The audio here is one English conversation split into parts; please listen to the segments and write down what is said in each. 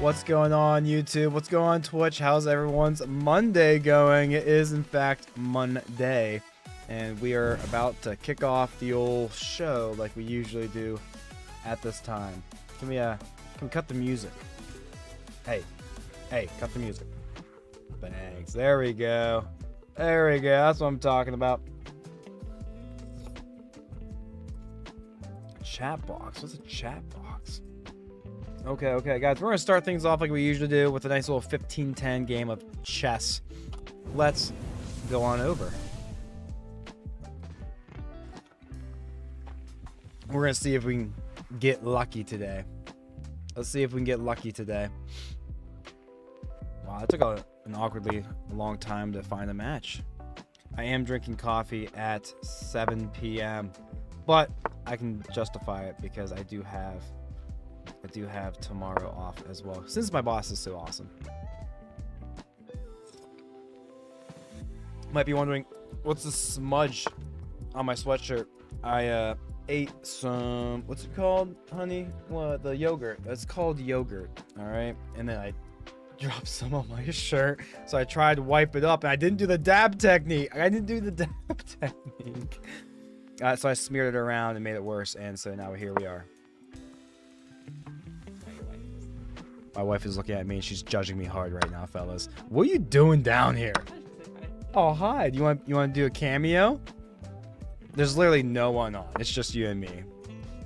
What's going on, YouTube? What's going on, Twitch? How's everyone's Monday going? It is, in fact, Monday, and we are about to kick off the old show like we usually do at this time. Can we cut the music? Hey, cut the music. Thanks. There we go. There we go. That's what I'm talking about. Chat box. What's a chat box? Okay, guys. We're going to start things off like we usually do with a nice little 15-10 game of chess. Let's go on over. We're going to see if we can get lucky today. Let's see if we can get lucky today. Wow, it took an awkwardly long time to find a match. I am drinking coffee at 7 p.m., but I can justify it because I do have tomorrow off as well, since my boss is so awesome. Might be wondering, what's the smudge on my sweatshirt? I ate some, what's it called, honey? What, the yogurt. It's called yogurt, all right? And then I dropped some on my shirt, so I tried to wipe it up, and I didn't do the dab technique. So I smeared it around and made it worse, and so now here we are. My wife is looking at me and she's judging me hard right now, fellas. What are you doing down here? Oh, hi. Do you want to do a cameo? There's literally no one on. It's just you and me.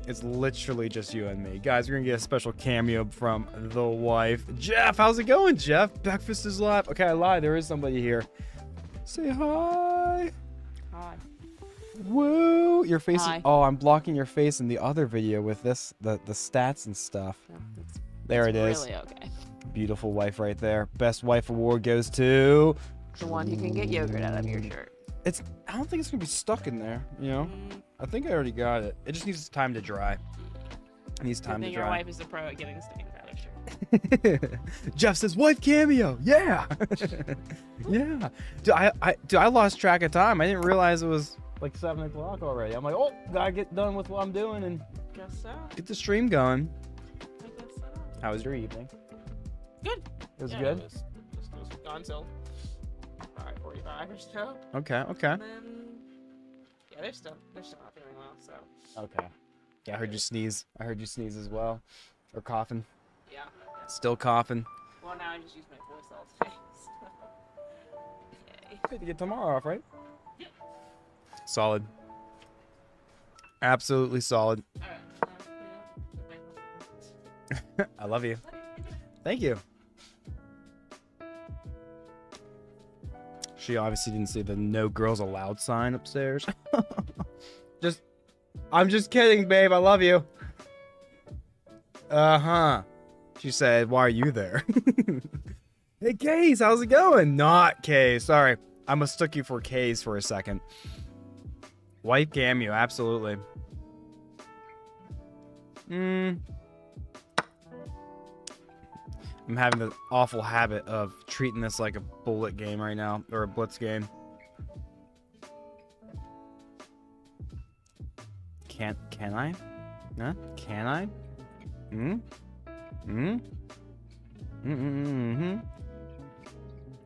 It's literally just you and me. Guys, we're going to get a special cameo from the wife. Jeff, how's it going, Jeff? Breakfast is live. Okay, I lied. There is somebody here. Say hi. Hi. Woo. Your face Hi. is... Oh, I'm blocking your face in the other video with this, the stats and stuff. No, There it is. Really okay. Beautiful wife right there. Best wife award goes to... The one who can get yogurt out of your shirt. I don't think it's going to be stuck in there, you know? I think I already got it. It just needs time to dry. It needs time to dry. Your wife is the pro at getting stains out of shirt. Jeff says, wife cameo. Yeah. Yeah. Dude, I lost track of time. I didn't realize it was like 7 o'clock already. I'm like, oh, gotta get done with what I'm doing and Guess so. get the stream going. I guess so. How was your evening? Good. It was Yeah, good? It was gone till 5:45 or so. Okay. And then, yeah, they're still not feeling well, so. Okay. Yeah, I heard you sneeze. I heard you sneeze as well. Or coughing. Yeah. Still coughing. Well, now I just use my voice all day. So. Yay. Good to get tomorrow off, right? Yep. Solid. Absolutely solid. Alright. I love you. Thank you. She obviously didn't see the no girls allowed sign upstairs. I'm just kidding, babe. I love you. Uh-huh. She said, why are you there? Hey, Case, how's it going? Not Case. Sorry. I mistook you for Case for a second. Wife cameo, absolutely. I'm having the awful habit of treating this like a bullet game right now, or a blitz game. Can I? Huh? Can I?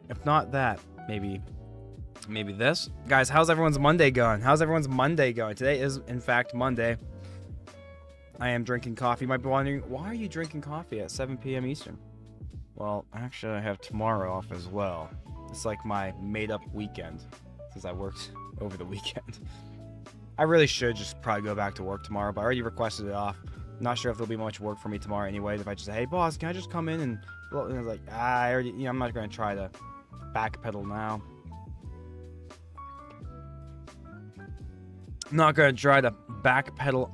If not that, maybe this. Guys, how's everyone's Monday going? Today is, in fact, Monday. I am drinking coffee. You might be wondering, why are you drinking coffee at 7 p.m. Eastern? Well, actually, I have tomorrow off as well. It's like my made-up weekend, since I worked over the weekend. I really should just probably go back to work tomorrow, but I already requested it off. Not sure if there'll be much work for me tomorrow anyways. If I just say, hey, boss, can I just come in and... Well, and I was like, I already... You know, I'm not going to try to backpedal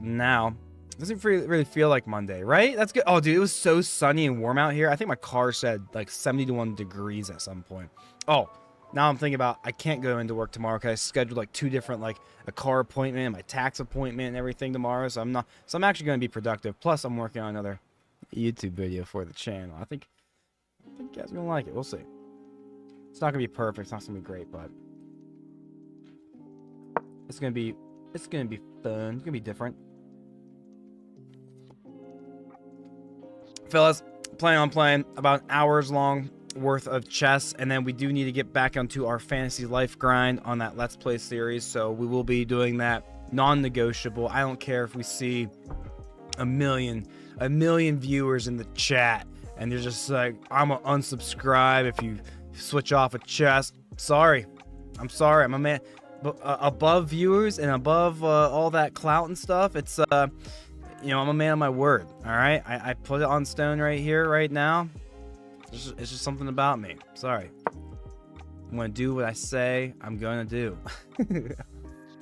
now. Doesn't really feel like Monday, right? That's good. Oh, dude, it was so sunny and warm out here. I think my car said like 71 degrees at some point. Oh, now I'm thinking about I can't go into work tomorrow because I scheduled like 2 different, like a car appointment and my tax appointment and everything tomorrow. So I'm actually going to be productive. Plus, I'm working on another YouTube video for the channel. I think you guys are going to like it. We'll see. It's not going to be perfect. It's not going to be great, but it's going to be fun. It's going to be different. Fellas, planning on playing about an hour's long worth of chess, and then we do need to get back onto our fantasy life grind on that Let's Play series, so we will be doing that non-negotiable. I don't care if we see a million viewers in the chat and they're just like, I'm gonna unsubscribe if you switch off of chess. Sorry, I'm sorry, I'm a man. But above viewers and above all that clout and stuff, it's you know, I'm a man of my word. All right, I put it on stone right here, right now. It's just something about me. Sorry, I'm gonna do what I say I'm gonna do.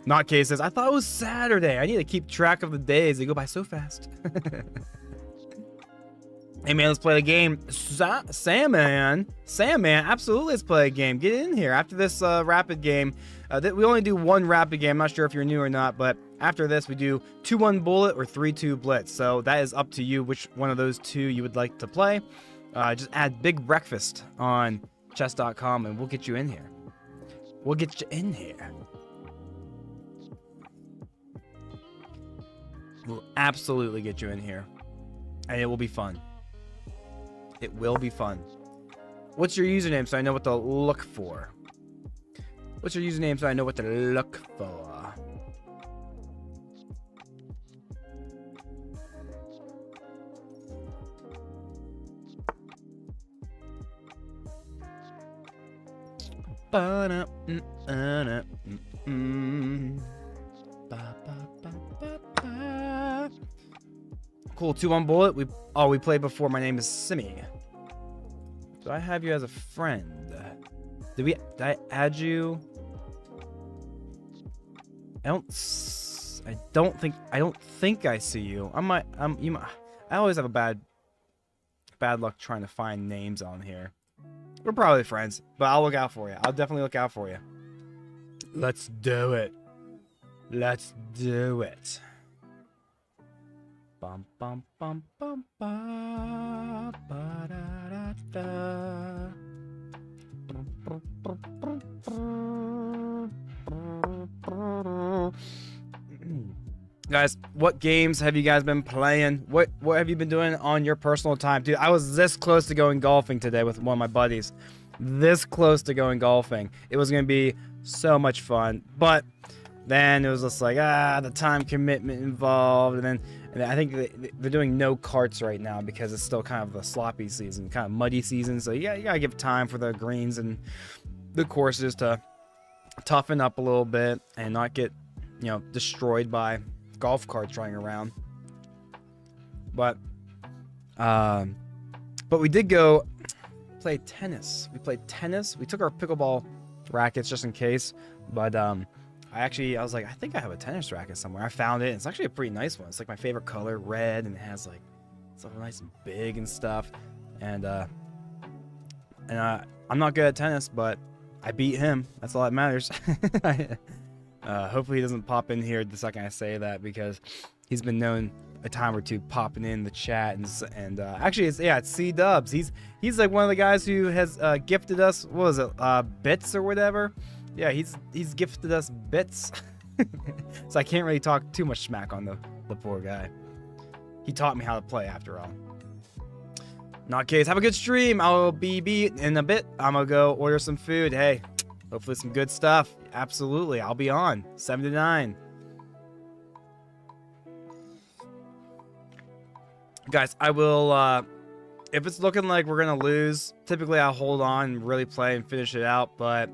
Not cases. I thought it was Saturday. I need to keep track of the days. They go by so fast. Hey man, let's play a game. Sam man, absolutely, let's play a game. Get in here after this rapid game. We only do one rapid game. I'm not sure if you're new or not, but after this we do 2-1 bullet or 3-2 blitz. So that is up to you which one of those two you would like to play. Just add Big Breakfast on chess.com and we'll get you in here. We'll get you in here. We'll absolutely get you in here. And it will be fun. It will be fun. What's your username so I know what to look for? What's your username so I know what to look for? Cool, 2-1 bullet. We played before. My name is Simi. Do I have you as a friend? Did I add you? I don't think I see you. I always have a bad luck trying to find names on here. We're probably friends, but I'll look out for you. I'll definitely look out for you. Let's do it. Let's do it. Bum bum bum bum ba ba da da da. Guys, what games have you guys been playing? What have you been doing on your personal time? Dude, I was this close to going golfing today with one of my buddies. This close to going golfing. It was going to be so much fun. But then it was just like, the time commitment involved. And I think they're doing no carts right now because it's still kind of a sloppy season, kind of muddy season. So you gotta give time for the greens and the courses to toughen up a little bit and not get, destroyed by golf carts running around. But we did go play tennis. We played tennis. We took our pickleball rackets just in case, but I was like, I think I have a tennis racket somewhere. I found it. It's actually a pretty nice one. It's like my favorite color, red, and it has like something nice and big and stuff. And I'm not good at tennis, but I beat him. That's all that matters. Hopefully he doesn't pop in here the second I say that, because he's been known a time or two popping in the chat and actually it's C Dubs. He's like one of the guys who has gifted us, what was it, bits or whatever. Yeah, he's gifted us bits. So I can't really talk too much smack on the poor guy. He taught me how to play after all. Not case. Have a good stream. I'll be in a bit. I'm gonna go order some food. Hey, hopefully some good stuff. Absolutely. I'll be on 7 to 9. Guys, I will if it's looking like we're gonna lose, typically I'll hold on and really play and finish it out, but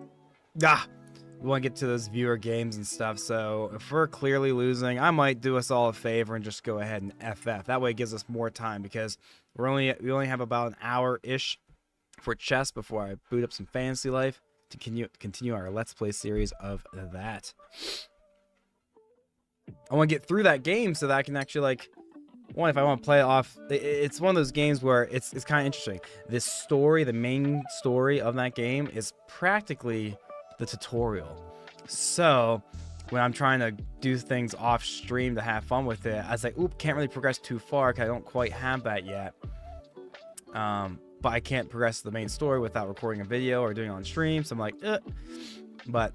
we want to get to those viewer games and stuff. So if we're clearly losing, I might do us all a favor and just go ahead and FF. That way it gives us more time, because we only have about an hour-ish for chess before I boot up some fantasy life to continue our Let's Play series of that. I want to get through that game so that I can actually, like, if I want to play it off, it's one of those games where it's kind of interesting. This story, the main story of that game, is practically the tutorial. So when I'm trying to do things off stream to have fun with it, I was like, oop, can't really progress too far because I don't quite have that yet. But I can't progress the main story without recording a video or doing it on stream. So I'm like, But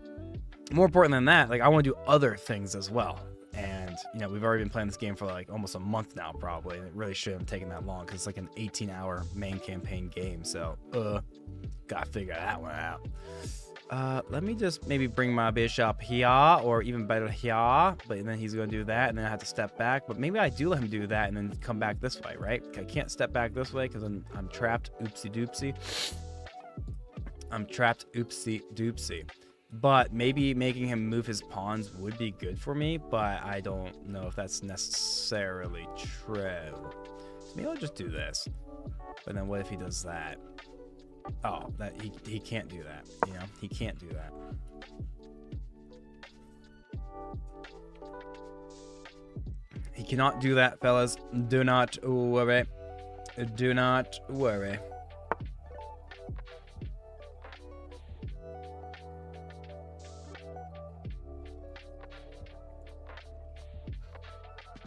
more important than that, like, I want to do other things as well. And, you know, we've already been playing this game for like almost a month now, probably. And it really shouldn't have taken that long because it's like an 18-hour main campaign game. So, gotta figure that one out. Let me just maybe bring my bishop here, or even better here. But then he's gonna do that, and then I have to step back. But maybe I do let him do that and then come back this way, right? I can't step back this way because I'm trapped. Oopsie doopsie. I'm trapped. Oopsie doopsie. But maybe making him move his pawns would be good for me, but I don't know if that's necessarily true. So maybe I'll just do this. But then what if he does that? Oh, that he can't do that. You know, he can't do that. He cannot do that, fellas. Do not worry. Do not worry.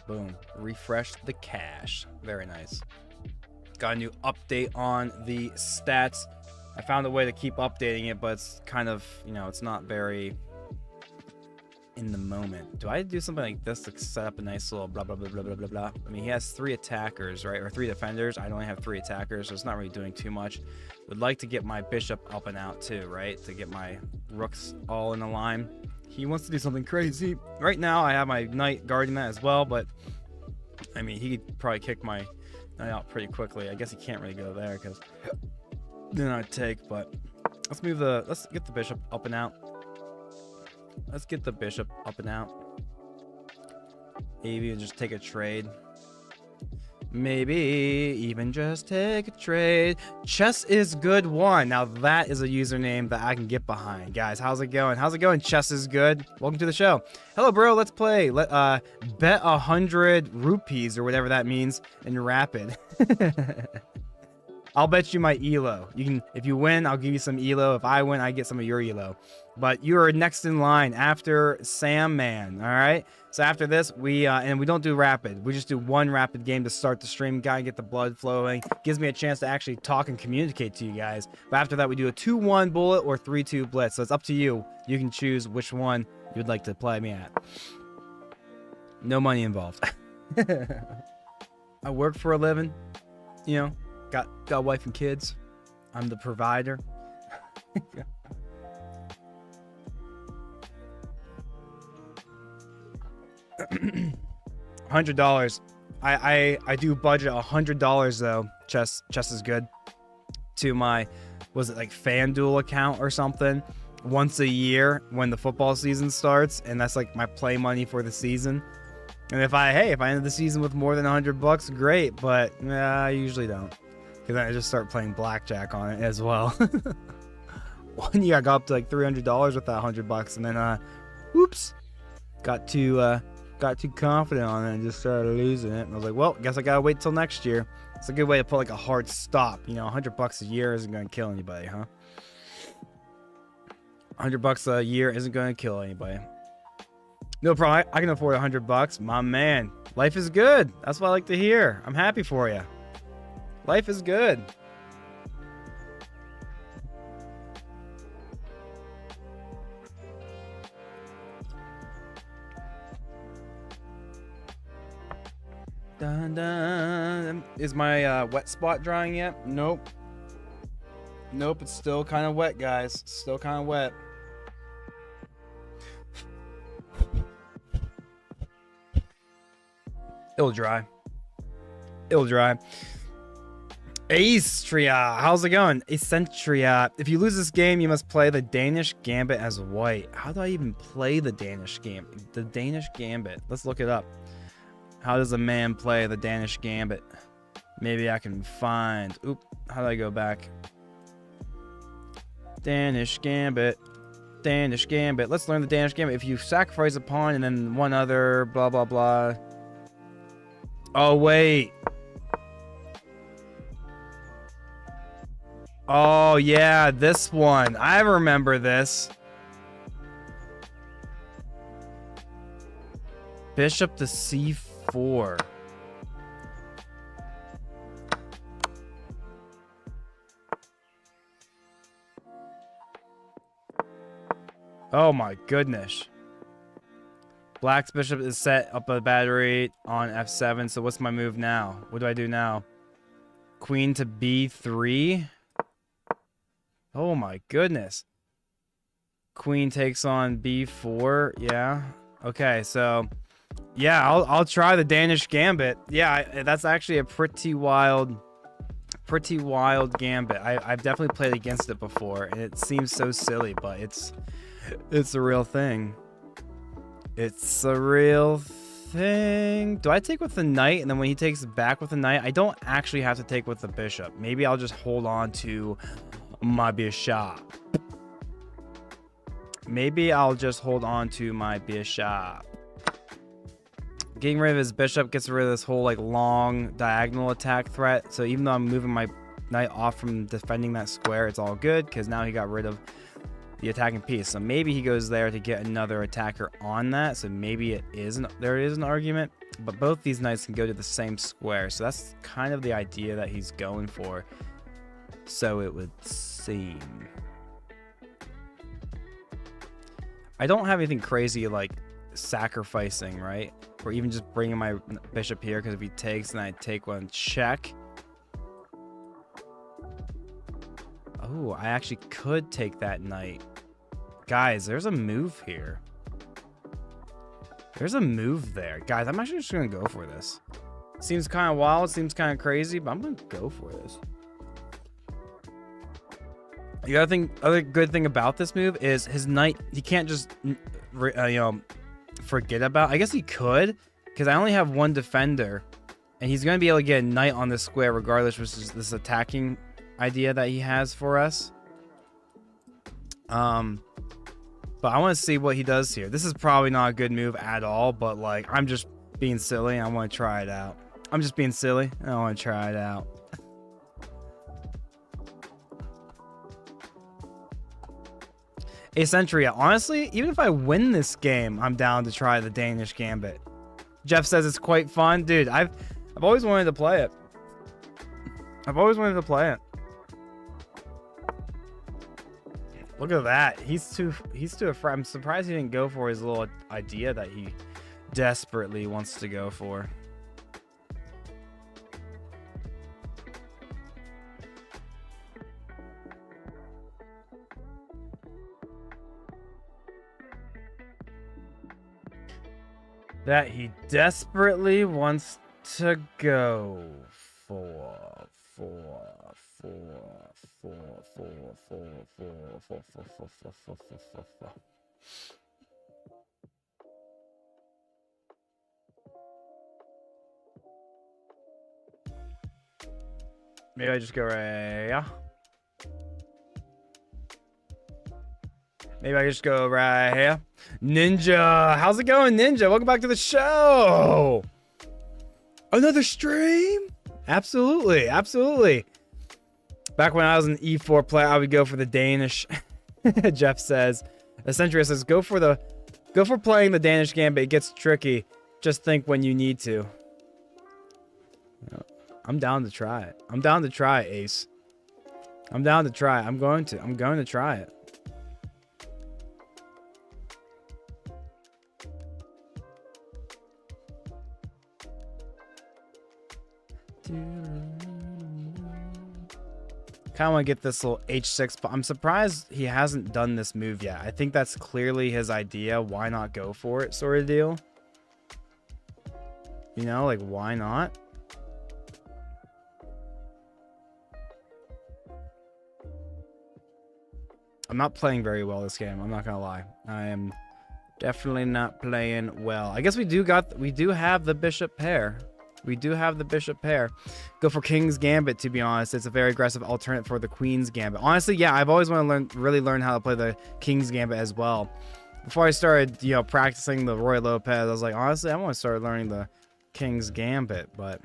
Boom. Refresh the cache. Very nice. Got a new update on the stats. I found a way to keep updating it, but it's kind of, you know, it's not very in the moment. Do I do something like this to set up a nice little blah, blah, blah, blah, blah, blah, blah? I mean, he has 3 attackers, right? Or 3 defenders. I only have 3 attackers, so it's not really doing too much. Would like to get my bishop up and out too, right? To get my rooks all in a line. He wants to do something crazy. Right now, I have my knight guarding that as well, but I mean, he could probably kick my knight out pretty quickly. I guess he can't really go there because then I'd take, but let's get the bishop up and out. Let's get the bishop up and out. Maybe just take a trade. Maybe even just take a trade. Chess is good 1. Now that is a username that I can get behind. Guys, how's it going? How's it going? Chess is good. Welcome to the show. Hello, bro. Let's play. Bet 100 rupees or whatever that means in rapid. I'll bet you my elo. You can, if you win, I'll give you some elo. If I win, I get some of your elo. But you are next in line after Sam Man. All right. So after this, we don't do rapid. We just do 1 rapid game to start the stream. Gotta get the blood flowing. Gives me a chance to actually talk and communicate to you guys. But after that, we do a 2-1 bullet or 3-2 blitz. So it's up to you. You can choose which one you'd like to play me at. No money involved. I work for a living. You know. Got a wife and kids. I'm the provider. $100. I do budget $100 though. Chess is good. To my, was it like FanDuel account or something? Once a year when the football season starts, and that's like my play money for the season. And if I ended the season with more than $100, great. But I usually don't. Because then I just start playing blackjack on it as well. One year I got up to like $300 with that $100, and then whoops, got too confident on it and just started losing it. And I was like, well, guess I gotta wait till next year. It's a good way to put like a hard stop. You know, $100 a year isn't gonna kill anybody, huh? $100 a year isn't gonna kill anybody. No problem. I can afford $100. My man, life is good. That's what I like to hear. I'm happy for you. Life is good. Dun, dun. Is my wet spot drying yet? Nope. Nope, it's still kind of wet, guys. Still kind of wet. It'll dry. It'll dry. Astria, how's it going? Accentria. If you lose this game, you must play the Danish Gambit as white. How do I even play the Danish Gambit? The Danish Gambit. Let's look it up. How does a man play the Danish Gambit? Maybe I can find. Oop. How do I go back? Danish Gambit. Danish Gambit. Let's learn the Danish Gambit. If you sacrifice a pawn and then one other, blah, blah, blah. Oh, wait. Oh, yeah, this one. I remember this. Bishop to c4. Oh, my goodness. Black's bishop is set up a battery on f7. So what's my move now? What do I do now? Queen to b3. Oh my goodness. Queen takes on b4. Yeah. Okay, so yeah, I'll try the Danish gambit. Yeah, that's actually a pretty wild gambit. I've definitely played against it before, and it seems so silly, but it's a real thing. It's a real thing. Do I take with the knight, and then when he takes back with the knight, I don't actually have to take with the bishop. Maybe I'll just hold on to my bishop. Maybe I'll just hold on to my bishop. Getting rid of his bishop gets rid of this whole like long diagonal attack threat. So even though I'm moving my knight off from defending that square, it's all good because now he got rid of the attacking piece. So maybe he goes there to get another attacker on that. So maybe there is an argument, but both these knights can go to the same square. So that's kind of the idea that he's going for. So it would seem. I don't have anything crazy like sacrificing, right? Or even just bringing my bishop here, because if he takes, then I take one check. Oh, I actually could take that knight. Guys, there's a move here. There's a move there. Guys, I'm actually just going to go for this. Seems kind of wild, seems kind of crazy, but I'm going to go for this. The other good thing about this move is his knight, he can't just, forget about. I guess he could, because I only have one defender, and he's going to be able to get a knight on this square regardless, which is this attacking idea that he has for us. But I want to see what he does here. This is probably not a good move at all, but like I'm just being silly and I want to try it out. I'm just being silly and I want to try it out. Accentria, honestly, even if I win this game, I'm down to try the Danish gambit. Jeff says it's quite fun. Dude, I've always wanted to play it. I've always wanted to play it. Look at that. He's too afraid. I'm surprised he didn't go for his little idea that he desperately wants to go for. That he desperately wants to go for. Maybe I just go right here. Maybe I just go right here. Ninja, how's it going, Ninja? Welcome back to the show. Another stream? Absolutely, absolutely. Back when I was an E4 player, I would go for the Danish. Jeff says. Accentria says, go for playing the Danish gambit. It gets tricky. Just think when you need to. I'm down to try it. I'm down to try it, Ace. I'm down to try it. I'm going to try it. Kind of want to get this little h6, but I'm surprised he hasn't done this move yet. I think that's clearly his idea. Why not go for it, sort of deal? You know, like, why not? I'm not playing very well this game. I'm not gonna lie. I am definitely not playing well. I guess we do have the bishop pair. We do have the bishop pair. Go for King's Gambit, to be honest. It's a very aggressive alternate for the Queen's Gambit. Honestly, yeah, I've always wanted to really learn how to play the King's Gambit as well. Before I started, practicing the Roy Lopez, I was like, honestly, I want to start learning the King's Gambit, but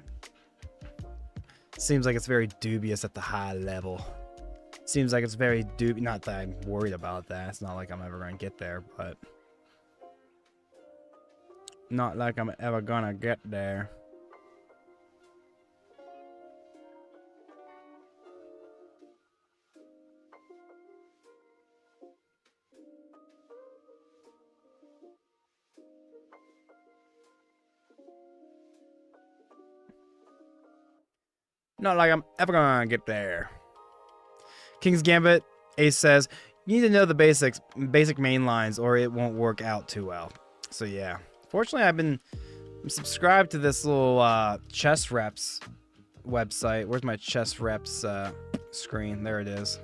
it seems like it's very dubious at the high level. Seems like it's very dubious. Not that I'm worried about that. It's not like I'm ever going to get there, but not like I'm ever going to get there. Not like I'm ever gonna get there. King's Gambit, Ace says, you need to know the basic main lines or it won't work out too well. So yeah. Fortunately, I'm subscribed to this little chess reps website. Where's my chess reps screen? There it is.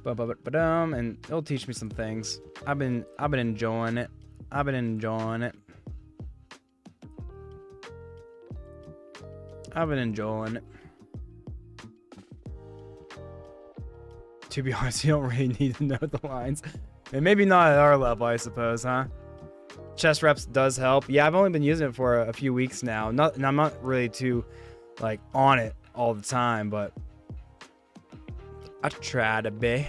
And it'll teach me some things. I've been enjoying it. I've been enjoying it. To be honest, you don't really need to know the lines. And maybe not at our level, I suppose, huh? Chess reps does help. Yeah, I've only been using it for a few weeks now. And I'm not really too, like, on it all the time, but I try to be.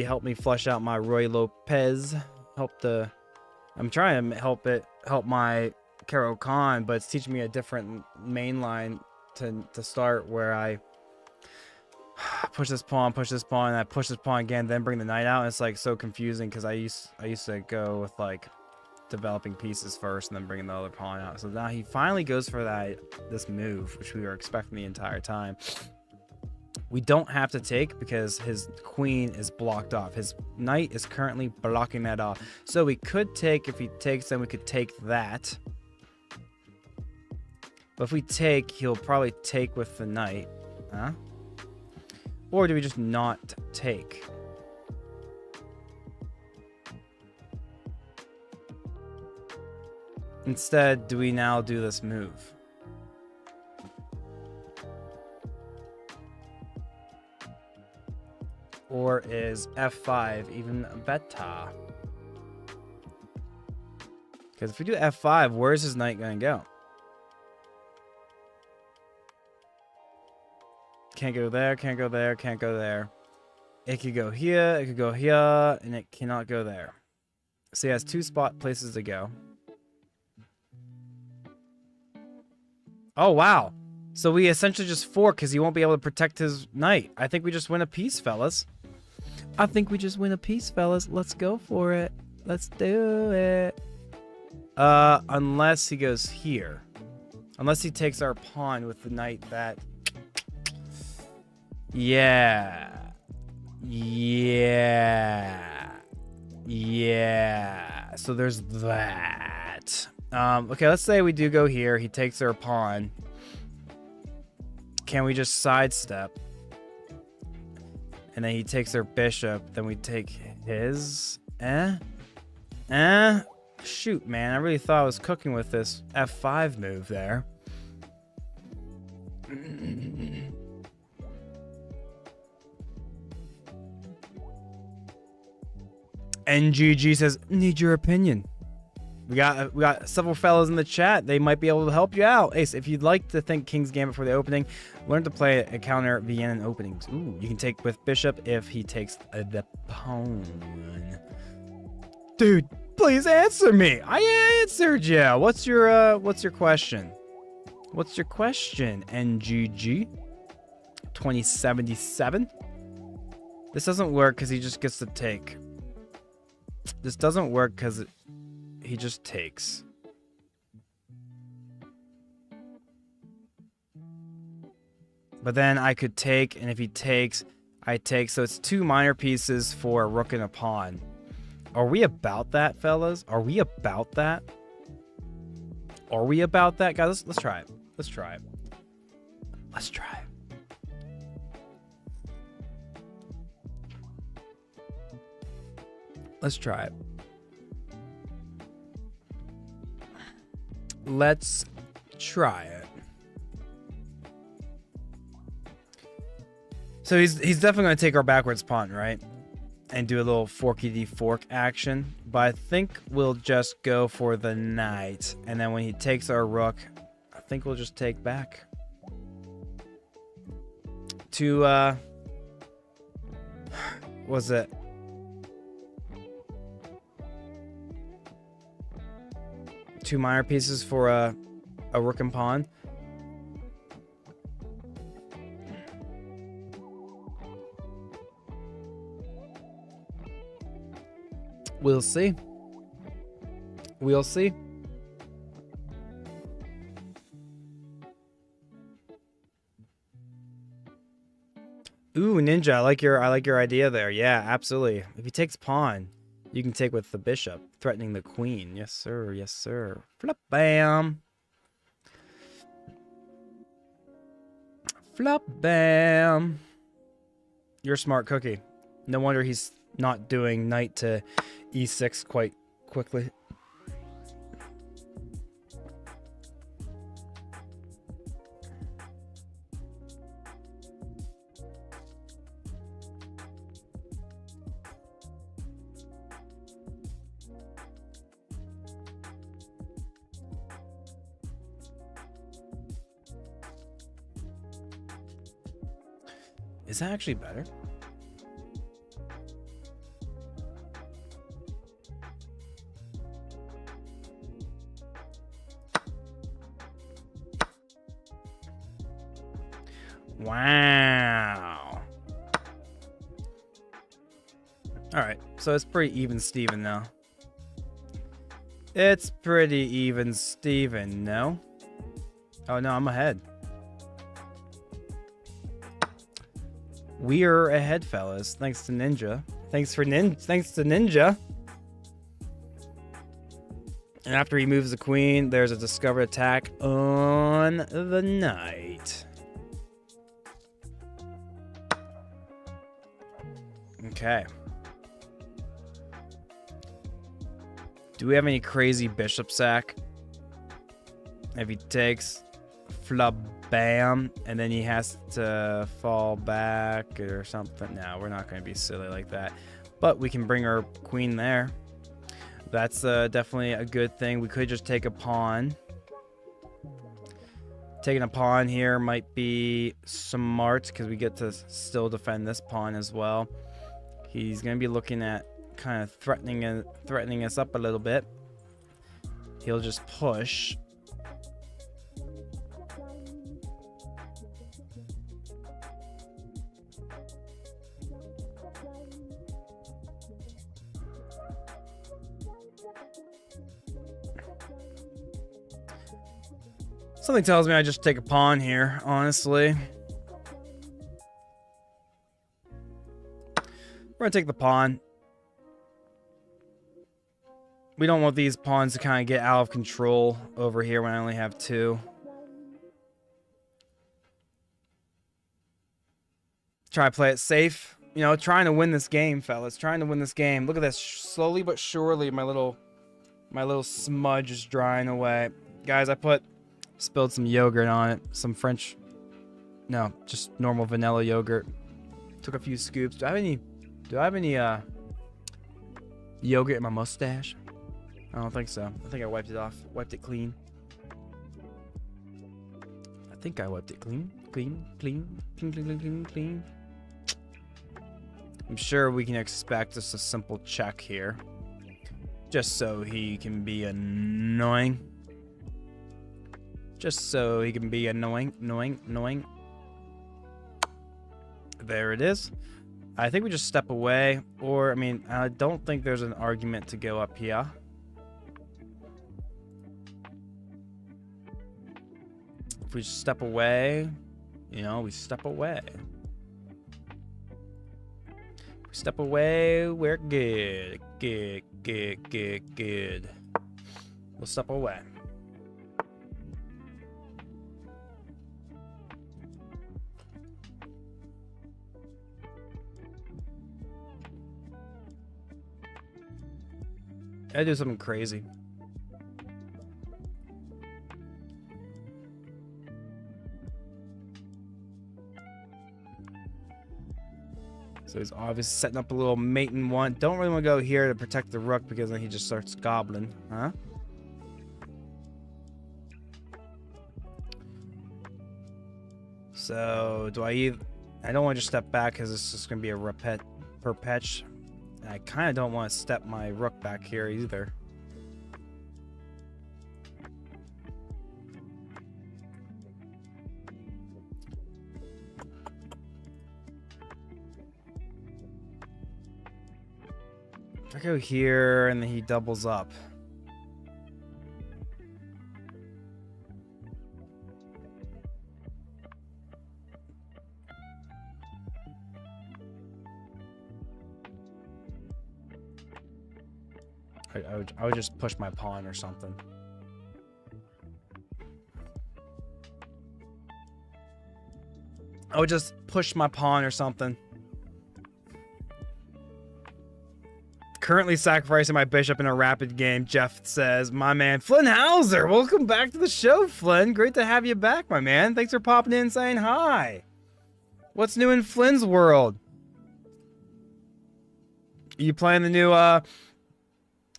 Help me flush out my Roy Lopez. I'm trying to help my Caro Khan, but it's teaching me a different main line to start where I push this pawn, and I push this pawn again, then bring the knight out. And it's like so confusing because I used to go with like developing pieces first and then bringing the other pawn out. So now he finally goes for this move, which we were expecting the entire time. We don't have to take because his queen is blocked off. His knight is currently blocking that off. So we could take, if he takes, then we could take that. But if we take, he'll probably take with the knight. Huh? Or do we just not take? Instead, do we now do this move? Or is F5 even better? Because if we do F5, where's his knight going to go? Can't go there, can't go there, can't go there. It could go here, it could go here, and it cannot go there. So he has two places to go. Oh, wow. So we essentially just fork because he won't be able to protect his knight. I think we just win a piece, fellas. Let's go for it. Let's do it. Unless he goes here. Unless he takes our pawn with the knight that... Yeah. So there's that. Okay, let's say we do go here. He takes our pawn. Can we just sidestep? And then he takes our bishop. Then we take his. Shoot, man. I really thought I was cooking with this F5 move there. NGG says, need your opinion. We got several fellows in the chat. They might be able to help you out. Ace, if you'd like to think King's Gambit for the opening, learn to play a counter Vienna openings. Ooh, you can take with bishop if he takes the pawn. Dude, please answer me. I answered you. What's your question? What's your question, NGG 2077? This doesn't work because he just gets to take. This doesn't work because he just takes. But then I could take, and if he takes, I take. So it's two minor pieces for a rook and a pawn. Are we about that, fellas? Are we about that? Are we about that? Guys, let's try it. Let's try it. Let's try it. Let's try it. Let's try it. So he's definitely going to take our backwards pawn, right? And do a little forky fork action. But I think we'll just go for the knight. And then when he takes our rook, I think we'll just take back. To, was it? Two minor pieces for a rook and pawn. We'll see. We'll see. Ooh, ninja. I like your idea there. Yeah, absolutely. If he takes pawn, you can take with the bishop, threatening the queen. Yes, sir. Yes, sir. Flop bam. Flop bam. You're a smart cookie. No wonder he's not doing knight to e6 quite quickly. Is that actually better? Wow. All right, so it's pretty even Steven now. It's pretty even Steven, no? Oh no, I'm ahead. We're ahead, fellas. Thanks to Ninja. Thanks to Ninja. And after he moves the queen, there's a discovered attack on the knight. Okay. Do we have any crazy bishop sack? If he takes flub bam, and then he has to fall back or something. No, we're not going to be silly like that. But we can bring our queen there. That's definitely a good thing. We could just take a pawn. Taking a pawn here might be smart because we get to still defend this pawn as well. He's going to be looking at kind of threatening us up a little bit. He'll just push. Something tells me I just take a pawn here, honestly. We're gonna take the pawn. We don't want these pawns to kind of get out of control over here when I only have two. Try to play it safe. You know, trying to win this game, fellas. Trying to win this game. Look at this. Slowly but surely, my little smudge is drying away. Guys, I spilled some yogurt on it. Some French... No, just normal vanilla yogurt. Took a few scoops. Do I have any yogurt in my mustache? I don't think so. I think I wiped it off. Wiped it clean. I think I wiped it clean. Clean. I'm sure we can expect just a simple check here. Just so he can be annoying. Just so he can be annoying. There it is. I think we just step away. Or, I mean, I don't think there's an argument to go up here. If we step away, you know, we step away. If we step away, we're good. Good. We'll step away. I do something crazy. So he's obviously setting up a little mate in one. Don't really want to go here to protect the rook because then he just starts gobbling, huh? So do I don't want to just step back because it's just going to be a perpetch. And I kind of don't want to step my rook back here either. I go here and then he doubles up. I would just push my pawn or something. I would just push my pawn or something. Currently sacrificing my bishop in a rapid game, Jeff says. My man, Flynn Hauser. Welcome back to the show, Flynn. Great to have you back, my man. Thanks for popping in and saying hi. What's new in Flynn's world? Are you playing the new, or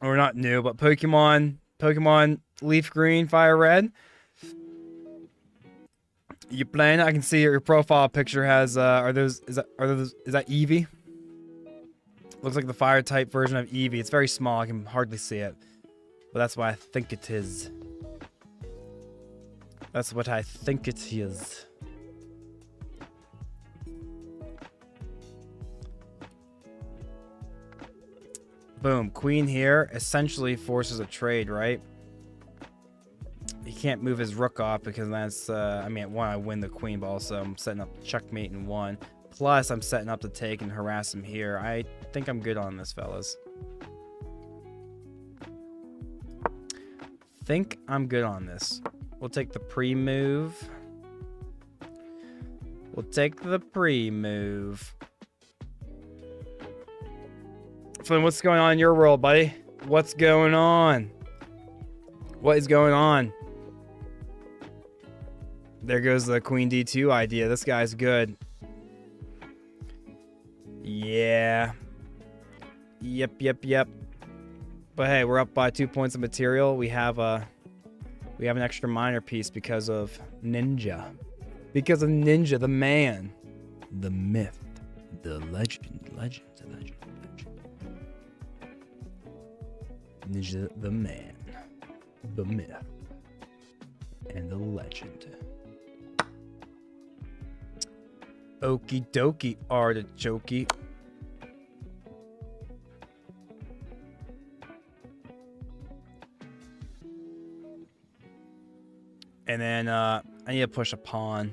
not new, but Pokemon Leaf Green, Fire Red? You playing? I can see your profile picture has, is that Eevee? Looks like the fire type version of Eevee. It's very small. I can hardly see it. But that's what I think it is. That's what I think it is. Boom. Queen here essentially forces a trade, right? He can't move his rook off because that's, I mean, one, I win the queen, but also I'm setting up checkmate in one. Plus, I'm setting up to take and harass him here. I think I'm good on this, fellas. Think I'm good on this. We'll take the pre-move. We'll take the pre-move. Flynn, what's going on in your world, buddy? What's going on? What is going on? There goes the Queen D2 idea. This guy's good. Yeah. Yep. But hey, we're up by 2 points of material. We have an extra minor piece because of Ninja. Because of Ninja, the man. The myth. The legend. Ninja, the man. The myth. And the legend. Okie dokie, artichoke. And then I need to push a pawn.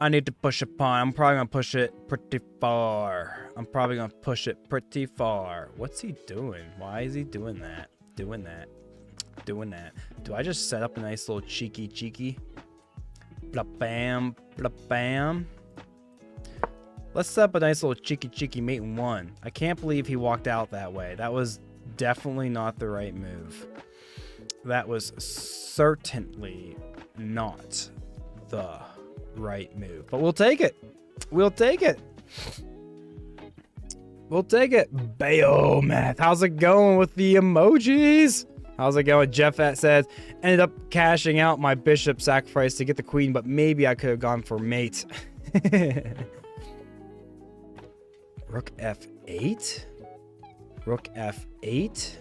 I'm probably gonna push it pretty far. What's he doing? Why is he doing that? Doing that. Do I just set up a nice little cheeky? Blah bam, blah bam. Let's set up a nice little cheeky mate in one. I can't believe he walked out that way. That was definitely not the right move. That was certainly not the right move. But we'll take it. Bayo math. How's it going with the emojis? How's it going? Jeff says, ended up cashing out my bishop sacrifice to get the queen, but maybe I could have gone for mate. Rook F8? Rook F8?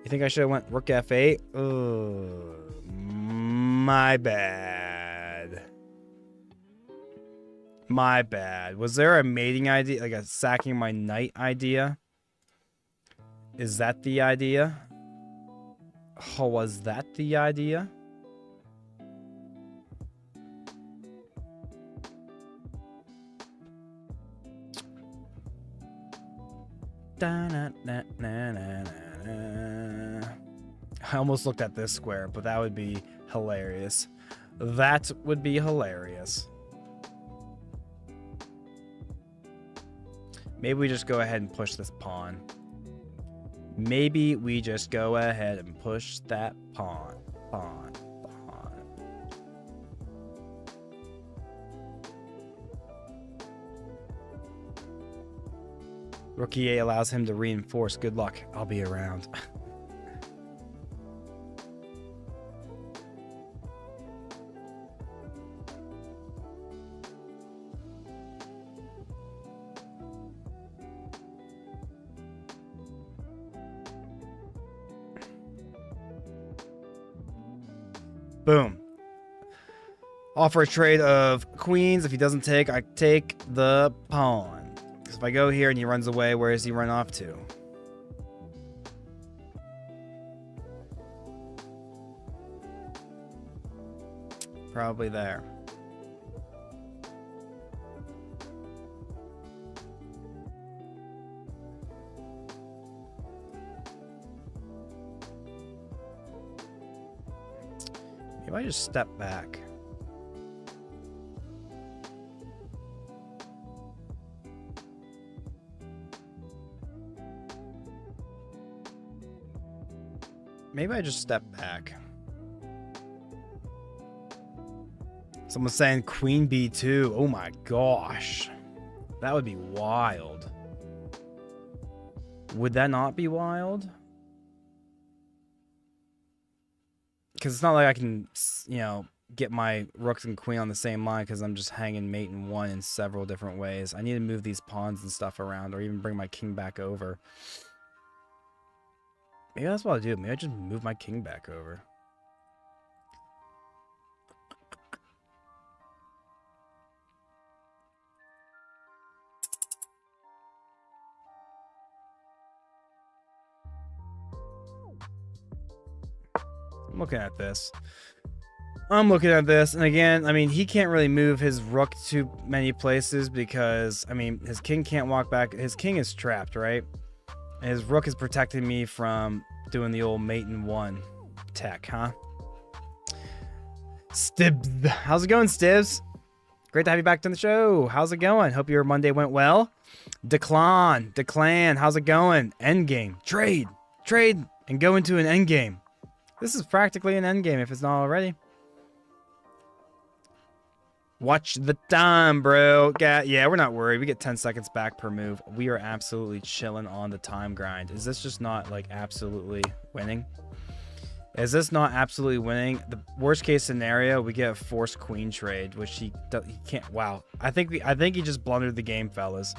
You think I should have went Rook F8? Oh, my bad. Was there a mating idea, like a sacking my knight idea? Is that the idea? Oh, was that the idea? I almost looked at this square, but that would be hilarious. That would be hilarious. Maybe we just go ahead and push this pawn. Maybe we just go ahead and push that pawn. Rook E8 allows him to reinforce. Good luck. I'll be around. Boom. Offer a trade of queens. If he doesn't take, I take the pawn. Because if I go here and he runs away, where does he run off to? Probably there. Maybe I just step back. Maybe I just step back. Someone's saying queen b2. Oh my gosh. That would be wild. Would that not be wild? Because it's not like I can, you know, get my rooks and queen on the same line because I'm just hanging mate and one in several different ways. I need to move these pawns and stuff around or even bring my king back over. Maybe that's what I'll do. Maybe I just move my king back over. I'm looking at this. And again, I mean, he can't really move his rook to many places because, I mean, his king can't walk back. His king is trapped, right? And his rook is protecting me from doing the old mate and one tech, huh? Stibs. How's it going, Stibs? Great to have you back on the show. How's it going? Hope your Monday went well. Declan, how's it going? Endgame. Trade, and go into an endgame. This is practically an endgame if it's not already. Watch the time, bro. Yeah, we're not worried. We get 10 seconds back per move. We are absolutely chilling on the time grind. Is this just not, like, absolutely winning? Is this not absolutely winning? The worst case scenario, we get a forced queen trade, which he can't. Wow. I think he just blundered the game, fellas.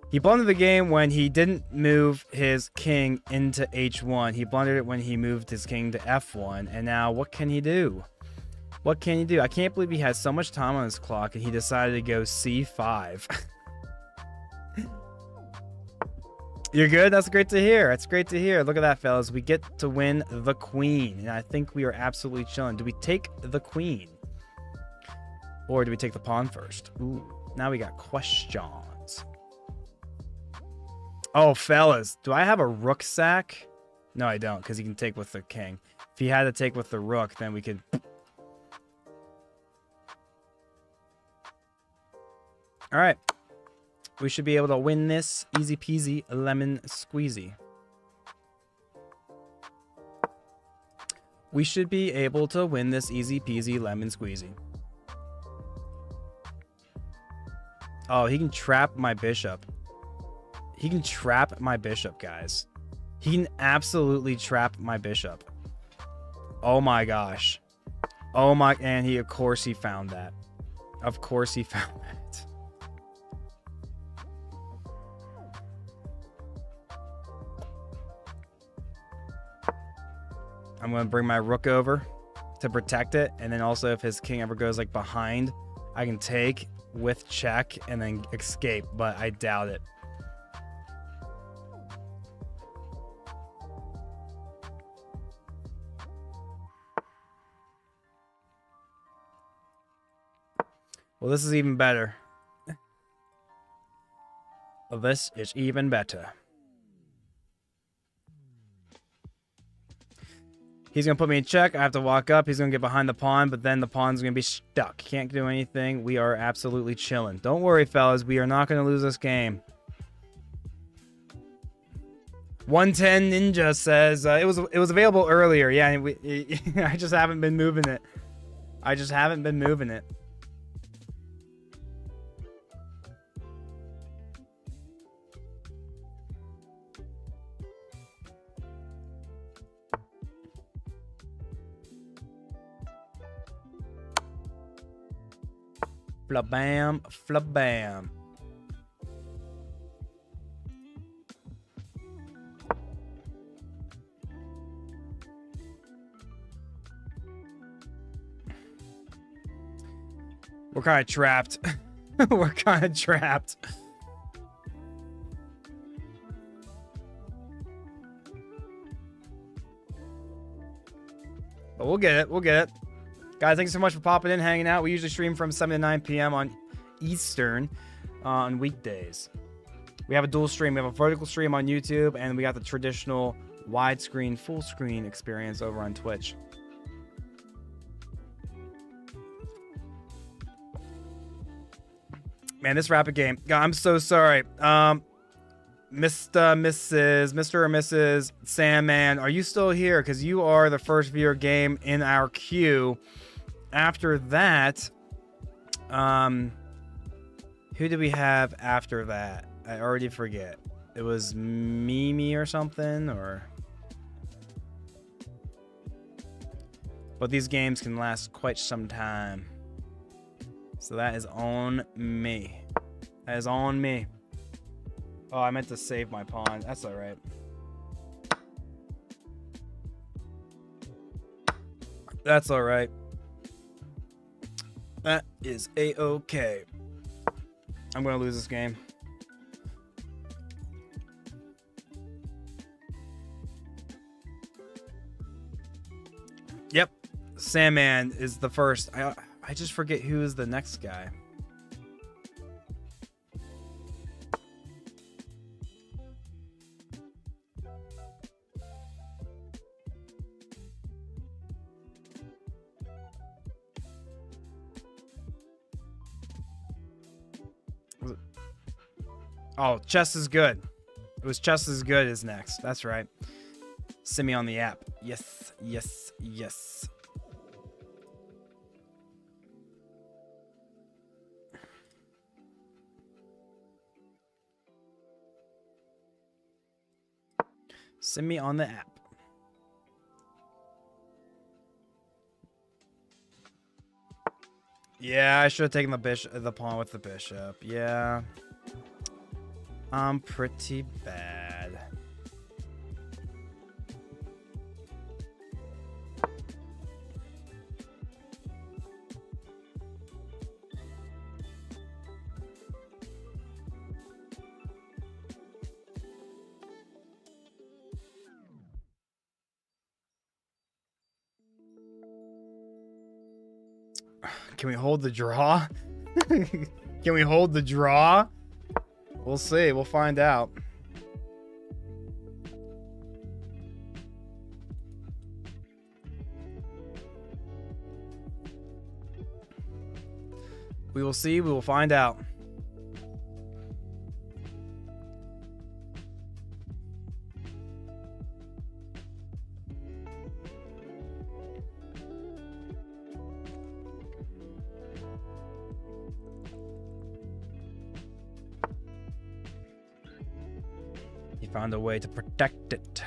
He blundered the game when he didn't move his king into h1. He blundered it when he moved his king to f1. And now what can he do? What can he do? I can't believe he had so much time on his clock and he decided to go c5. You're good? That's great to hear. That's great to hear. Look at that, fellas. We get to win the queen. And I think we are absolutely chilling. Do we take the queen? Or do we take the pawn first? Ooh, now we got questions. Oh, fellas. Do I have a rook sack? No, I don't, because he can take with the king. If he had to take with the rook, then we could... All right. We should be able to win this easy peasy lemon squeezy. We should be able to win this easy peasy lemon squeezy. Oh, he can trap my bishop. He can trap my bishop, guys. He can absolutely trap my bishop. Oh my gosh. Oh my, and of course he found that. Of course he found that. I'm going to bring my rook over to protect it. And then also if his king ever goes like behind, I can take with check and then escape. But I doubt it. Well, this is even better. This is even better. He's going to put me in check. I have to walk up. He's going to get behind the pawn, but then the pawn's going to be stuck. Can't do anything. We are absolutely chilling. Don't worry, fellas. We are not going to lose this game. 110 Ninja says it was available earlier. Yeah, I just haven't been moving it. Flabam, flabam. We're kind of trapped. We're kind of trapped. But we'll get it. We'll get it. Guys, thanks so much for popping in, hanging out. We usually stream from 7 to 9 p.m. on Eastern on weekdays. We have a dual stream. We have a vertical stream on YouTube, and we got the traditional widescreen, full screen experience over on Twitch. Man, this rapid game. God, I'm so sorry. Mr. or Mrs. Sandman, are you still here? Because you are the first viewer game in our queue. After that, who did we have after that? I already forget. It was Mimi or something, or... But these games can last quite some time. So that is on me. That is on me. Oh, I meant to save my pawn. That's alright. That's alright. That is a-okay. I'm gonna lose this game. Yep. Sandman is the first. I just forget who is the next guy. Oh, Chess is good. It was Chess is good is next. That's right. Send me on the app. Yes, yes, yes. Send me on the app. Yeah, I should have taken the pawn with the bishop. Yeah. I'm pretty bad. Can we hold the draw? Can we hold the draw? We'll see. We'll find out. We will see. We will find out. He found a way to protect it.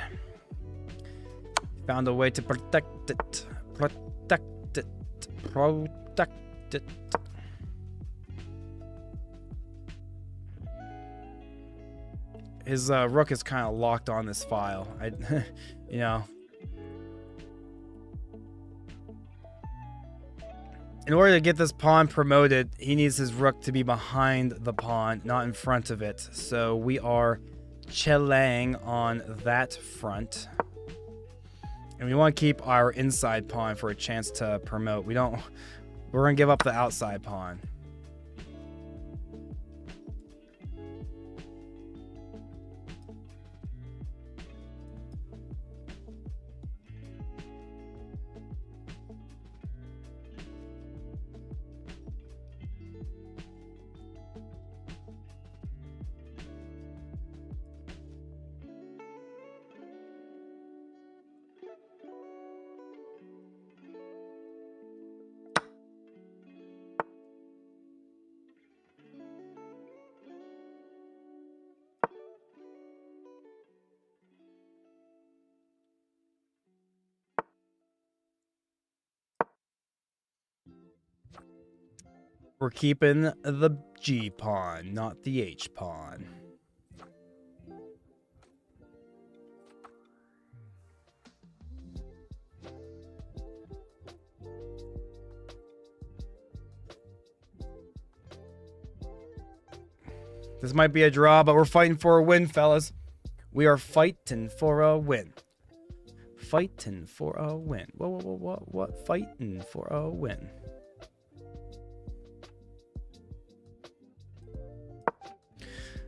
Found a way to protect it. Protect it. Protect it. His rook is kind of locked on this file. You know. In order to get this pawn promoted, he needs his rook to be behind the pawn, not in front of it. So we are chilling on that front. And we want to keep our inside pawn for a chance to promote. We're going to give up the outside pawn. We're keeping the G pawn, not the H pawn. This might be a draw, but we're fighting for a win, fellas. We are fighting for a win. Fighting for a win. What? Fighting for a win.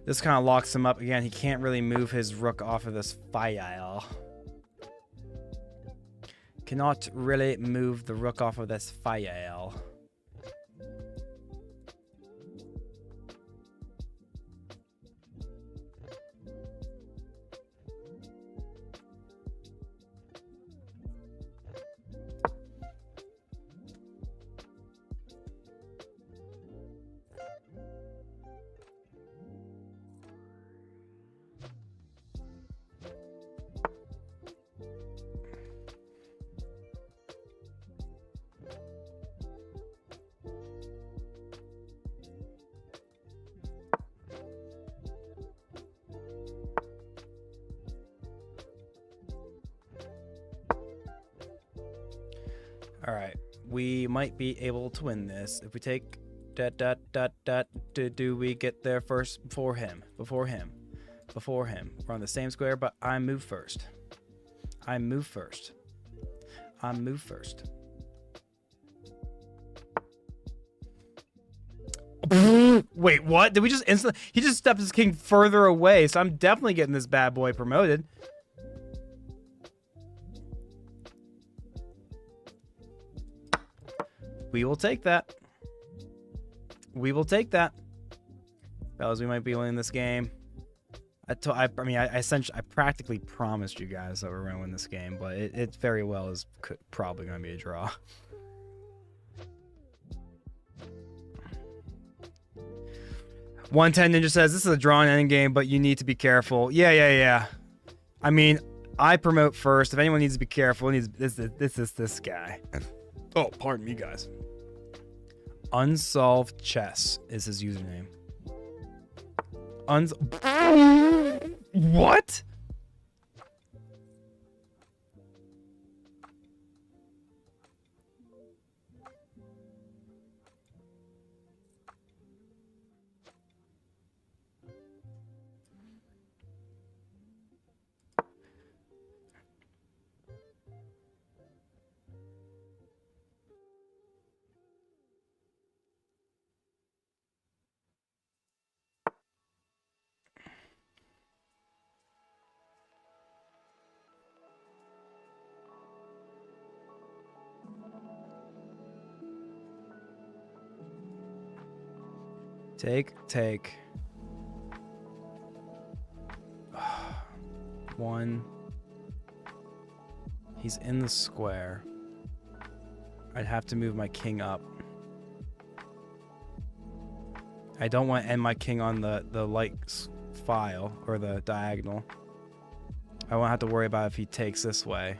This kind of locks him up again. He can't really move his rook off of this file. Cannot really move the rook off of this file. All right, we might be able to win this if we take do we get there first before him? Before him. We're on the same square, but I move first. I move first. Wait, what? Did we just instantly? He just stepped his king further away, so I'm definitely getting this bad boy promoted. We will take that. We will take that. Fellas, we might be winning this game. I practically promised you guys that we're going to win this game, but it very well is probably going to be a draw. $110 Ninja says, this is a drawn ending game, but you need to be careful. Yeah. I mean, I promote first. If anyone needs to be careful, this guy. Oh, pardon me, guys. Unsolved Chess is his username. What? Take. One. He's in the square. I'd have to move my king up. I don't want to end my king on the light file or the diagonal. I won't have to worry about if he takes this way.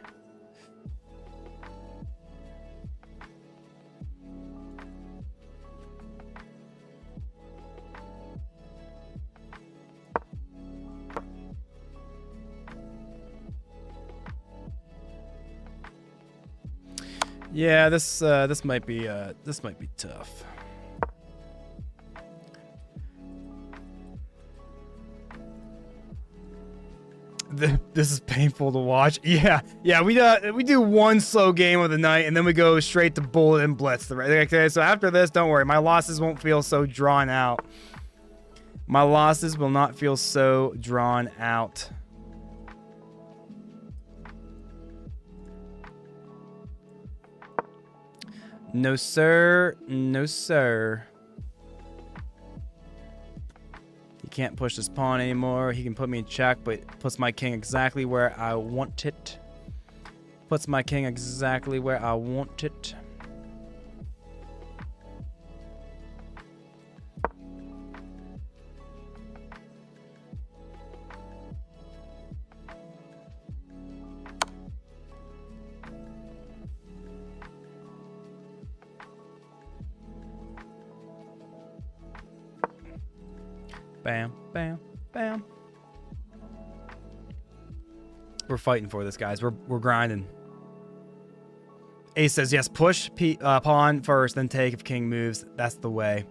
Yeah, this might be tough. This is painful to watch. Yeah, we do one slow game of the night and then we go straight to bullet and blitz. Okay, so after this, don't worry, my losses won't feel so drawn out. My losses will not feel so drawn out. No, sir. No, sir. He can't push this pawn anymore. He can put me in check, but puts my king exactly where I want it. Puts my king exactly where I want it. Bam, bam, bam. We're fighting for this, guys. We're grinding. Ace says, yes, push pawn first, then take if king moves. That's the way.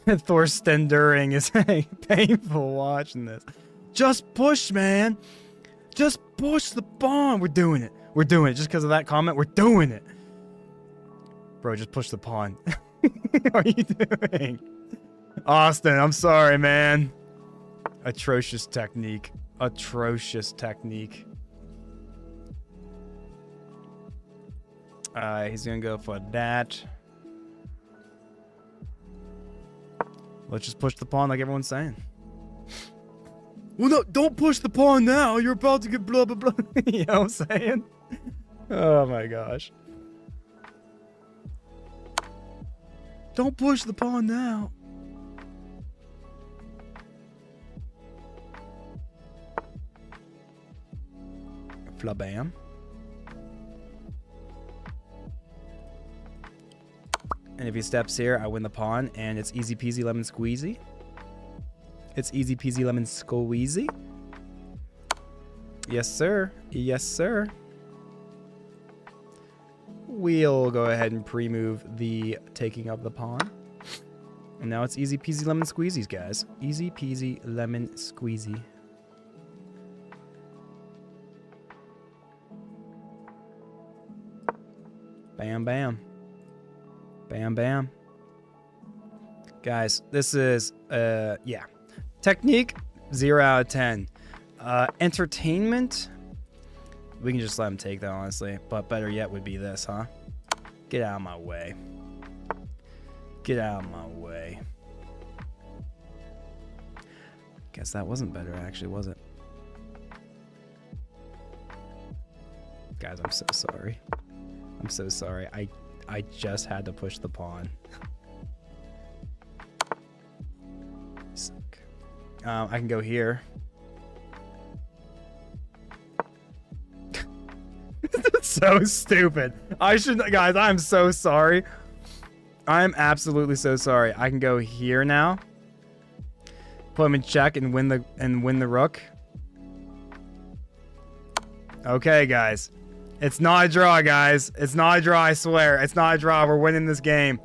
Thorsten During is painful watching this. Just push, man. Just push the pawn. We're doing it. We're doing it. Just because of that comment, we're doing it. Bro, just push the pawn. What are you doing? Austin, I'm sorry, man. Atrocious technique. Atrocious technique. He's gonna go for that. Let's just push the pawn like everyone's saying. Well, no, don't push the pawn now. You're about to get blah, blah, blah. You know what I'm saying? Oh, my gosh. Don't push the pawn now. Flabam. And if he steps here, I win the pawn, and it's easy peasy lemon squeezy. It's easy peasy lemon squeezy. Yes, sir. Yes, sir. we'll go ahead and pre-move the taking of the pawn. And now it's easy peasy lemon squeezies, guys. Easy peasy lemon squeezy. Bam, bam. Bam, bam. Guys, this is, yeah. Technique, 0 out of 10. Entertainment, we can just let him take that, honestly. But better yet would be this, huh? Get out of my way. Get out of my way. Guess that wasn't better, actually, was it? Guys, I'm so sorry. I'm so sorry. I just had to push the pawn. Suck. I can go here. So stupid. I should, guys, I'm so sorry. I'm absolutely so sorry. I can go here now. Put him in check and win the rook. Okay, guys. It's not a draw, guys. It's not a draw, I swear. It's not a draw. We're winning this game.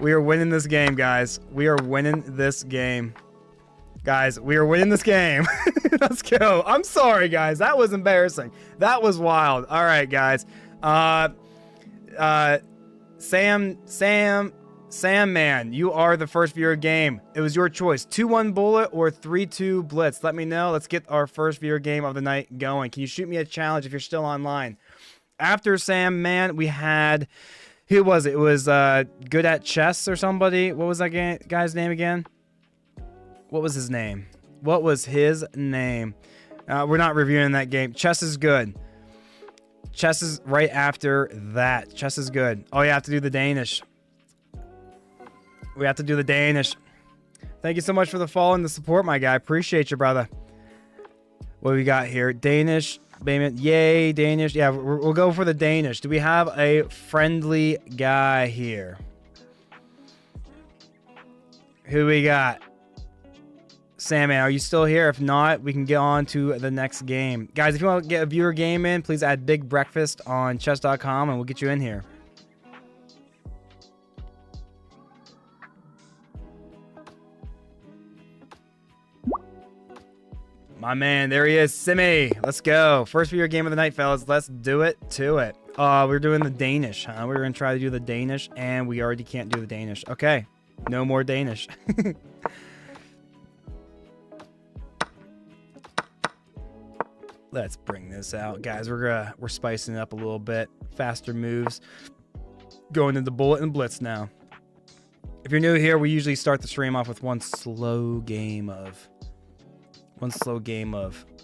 We are winning this game, guys. We are winning this game. Guys, we are winning this game. Let's go. I'm sorry, guys. That was embarrassing. That was wild. All right, guys. Sam Man, you are the first viewer game. It was your choice. 2-1 bullet or 3-2 blitz. Let me know. Let's get our first viewer game of the night going. Can you shoot me a challenge if you're still online? After Sam Man, we had, who was it? It was Good at Chess or somebody. What was that guy's name again? What was his name? What was his name? We're not reviewing that game. Chess is good. Chess is right after that. Chess is good. Oh, you have to do the Danish. We have to do the Danish. Thank you so much for the follow and the support, my guy. Appreciate you, brother. What do we got here? Danish. Yay, Danish. Yeah, we'll go for the Danish. Do we have a friendly guy here? Who we got? Samman, are you still here? If not, we can get on to the next game. Guys, if you want to get a viewer game in, please add Big Breakfast on chess.com and we'll get you in here. My man, there he is, Simi. Let's go. First viewer game of the night, fellas. Let's do it to it. We're doing the Danish, huh? We're going to try to do the Danish, and we already can't do the Danish. Okay, no more Danish. Let's bring this out, guys. We're spicing it up a little bit. Faster moves. Going into bullet and blitz now. If you're new here, we usually start the stream off with one slow game of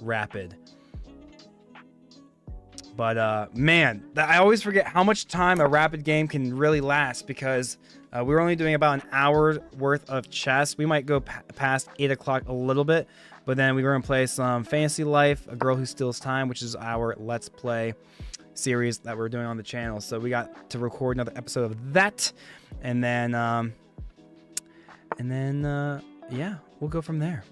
rapid. But man, I always forget how much time a rapid game can really last because we're only doing about an hour worth of chess. We might go past 8 o'clock a little bit, but then we're going to play some Fantasy Life, A Girl Who Steals Time, which is our Let's Play series that we're doing on the channel. So we got to record another episode of that, and then yeah, we'll go from there.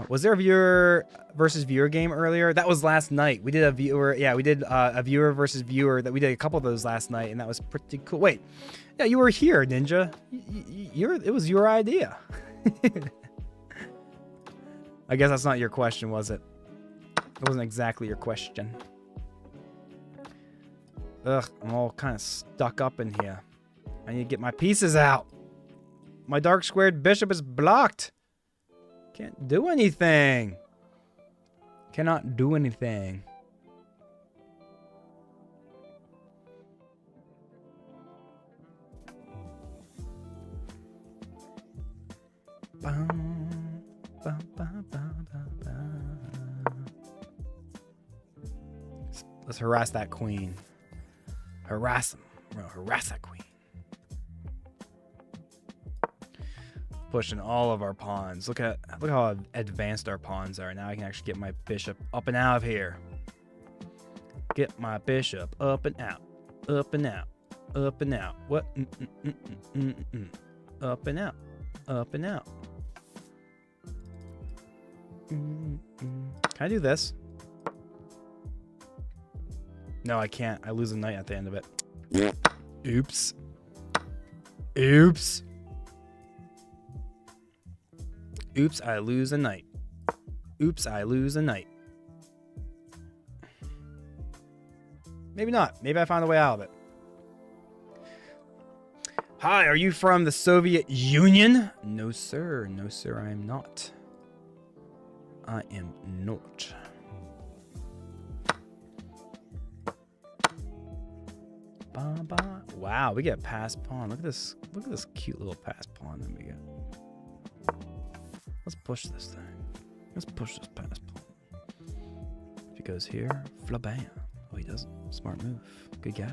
Was there a viewer versus viewer game earlier? That was last night. We did a viewer. Yeah, we did a viewer versus viewer. That we did a couple of those last night, and that was pretty cool. Wait, yeah, you were here, Ninja. It was your idea. I guess that's not your question, was it? It wasn't exactly your question. Ugh, I'm all kind of stuck up in here. I need to get my pieces out. My dark squared bishop is blocked. Can't do anything. Cannot do anything. Let's harass that queen. Harass him. We're gonna harass that queen. Pushing all of our pawns. Look how advanced our pawns are. Now I can actually get my bishop up and out of here. Get my bishop up and out. Up and out. Up and out. What? Up and out. Up and out. Can I do this? No, I can't. I lose a knight at the end of it. Oops. Oops. Oops, I lose a knight. Oops, I lose a knight. Maybe not. Maybe I found a way out of it. Hi, are you from the Soviet Union? No, sir. No, sir, I am not. I am not. Wow, we get pass pawn. Look at this. Look at this cute little pass pawn that we get. Let's push this thing. Let's push this pass pawn. If he goes here, flabam. Oh, he doesn't. Smart move. Good guy.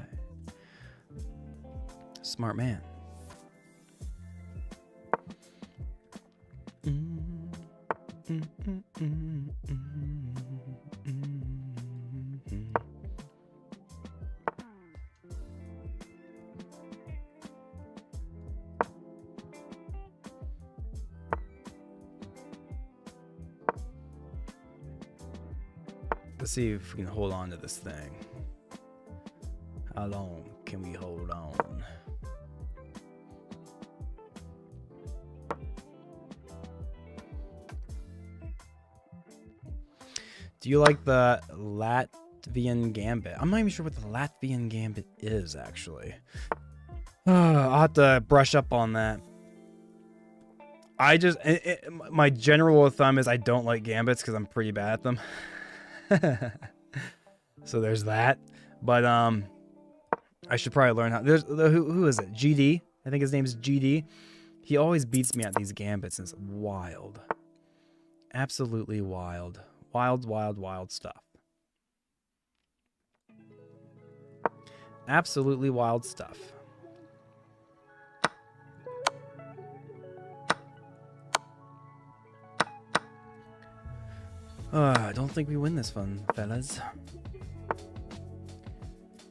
Smart man. Let's see if we can hold on to this thing. How long can we hold on? Do you like the Latvian Gambit? I'm not even sure what the Latvian Gambit is, actually. I'll have to brush up on that. My general rule of thumb is I don't like gambits because I'm pretty bad at them. So there's that. But I should probably learn how. There's who is it? GD. I think his name is GD. He always beats me at these gambits, and it's wild. Absolutely wild. Wild, wild, wild stuff. Absolutely wild stuff. I don't think we win this one, fellas.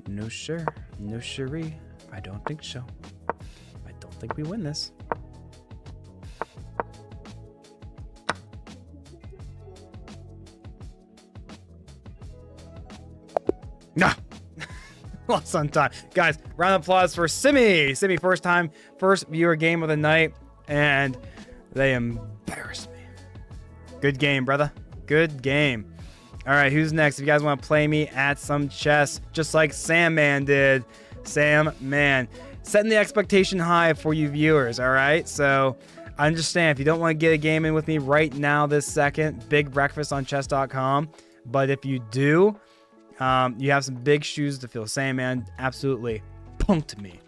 No sure. No siree. I don't think so. I don't think we win this. Nah. Lost on time. Guys, round of applause for Simi. Simi, first viewer game of the night, and they embarrassed me. Good game, brother. Good game. All right, who's next? If you guys want to play me at some chess, just like Sam Man did. Sam Man. Setting the expectation high for you viewers, all right? So I understand if you don't want to get a game in with me right now this second, big breakfast on chess.com. But if you do, you have some big shoes to fill. Sam Man absolutely punked me.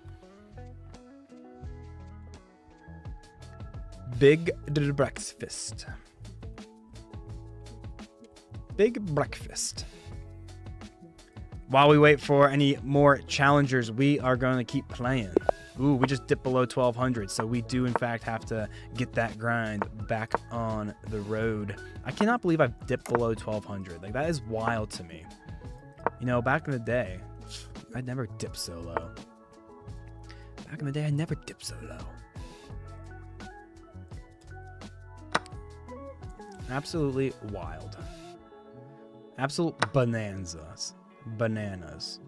Big breakfast. Big breakfast. While we wait for any more challengers, we are going to keep playing. Ooh, we just dipped below 1200, so we do in fact have to get that grind back on the road. I cannot believe I've dipped below 1200. Like, that is wild to me. You know, back in the day, I'd never dip so low. Back in the day, I never dipped so low. Absolutely wild. Absolute bonanzas. Bananas.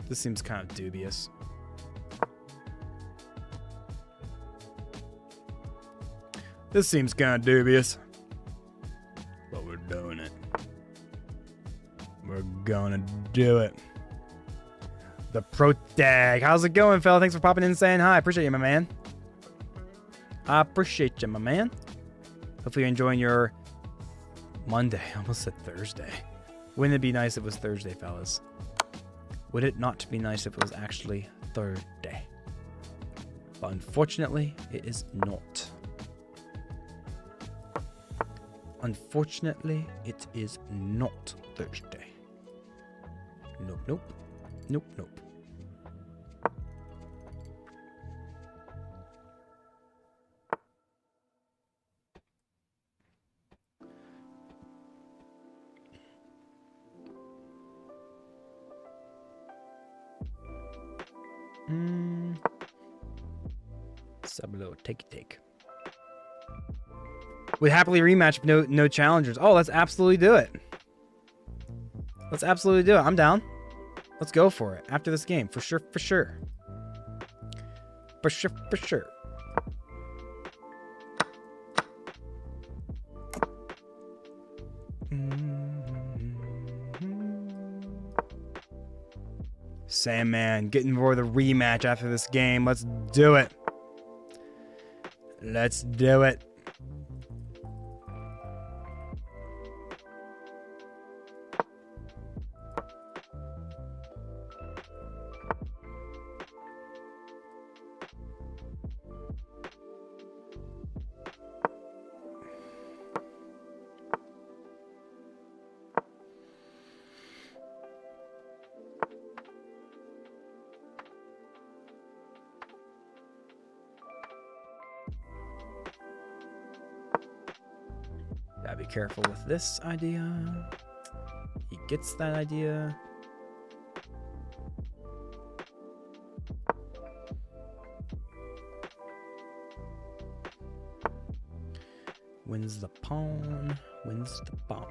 This seems kind of dubious. This seems kind of dubious. But we're doing it. We're gonna do it. The Protag. How's it going, fella? Thanks for popping in and saying hi. I appreciate you, my man. I appreciate you, my man. Hopefully you're enjoying your Monday. I almost said Thursday. Wouldn't it be nice if it was Thursday, fellas? Would it not be nice if it was actually Thursday? But unfortunately, it is not. Unfortunately, it is not Thursday. Nope, nope. Nope, nope. Sublo, take. Would happily rematch, no challengers. Oh, let's absolutely do it. Let's absolutely do it. I'm down. Let's go for it after this game. For sure, for sure. For sure, for sure. Sandman getting for the rematch after this game. Let's do it. Let's do it. Gotta be careful with this idea. He gets that idea. Wins the pawn. Wins the pawn.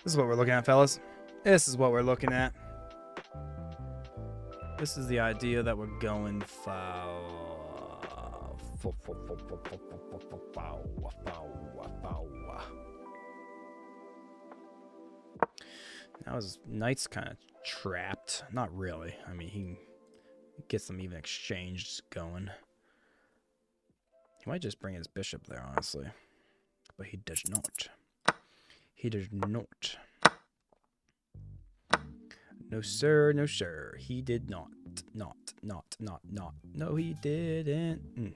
This is what we're looking at, fellas. This is what we're looking at. This is the idea that we're going for. Now his knight's kind of trapped. Not really. I mean, he gets some even exchanges going. He might just bring his bishop there, honestly. But he does not. He does not. No, sir. No, sir. He did not. Not. No, he didn't.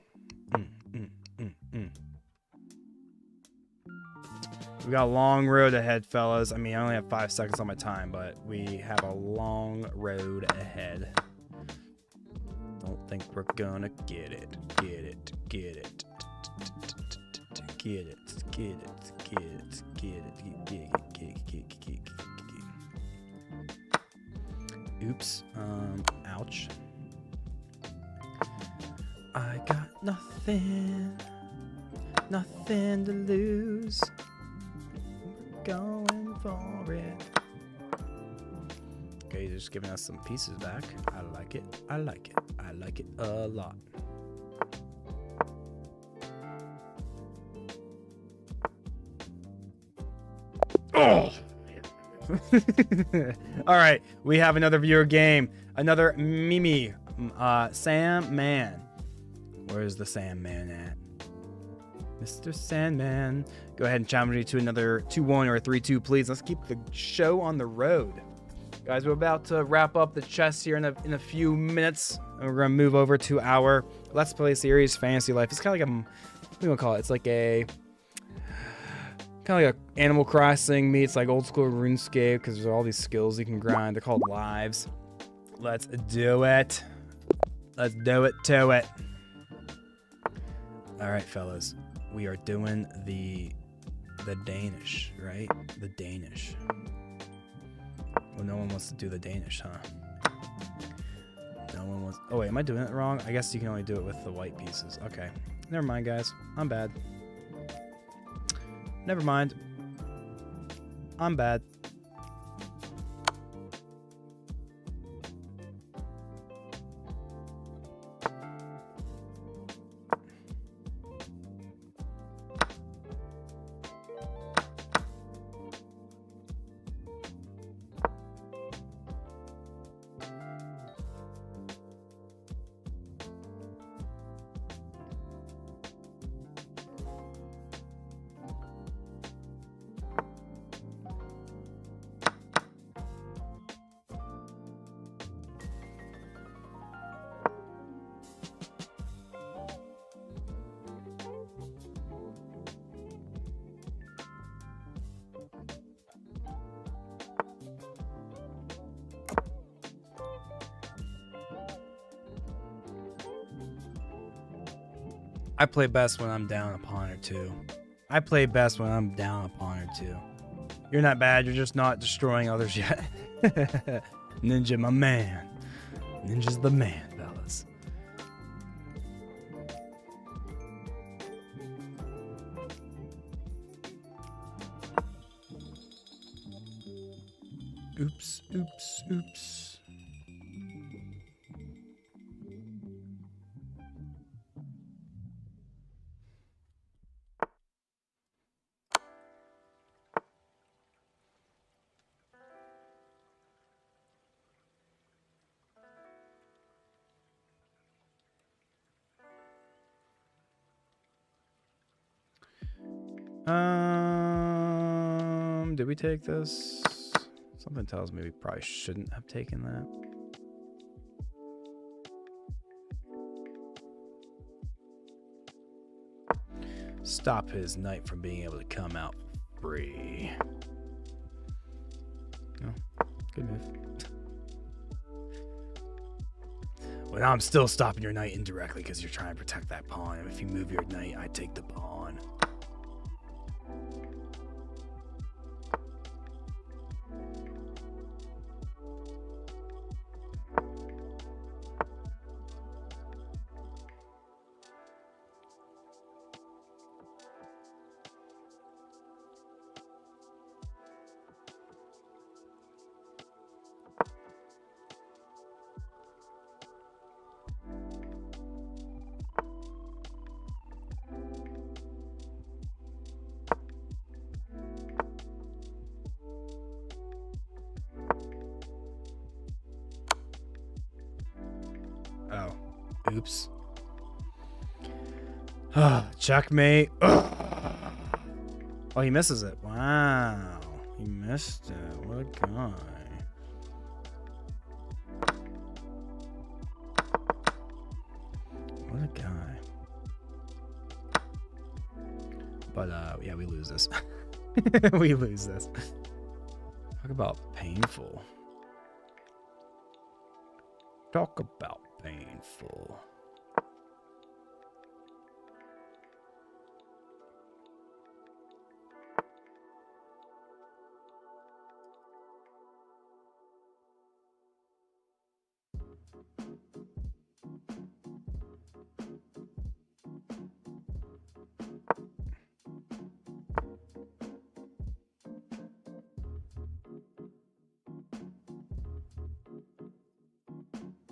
We got a long road ahead, fellas. I mean, I only have 5 seconds on my time, but we have a long road ahead. Don't think we're gonna get it. Get it. Get it. Get it. Get it. Get it. Get it. Get it. Oops. Ouch. I got nothing. Nothing to lose. We're going for it. Okay, he's just giving us some pieces back. I like it. I like it. I like it a lot. Oh! All right, we have another viewer game. Another Mimi. Sandman. Where's the Sandman at? Mr. Sandman. Go ahead and challenge me to another 2-1 or a 3-2, please. Let's keep the show on the road. Guys, we're about to wrap up the chess here in a few minutes. And we're going to move over to our Let's Play series, Fantasy Life. It's kind of like a, what do you want to call it? It's like a, kind of like a Animal Crossing meets like old school RuneScape, because there's all these skills you can grind. They're called lives. Let's do it. Let's do it to it. All right, fellas. We are doing the Danish, right? The Danish. Well, no one wants to do the Danish, huh? No one wants... Oh, wait, am I doing it wrong? I guess you can only do it with the white pieces. Okay. Never mind, guys. I'm bad. Never mind. I'm bad. I play best when I'm down a pawn or two. I play best when I'm down a pawn or two. You're not bad, you're just not destroying others yet. Ninja, my man. Ninja's the man, fellas. Oops, oops, oops. Did we take this? Something tells me we probably shouldn't have taken that. Stop his knight from being able to come out free. Oh, good move. Well, now I'm still stopping your knight indirectly because you're trying to protect that pawn. And if you move your knight, I take the pawn. Oh, oops. Checkmate. Oh, he misses it. Wow. He missed it. What a guy. What a guy. But, yeah, we lose this. We lose this. Talk about painful. Talk about painful.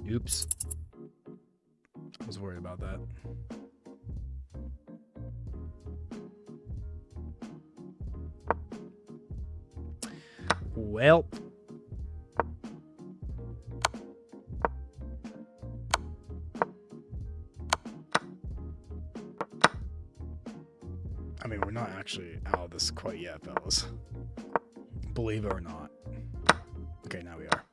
Oops. I was worried about that. Well. I mean, we're not actually out of this quite yet, fellas. Believe it or not. Okay, now we are.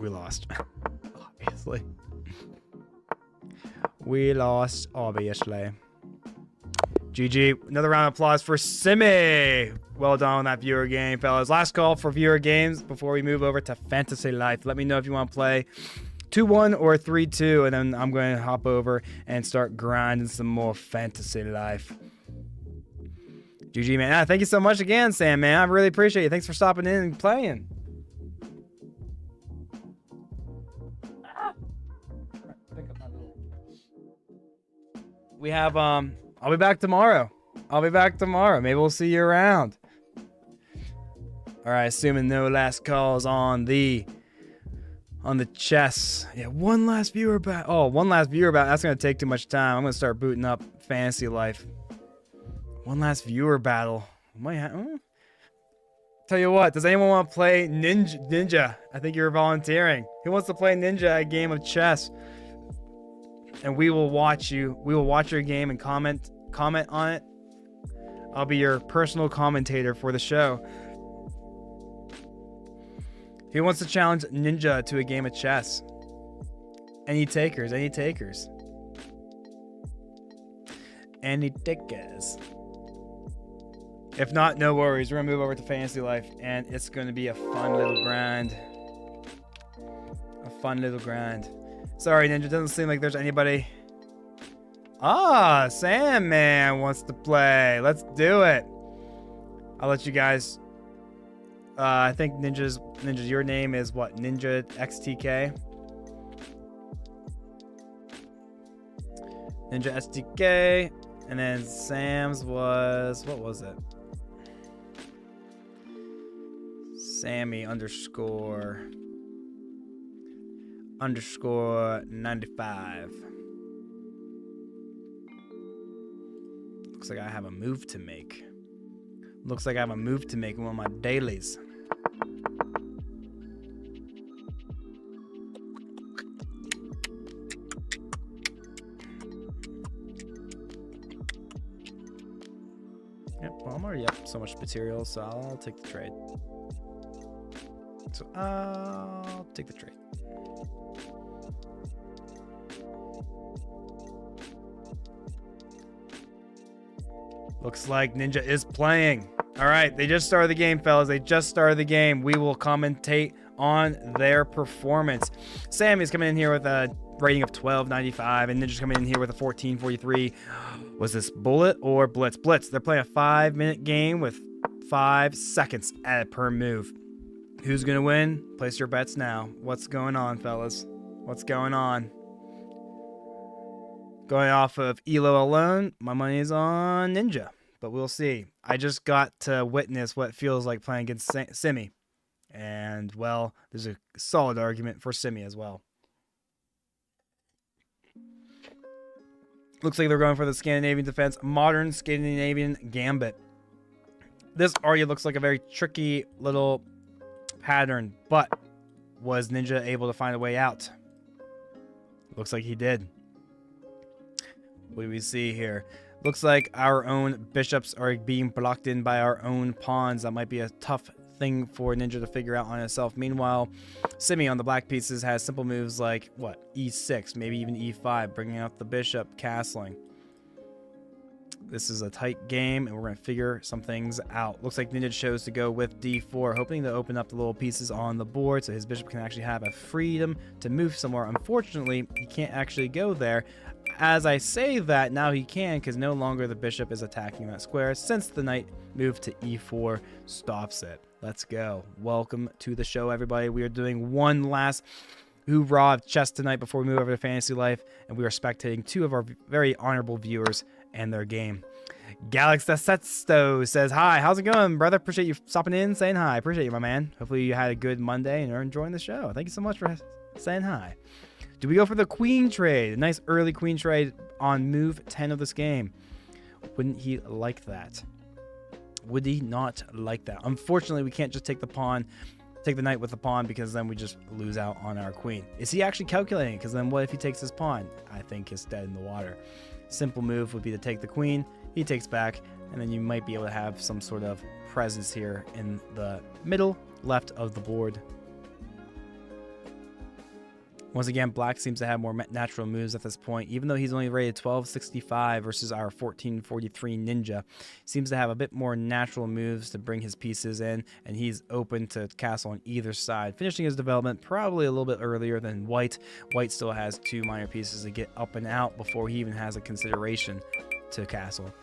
We lost. Obviously. We lost, obviously. GG. Another round of applause for Simi. Well done on that viewer game, fellas. Last call for viewer games before we move over to Fantasy Life. Let me know if you want to play 2-1 or 3-2, and then I'm going to hop over and start grinding some more Fantasy Life. GG, man. Thank you so much again, Sam, man. I really appreciate it. Thanks for stopping in and playing. We have, I'll be back tomorrow. Maybe we'll see you around. All right, assuming no last calls on the chess. Yeah, one last viewer back. Oh, one last viewer back. That's going to take too much time. I'm going to start booting up Fantasy Life. One last viewer battle. Tell you what, does anyone want to play Ninja? I think you're volunteering. Who wants to play Ninja, a game of chess? And we will watch you. We will watch your game and comment on it. I'll be your personal commentator for the show. Who wants to challenge Ninja to a game of chess? Any takers? Any takers? Any takers? If not, no worries. We're going to move over to Fantasy Life, and it's going to be a fun little grind. A fun little grind. Sorry, Ninja, doesn't seem like there's anybody. Ah, Sandman wants to play. Let's do it. I'll let you guys. I think Ninja's your name is what? Ninja XTK. Ninja STK, and then Sam's was, what was it? Sammy underscore 95. Looks like I have a move to make. Looks like I have a move to make in one of my dailies. Yep, well, I'm already up so much material, so I'll take the trade. So I'll take the trade. Looks like Ninja is playing. All right, they just started the game, fellas. They just started the game. We will commentate on their performance. Sammy's coming in here with a rating of 1295, and Ninja's coming in here with a 1443. Was this bullet or blitz? Blitz. They're playing a 5-minute game with 5 seconds per move. Who's going to win? Place your bets now. What's going on, fellas? What's going on? Going off of Elo alone, my money is on Ninja, but we'll see. I just got to witness what it feels like playing against Simi. And, well, there's a solid argument for Simi as well. Looks like they're going for the Scandinavian defense, modern Scandinavian gambit. This already looks like a very tricky little pattern, but was Ninja able to find a way out? Looks like he did. What do we see here? Looks like our own bishops are being blocked in by our own pawns. That might be a tough thing for Ninja to figure out on himself. Meanwhile, Simi on the black pieces has simple moves like, what, e6, maybe even e5, bringing out the bishop, castling. This is a tight game, and we're going to figure some things out. Looks like Ninja chose to go with d4, hoping to open up the little pieces on the board so his bishop can actually have a freedom to move somewhere. Unfortunately, he can't actually go there. As I say that, now he can, because no longer the bishop is attacking that square since the knight moved to e4 stops it. Let's go. Welcome to the show, everybody. We are doing one last hoorah of chess tonight before we move over to Fantasy Life, and we are spectating 2 of our very honorable viewers and their game. Galax Sesto says, hi, how's it going, brother? Appreciate you stopping in, saying hi. Appreciate you, my man. Hopefully you had a good Monday and are enjoying the show. Thank you so much for saying hi. Do we go for the queen trade? A nice early queen trade on move 10 of this game. Wouldn't he like that? Would he not like that? Unfortunately, we can't just take the pawn, take the knight with the pawn, because then we just lose out on our queen. Is he actually calculating? Because then what if he takes his pawn? I think he's dead in the water. Simple move would be to take the queen. He takes back, and then you might be able to have some sort of presence here in the middle left of the board. Once again, black seems to have more natural moves at this point. Even though he's only rated 1265 versus our 1443 Ninja, seems to have a bit more natural moves to bring his pieces in, and he's open to castle on either side, finishing his development probably a little bit earlier than white. White still has 2 minor pieces to get up and out before he even has a consideration to castle.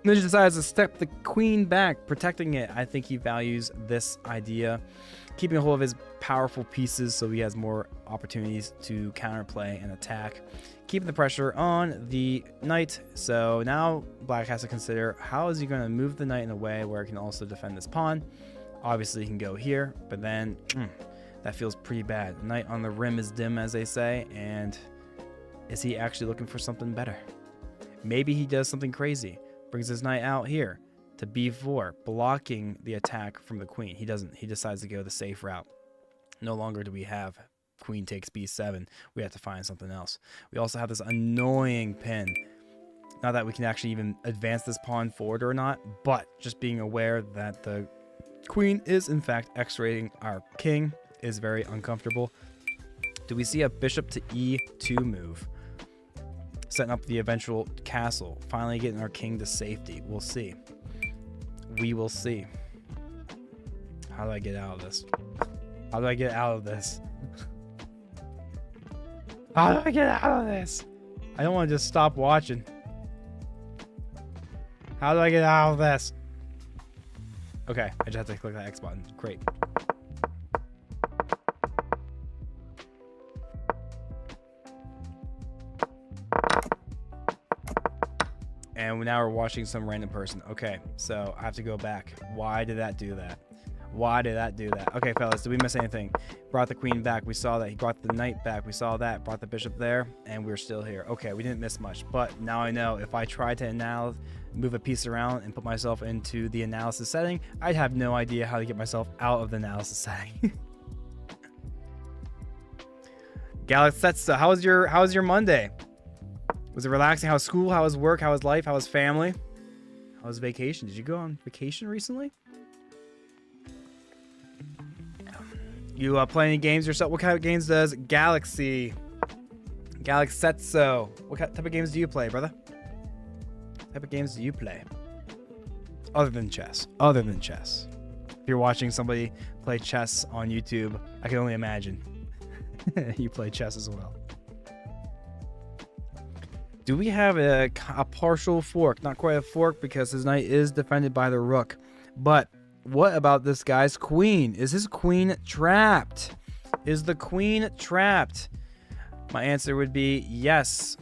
Ninja decides to step the queen back, protecting it. I think he values this idea, keeping a hold of his powerful pieces so he has more opportunities to counterplay and attack, keeping the pressure on the knight. So now black has to consider, how is he going to move the knight in a way where it can also defend this pawn? Obviously he can go here, but then that feels pretty bad. Knight on the rim is dim, as they say, and is he actually looking for something better? Maybe he does something crazy, brings his knight out here to b4, blocking the attack from the queen. He doesn't. He decides to go the safe route. No longer do we have queen takes b7. We have to find something else. We also have this annoying pin. Not that we can actually even advance this pawn forward or not, but just being aware that the queen is in fact x-rating our king is very uncomfortable. Do we see a bishop to e2 move? Setting up the eventual castle. Finally getting our king to safety. We'll see. We will see. How do I get out of this? How do I get out of this? How do I get out of this? I don't want to just stop watching. How do I get out of this? Okay, I just have to click that X button. Great. And now we're watching some random person. Okay, so I have to go back. Why did that do that? Why did that do that? Okay, fellas, did we miss anything? Brought the queen back. We saw that. He brought the knight back. We saw that. Brought the bishop there. And we're still here. Okay, we didn't miss much. But now I know if I tried to move a piece around and put myself into the analysis setting, I'd have no idea how to get myself out of the analysis setting. Galaxy Setsa, how was your Monday? Was it relaxing? How was school? How was work? How was life? How was family? How was vacation? Did you go on vacation recently? You play any games yourself? What kind of games does Galaxy Setso? What type of games do you play, brother? What type of games do you play? Other than chess. Other than chess. If you're watching somebody play chess on YouTube, I can only imagine you play chess as well. Do we have a partial fork? Not quite a fork because his knight is defended by the rook. But what about this guy's queen? Is his queen trapped? Is the queen trapped? My answer would be yes.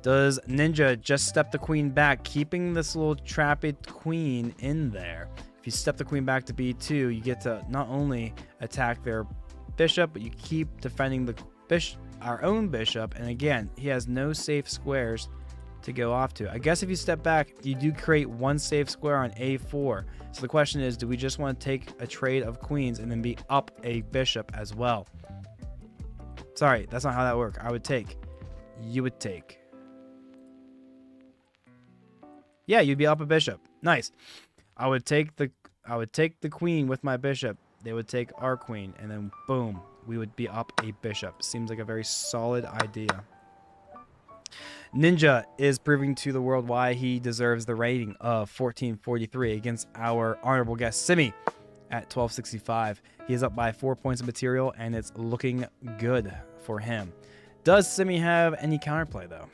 Does Ninja just step the queen back, keeping this little trapped queen in there? If you step the queen back to b2, you get to not only attack their bishop, but you keep defending the bishop, our own bishop. And again, he has no safe squares to go off to. I guess if you step back, you do create one safe square on a4. So the question is, do we just want to take a trade of queens and then be up a bishop as well? Sorry, that's not how that works. I would take. You would take. Yeah, you'd be up a bishop. Nice. I would take the queen with my bishop. They would take our queen, and then boom, we would be up a bishop. Seems like a very solid idea. Ninja is proving to the world why he deserves the rating of 1443 against our honorable guest Simi at 1265. He is up by 4 points of material, and it's looking good for him. Does Simi have any counterplay, though?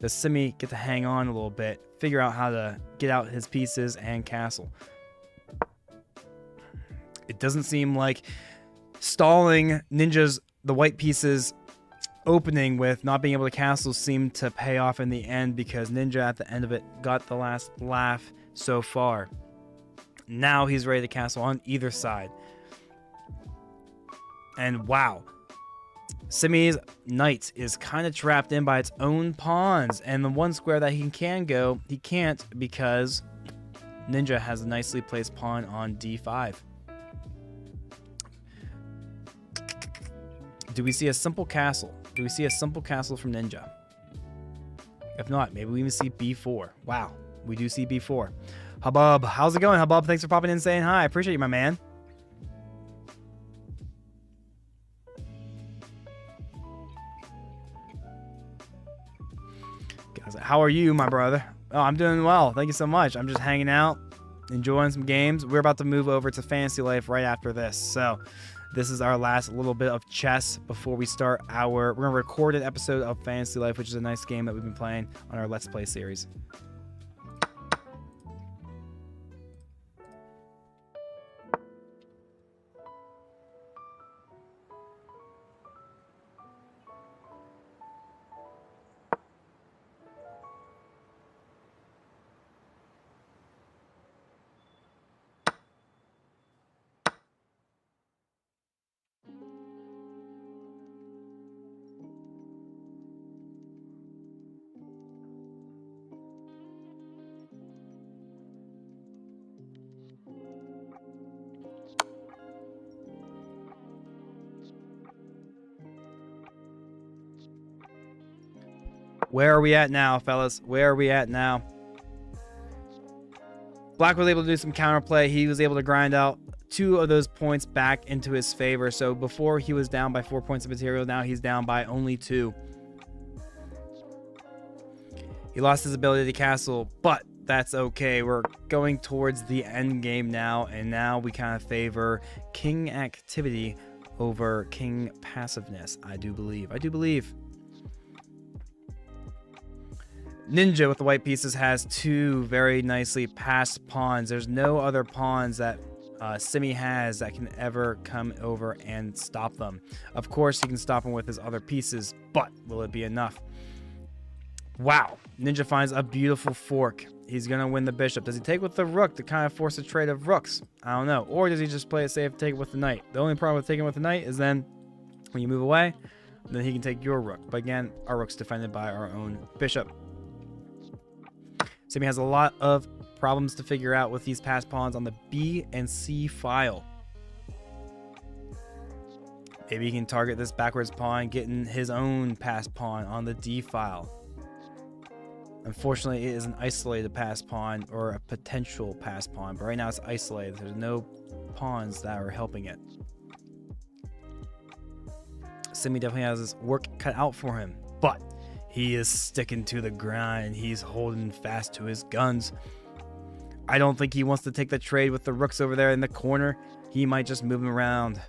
Does Simi get to hang on a little bit, figure out how to get out his pieces and castle? It doesn't seem like stalling Ninja's, the white pieces, opening with not being able to castle seemed to pay off in the end, because Ninja at the end of it got the last laugh so far. Now he's ready to castle on either side. And wow, Simi's knight is kind of trapped in by its own pawns, and the one square that he can go, he can't, because Ninja has a nicely placed pawn on d5. Do we see a simple castle? Do we see a simple castle from Ninja? If not, maybe we even see b4. Wow, we do see b4. Hubbub, how's it going, Hubbub? Thanks for popping in and saying hi. I appreciate you, my man. Guys, how are you, my brother? Oh, I'm doing well. Thank you so much. I'm just hanging out, enjoying some games. We're about to move over to Fantasy Life right after this. So this is our last little bit of chess before we start we're going to record an episode of Fantasy Life, which is a nice game that we've been playing on our Let's Play series. Where are we at now, fellas? Where are we at now? Black was able to do some counterplay. He was able to grind out 2 of those points back into his favor. So before he was down by 4 points of material, now he's down by only 2. He lost his ability to castle, but that's okay. We're going towards the end game now, and now we kind of favor king activity over king passiveness. I do believe. I do believe. Ninja with the white pieces has 2 very nicely passed pawns. There's no other pawns that Simi has that can ever come over and stop them. Of course, he can stop them with his other pieces, but will it be enough? Wow. Ninja finds a beautiful fork. He's going to win the bishop. Does he take with the rook to kind of force a trade of rooks? I don't know. Or does he just play it safe, take it with the knight? The only problem with taking with the knight is then when you move away, then he can take your rook. But again, our rook's defended by our own bishop. Simi has a lot of problems to figure out with these passed pawns on the B and C file. Maybe he can target this backwards pawn, getting his own passed pawn on the D file. Unfortunately, it is an isolated passed pawn or a potential passed pawn, but right now it's isolated. There's no pawns that are helping it. Simi definitely has his work cut out for him, but he is sticking to the grind. He's holding fast to his guns. I don't think he wants to take the trade with the rooks over there in the corner. He might just move him around.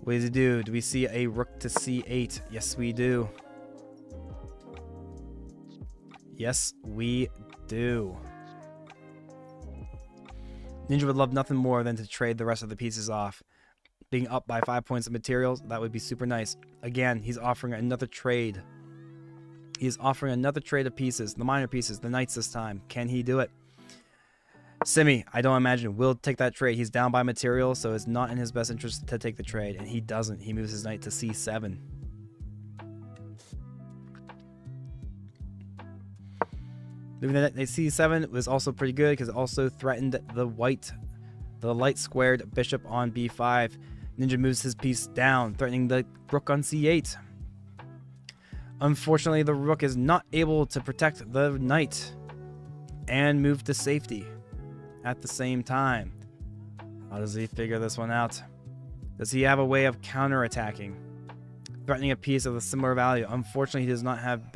What does he do? Do we see a rook to c8? Yes, we do. Yes, we do. Ninja would love nothing more than to trade the rest of the pieces off. Being up by 5 points of materials, that would be super nice. Again, he's offering another trade. He's offering another trade of pieces, the minor pieces, the knights this time. Can he do it? Simi, I don't imagine, will take that trade. He's down by material, so it's not in his best interest to take the trade, and he doesn't. He moves his knight to c7. Moving the knight to c7 was also pretty good because it also threatened the light squared bishop on b5. Ninja moves his piece down, threatening the rook on c8. Unfortunately, the rook is not able to protect the knight and move to safety at the same time. How does he figure this one out? Does he have a way of counterattacking, threatening a piece of a similar value? Unfortunately, he does not have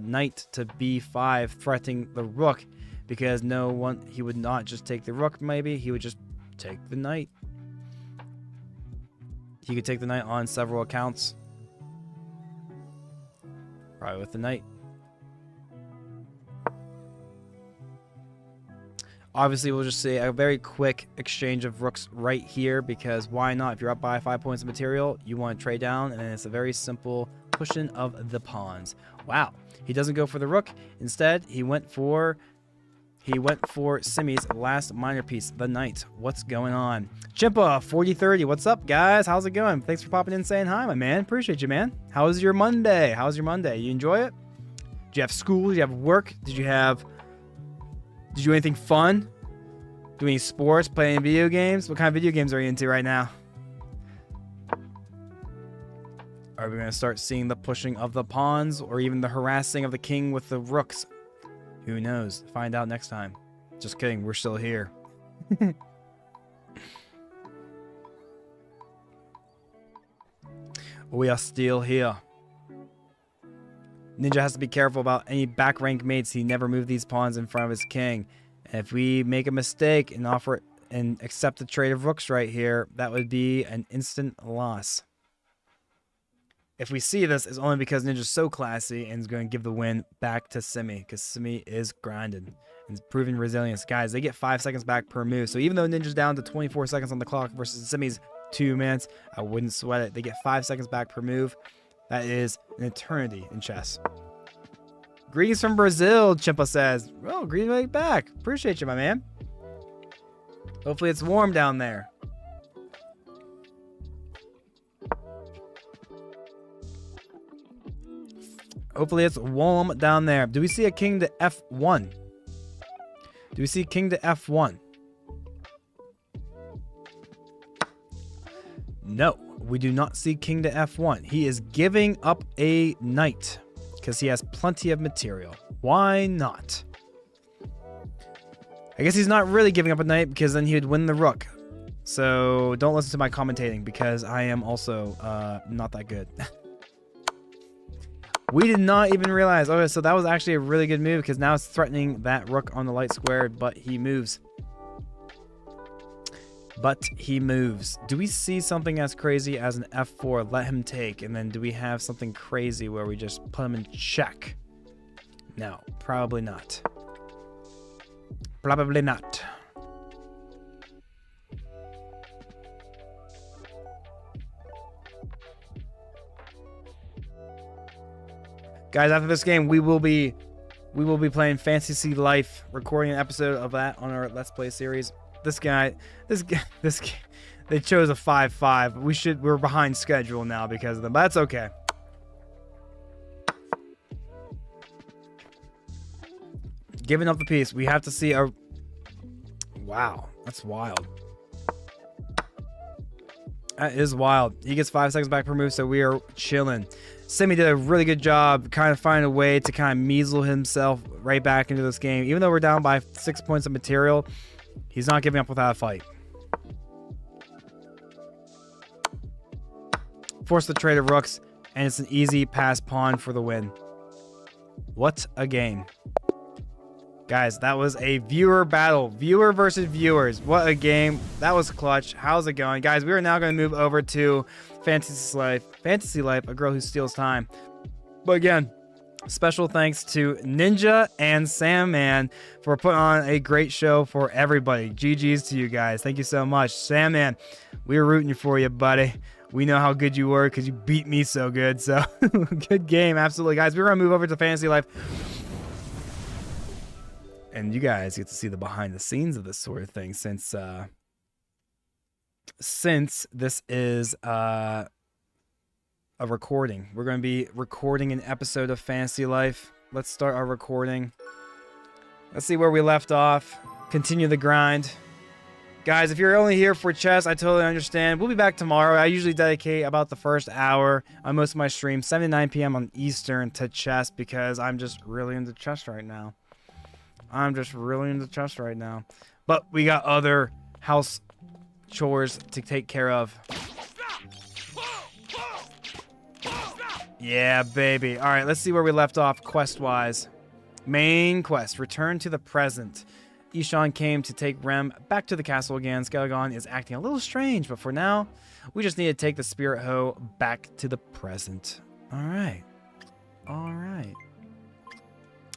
knight to b5 threatening the rook, because he would not just take the rook. Maybe he would just take the knight. He could take the knight on several accounts. Probably with the knight. Obviously, we'll just see a very quick exchange of rooks right here, because why not? If you're up by 5 points of material, you want to trade down, and it's a very simple pushing of the pawns. Wow. He doesn't go for the rook. Instead, he went for Simi's last minor piece, the knight. What's going on? Chimpa 4030, what's up, guys? How's it going? Thanks for popping in, saying hi, my man. Appreciate you, man. How was your Monday? How's your Monday? You enjoy it? Did you have school? Did you have work? Did you do anything fun? Do any sports? Play any video games? What kind of video games are you into right now? Are we going to start seeing the pushing of the pawns, or even the harassing of the king with the rooks? Who knows? Find out next time. Just kidding. We're still here. We are still here. Ninja has to be careful about any back rank mates. He never moved these pawns in front of his king. And if we make a mistake and offer and accept the trade of rooks right here, that would be an instant loss. If we see this, it's only because Ninja's so classy and is going to give the win back to Simi, because Simi is grinded and proving resilience. Guys, they get 5 seconds back per move. So even though Ninja's down to 24 seconds on the clock versus Simi's 2 minutes, I wouldn't sweat it. They get 5 seconds back per move. That is an eternity in chess. Greetings from Brazil, Chimpa says. Oh, greetings right back. Appreciate you, my man. Hopefully it's warm down there. Hopefully it's warm down there. Do we see a king to f1? Do we see king to f1? No, we do not see king to f1. He is giving up a knight because he has plenty of material. Why not? I guess he's not really giving up a knight, because then he would win the rook. So don't listen to my commentating, because I am also not that good. We did not even realize. Okay, so that was actually a really good move, because now it's threatening that rook on the light squared, but he moves. But he moves. Do we see something as crazy as an F4? Let him take. And then do we have something crazy where we just put him in check? No, probably not. Probably not. Guys, after this game, we will be playing Fantasy Life, recording an episode of that on our Let's Play series. This guy, they chose a 5-5. We're behind schedule now because of them, but that's okay. Giving up the piece. We have to see our... Wow, that's wild. That is wild. He gets 5 seconds back per move, so we are chilling. Simi did a really good job kind of finding a way to kind of measle himself right back into this game. Even though we're down by 6 points of material, he's not giving up without a fight. Force the trade of rooks, and it's an easy pass pawn for the win. What a game. Guys, that was a viewer battle. Viewer versus viewers. What a game. That was clutch. How's it going? Guys, we are now going to move over to Fantasy Life, a girl who steals time. But again, special thanks to Ninja and Sandman for putting on a great show for everybody. GG's to you guys. Thank you so much. Sandman, we were rooting for you, buddy. We know how good you were because you beat me so good. So, good game. Absolutely. Guys, we're going to move over to Fantasy Life. And you guys get to see the behind the scenes of this sort of thing since this is a recording. We're going to be recording an episode of Fantasy Life. Let's start our recording. Let's see where we left off. Continue the grind. Guys, if you're only here for chess, I totally understand. We'll be back tomorrow. I usually dedicate about the first hour on most of my streams, 7 to 9 p.m. on Eastern, to chess because I'm just really into chess right now. But we got other house chores to take care of. Yeah, baby. All right, let's see where we left off quest-wise. Main quest, return to the present. Ishan came to take Rem back to the castle again. Skelegon is acting a little strange, but for now, we just need to take the Spirit Hoe back to the present. All right.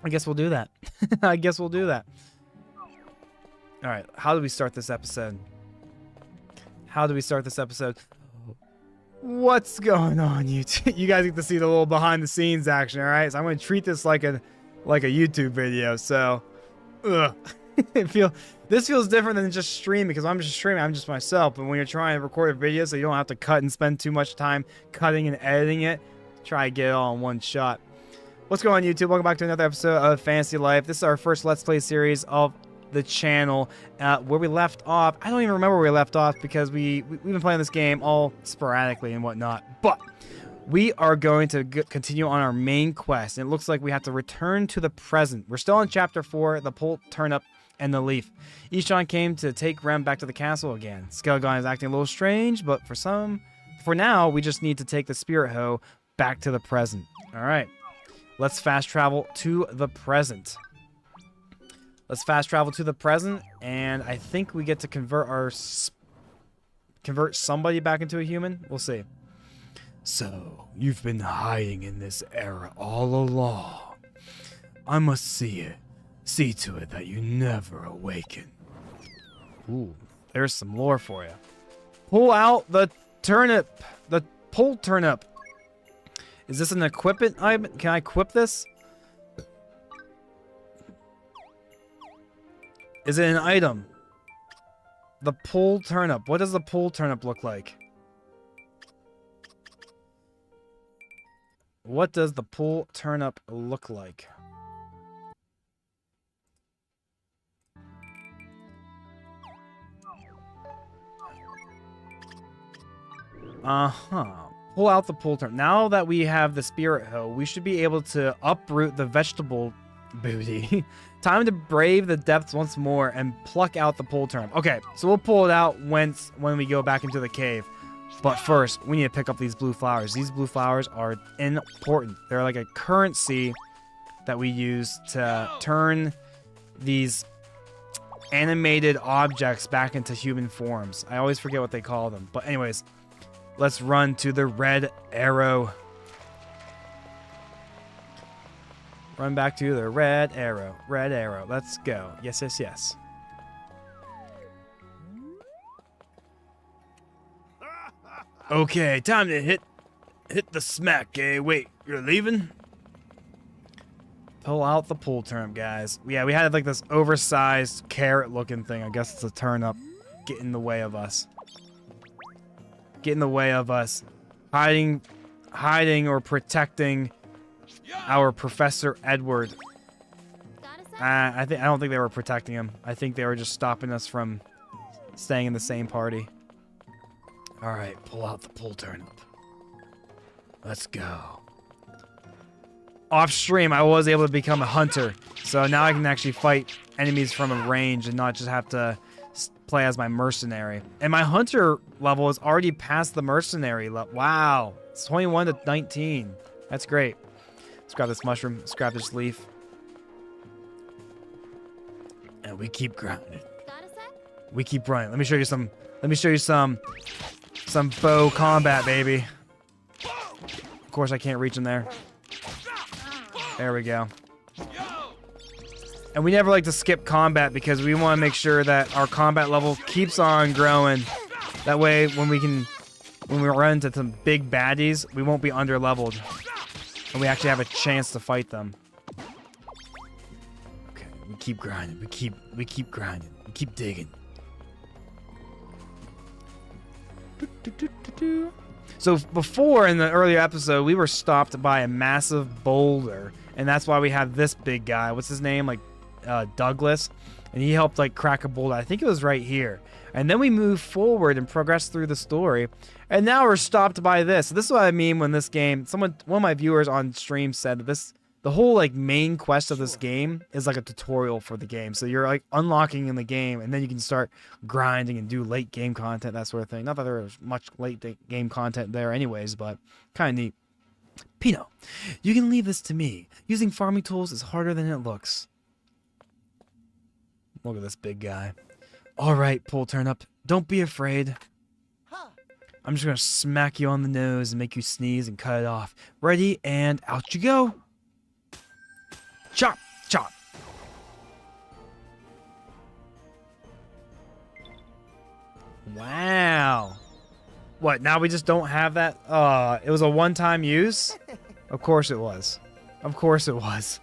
I guess we'll do that. All right, how do we start this episode? What's going on, YouTube? You guys get to see the little behind the scenes action, all right? So I'm going to treat this like a YouTube video. So, this feels different than just streaming because I'm just streaming. I'm just myself. But when you're trying to record a video so you don't have to cut and spend too much time cutting and editing it, try to get it all in one shot. What's going on, YouTube? Welcome back to another episode of Fantasy Life. This is our first Let's Play series of the channel. Where we left off, I don't even remember where we left off because we've been playing this game all sporadically and whatnot. But we are going to continue on our main quest. And it looks like we have to return to the present. We're still in Chapter 4, the pole, turnip, and the leaf. Ishan came to take Rem back to the castle again. Skelegon is acting a little strange, but for now, we just need to take the Spirit Hoe back to the present. All right. Let's fast travel to the present. And I think we get to convert somebody back into a human. We'll see. So, you've been hiding in this era all along. I must see to it that you never awaken. Ooh, there's some lore for you. Pull out the turnip. The pole turnip. Is this an equipment item? Can I equip this? Is it an item? The pole turnip. What does the pole turnip look like? What does the pole turnip look like? Pull out the pole turnip. Now that we have the Spirit Hoe, we should be able to uproot the vegetable booty. Time to brave the depths once more and pluck out the pole turnip. Okay, so we'll pull it out when we go back into the cave. But first, we need to pick up these blue flowers. These blue flowers are important. They're like a currency that we use to turn these animated objects back into human forms. I always forget what they call them. But anyways, let's run to the red arrow. Run back to the red arrow. Red arrow. Let's go. Yes, yes, yes. Okay, time to hit the smack, eh? Wait, you're leaving? Pull out the pull turnip, guys. Yeah, we had like this oversized carrot-looking thing. I guess it's a turnip. Get in the way of us. Get in the way of us. Hiding or protecting our Professor Edward. I don't think they were protecting him. I think they were just stopping us from staying in the same party. All right, pull out the pull turnip. Let's go. Off stream, I was able to become a hunter, so now I can actually fight enemies from a range and not just have to play as my mercenary. And my hunter level is already past the mercenary level. Wow, it's 21 to 19. That's great. Let's grab this mushroom. Let's grab this leaf. And we keep grinding. We keep running. Let me show you some. Let me show you some bow combat, baby. Of course, I can't reach him there. There we go. And we never like to skip combat because we want to make sure that our combat level keeps on growing. That way, when we run into some big baddies, we won't be under-leveled. And we actually have a chance to fight them. Okay, we keep grinding. We keep grinding. We keep digging. So before, in the earlier episode, we were stopped by a massive boulder. And that's why we have this big guy. What's his name? Like, Douglas. And he helped, like, crack a boulder. I think it was right here. And then we moved forward and progressed through the story. And now we're stopped by this. So this is what I mean when this game... one of my viewers on stream said that the whole, like, main quest of this game is like a tutorial for the game. So you're, like, unlocking in the game, and then you can start grinding and do late game content, that sort of thing. Not that there was much late game content there anyways, but kind of neat. Pino, you can leave this to me. Using farming tools is harder than it looks. Look at this big guy. All right, pull turnip. Don't be afraid. I'm just going to smack you on the nose and make you sneeze and cut it off. Ready, and out you go. Chop, chop. Wow. What, now we just don't have that? It was a one-time use? Of course it was. Of course it was.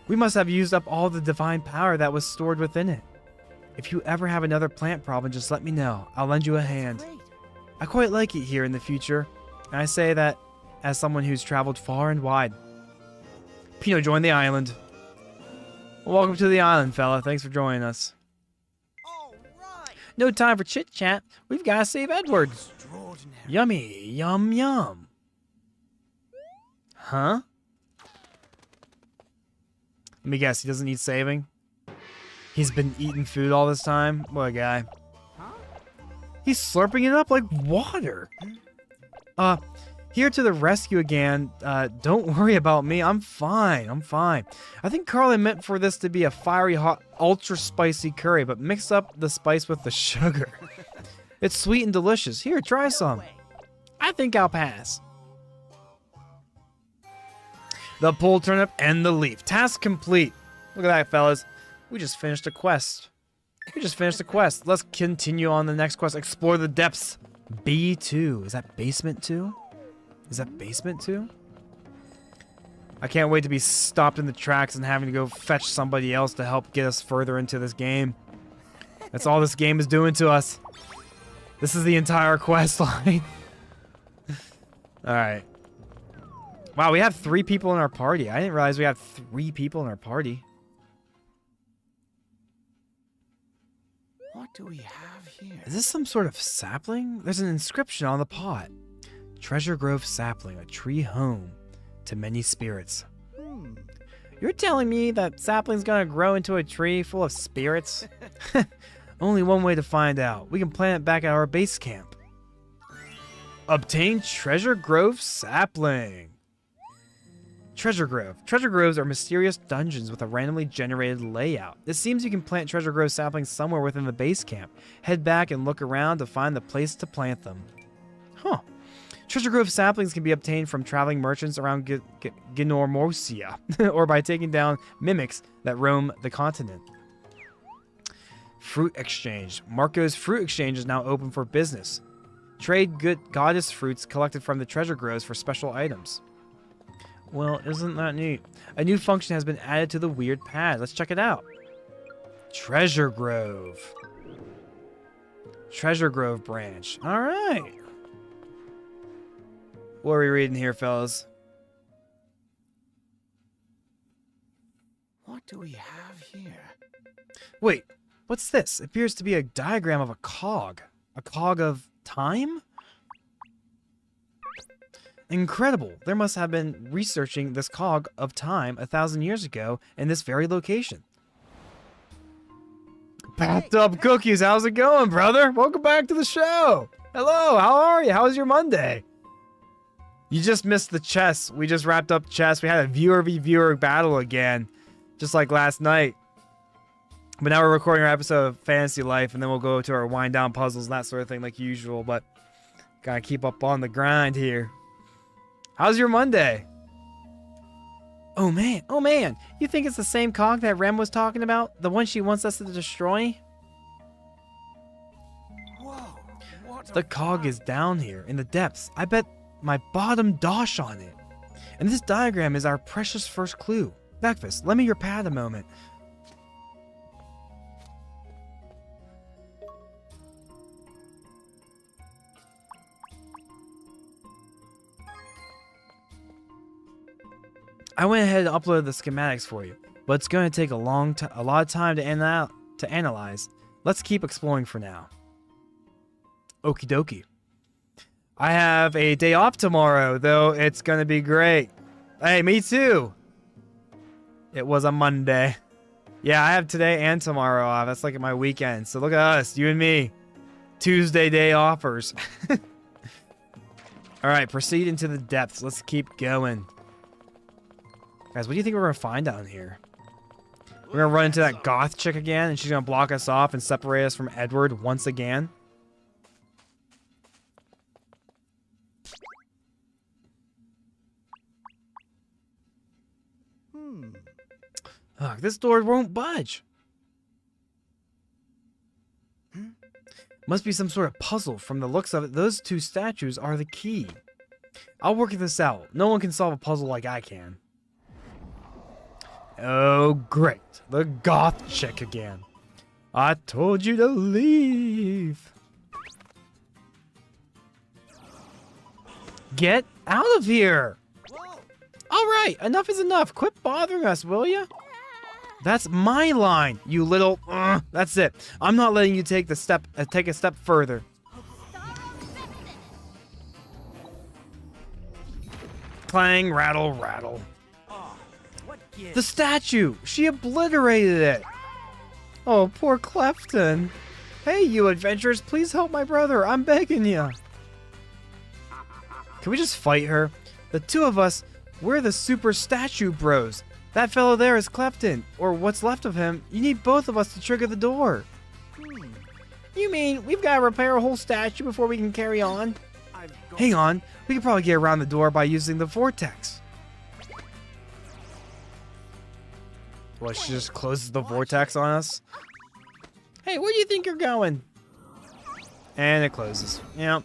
We must have used up all the divine power that was stored within it. If you ever have another plant problem, just let me know. I'll lend you a hand. I quite like it here in the future, and I say that as someone who's traveled far and wide. Pino joined the island. Well, welcome to the island, fella. Thanks for joining us. No time for chit-chat. We've got to save Edward. Yummy. Yum, yum. Huh? Let me guess. He doesn't need saving? He's been eating food all this time? What a guy. He's slurping it up like water. Here to the rescue again. Don't worry about me. I'm fine. I'm fine. I think Carly meant for this to be a fiery, hot, ultra spicy curry, but mix up the spice with the sugar. It's sweet and delicious. Here, try some. I think I'll pass. The pull turnip and the leaf. Task complete. Look at that, fellas. We just finished a quest. Let's continue on the next quest. Explore the depths. B2. Is that basement 2? Is that basement 2? I can't wait to be stopped in the tracks and having to go fetch somebody else to help get us further into this game. That's all this game is doing to us. This is the entire quest line. Alright. Wow, we have 3 people in our party. I didn't realize we have 3 people in our party. What do we have here? Is this some sort of sapling? There's an inscription on the pot. Treasure Grove sapling, a tree home to many spirits. You're telling me that sapling's gonna grow into a tree full of spirits? Only one way to find out. We can plant it back at our base camp. Obtain Treasure Grove sapling. Treasure Grove. Treasure groves are mysterious dungeons with a randomly generated layout. It seems you can plant treasure grove saplings somewhere within the base camp. Head back and look around to find the place to plant them. Huh. Treasure grove saplings can be obtained from traveling merchants around Ginormosia or by taking down mimics that roam the continent. Fruit exchange. Marco's fruit exchange is now open for business. Trade good goddess fruits collected from the treasure groves for special items. Well, isn't that neat? A new function has been added to the weird pad. Let's check it out. Treasure Grove. Treasure Grove branch. All right. What are we reading here, fellas? What do we have here? Wait, what's this? It appears to be a diagram of a cog. A cog of time? Incredible. There must have been researching this cog of time 1,000 years ago in this very location. Bathtub Cookies, how's it going, brother? Welcome back to the show. Hello, how are you? How was your Monday? You just missed the chess. We just wrapped up chess. We had a viewer v viewer battle again, just like last night. But now we're recording our episode of Fantasy Life, and then we'll go to our wind down puzzles and that sort of thing like usual. But gotta keep up on the grind here. How's your Monday? Oh man, you think it's the same cog that Rem was talking about? The one she wants us to destroy? Whoa, what The cog is down here in the depths. I bet my bottom dosh on it. And this diagram is our precious first clue. Breakfast, lend me your pad a moment. I went ahead and uploaded the schematics for you, but it's going to take a lot of time to analyze. Let's keep exploring for now. Okie dokie. I have a day off tomorrow, though it's going to be great. Hey, me too. It was a Monday. Yeah, I have today and tomorrow off. That's like my weekend. So look at us, you and me. Tuesday day offers. All right, proceed into the depths. Let's keep going. Guys, what do you think we're going to find down here? We're going to run into that goth chick again, and she's going to block us off and separate us from Edward once again. Ugh, this door won't budge. Must be some sort of puzzle. From the looks of it, those two statues are the key. I'll work this out. No one can solve a puzzle like I can. Oh, great. The goth chick again. I told you to leave. Get out of here. All right, enough is enough. Quit bothering us, will you? That's my line, you little... that's it. I'm not letting you take a step further. Clang, rattle, rattle. The statue! She obliterated it! Oh, poor Clefton. Hey, you adventurers, please help my brother. I'm begging you. Can we just fight her? The two of us, we're the super statue bros. That fellow there is Clefton, or what's left of him. You need both of us to trigger the door. You mean we've got to repair a whole statue before we can carry on? Hang on, we could probably get around the door by using the vortex. Well, she just closes the vortex on us. Hey, where do you think you're going? And it closes. Yeah.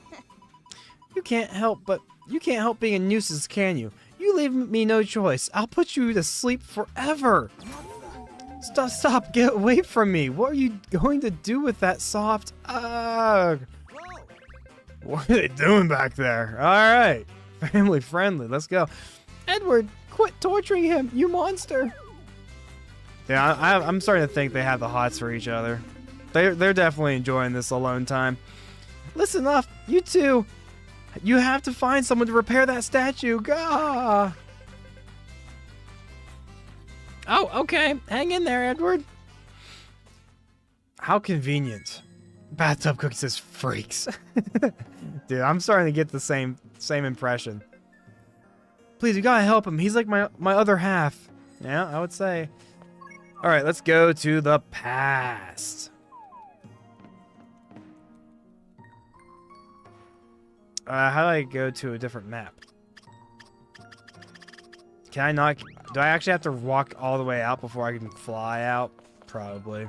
You can't help being a nuisance, can you? You leave me no choice. I'll put you to sleep forever. Stop, get away from me. What are you going to do with that soft... Ugh. What are they doing back there? All right. Family friendly. Let's go. Edward, quit torturing him, you monster. Yeah, I'm starting to think they have the hots for each other. They're definitely enjoying this alone time. Listen up, you two. You have to find someone to repair that statue. Gah! Oh, okay. Hang in there, Edward. How convenient. Bathtub Cookie says freaks. Dude, I'm starting to get the same impression. Please, you gotta help him. He's like my other half. Yeah, I would say. All right, let's go to the past. How do I go to a different map? Can I not? Do I actually have to walk all the way out before I can fly out? Probably.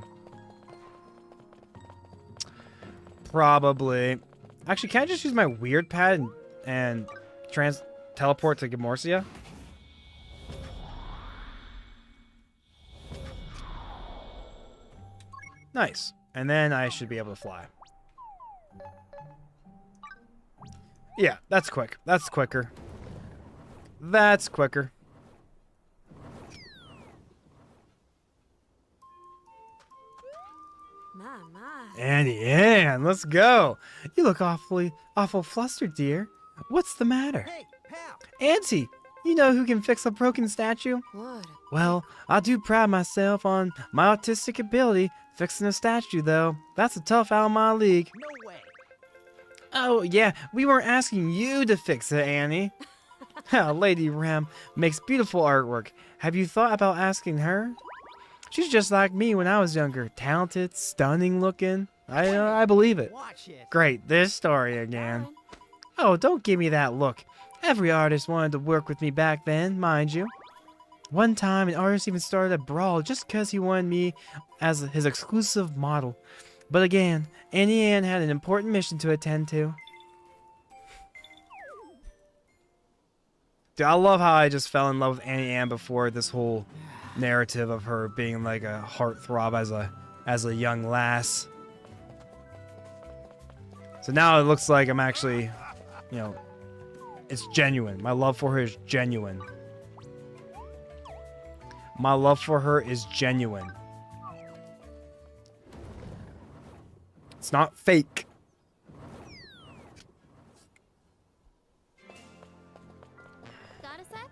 Probably. Actually, can I just use my weird pad and teleport to Gamorcia? Nice. And then I should be able to fly. Yeah, that's quick. That's quicker. That's quicker. Annie, let's go. You look awful flustered, dear. What's the matter? Hey, pal. Auntie, you know who can fix a broken statue? What? Well, I do pride myself on my artistic ability. Fixing a statue, though, that's a tough out of my league. No way. Oh, yeah, we weren't asking you to fix it, Annie. Lady Rem makes beautiful artwork. Have you thought about asking her? She's just like me when I was younger. Talented, stunning looking. I believe it. Watch it. Great, this story again. Oh, don't give me that look. Every artist wanted to work with me back then, mind you. One time, an artist even started a brawl just because he wanted me as his exclusive model. But again, Annie Ann had an important mission to attend to. Dude, I love how I just fell in love with Annie Ann before this whole narrative of her being like a heartthrob as a young lass. So now it looks like I'm actually, you know, it's genuine. My love for her is genuine. My love for her is genuine. It's not fake. Got a sec?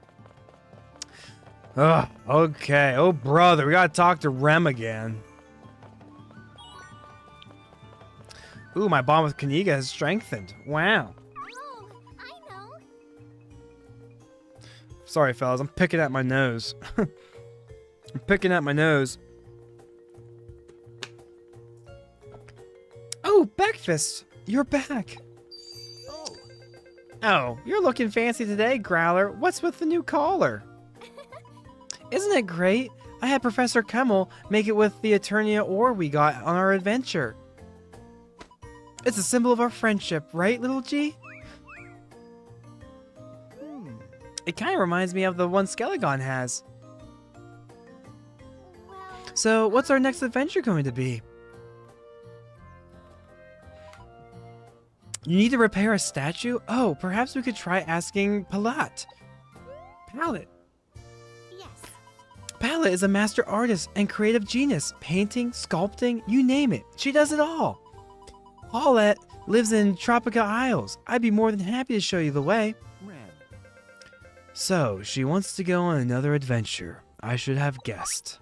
Ugh, okay. Oh, brother, we gotta talk to Rem again. Ooh, my bond with Kaniga has strengthened. Wow. Oh, I know. Sorry, fellas, I'm picking at my nose. I'm picking at my nose. Oh, Breakfast! You're back! Oh, Oh, you're looking fancy today, Growler. What's with the new collar? Isn't it great? I had Professor Kemmel make it with the Eternia ore we got on our adventure. It's a symbol of our friendship, right, little G? It kind of reminds me of the one Skelegon has. Well, So, what's our next adventure going to be? You need to repair a statue? Oh, perhaps we could try asking Palette. Palette. yes. Palette is a master artist and creative genius. Painting, sculpting, you name it. She does it all. Paulette lives in Tropica Isles. I'd be more than happy to show you the way. Ren. So, she wants to go on another adventure. I should have guessed.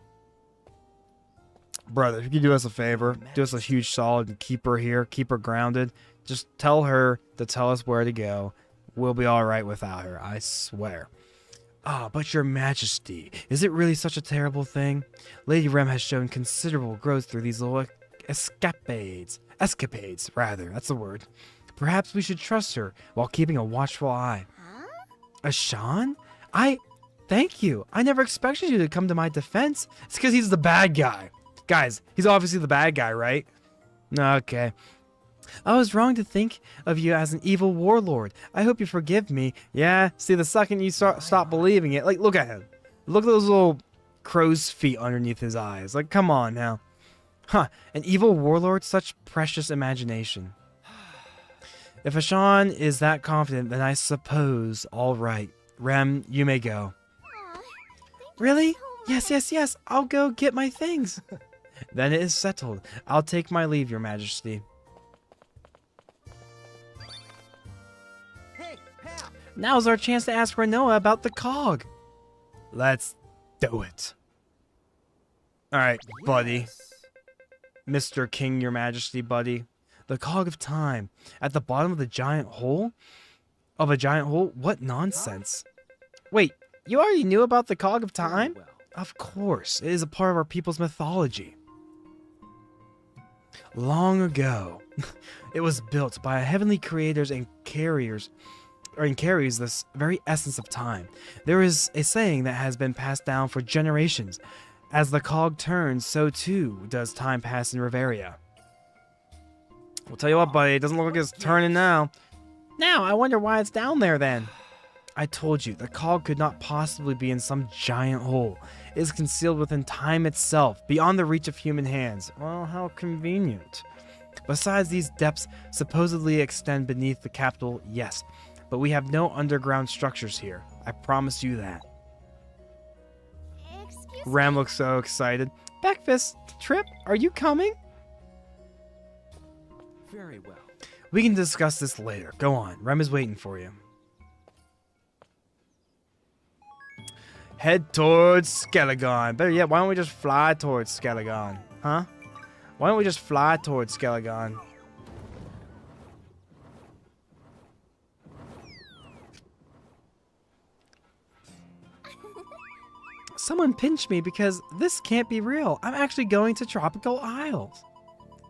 Brother, if you could do us a favor, do us a huge solid and keep her here, keep her grounded. Just tell her to tell us where to go. We'll be alright without her, I swear. Ah, but your majesty, is it really such a terrible thing? Lady Rem has shown considerable growth through these little escapades. Escapades, rather, that's the word. Perhaps we should trust her while keeping a watchful eye. Huh? Ashan? Thank you. I never expected you to come to my defense. It's because he's the bad guy. Guys, he's obviously the bad guy, right? Okay. I was wrong to think of you as an evil warlord. I hope you forgive me. Yeah, see, the second you stop believing it, like, look at him. Look at those little crow's feet underneath his eyes. Like, come on now. Huh, an evil warlord, such precious imagination. If Ashan is that confident, then I suppose, all right. Rem, you may go. Aw, thank you Really? so much. Yes. I'll go get my things. Then it is settled. I'll take my leave, your majesty. Hey, pal. Now's our chance to ask Renoa about the cog. Let's do it. Alright, buddy. Yes. Mr. King, your majesty, buddy. The cog of time. At the bottom of the giant hole? Of a giant hole? What nonsense. Wait, you already knew about the Cog of Time? Well, Of course, it is a part of our people's mythology. Long ago, it was built by heavenly creators and carriers, and carries this very essence of time. There is a saying that has been passed down for generations. As the cog turns, so too does time pass in Riveria. We'll tell you what, buddy, it doesn't look like it's turning now. Now, I wonder why it's down there then. I told you, the cog could not possibly be in some giant hole. It is concealed within time itself, beyond the reach of human hands. Well, how convenient. Besides, these depths supposedly extend beneath the capital, yes, but we have no underground structures here. I promise you that. Excuse Ram me. looks so excited. Backfist, Trip, are you coming? very well. We can discuss this later. Go on. Rem is waiting for you. Head towards Skelegon. Better yet, why don't we just fly towards Skelegon? Huh? Why don't we just fly towards Skelegon? Someone pinched me because this can't be real. I'm actually going to Tropical Isles.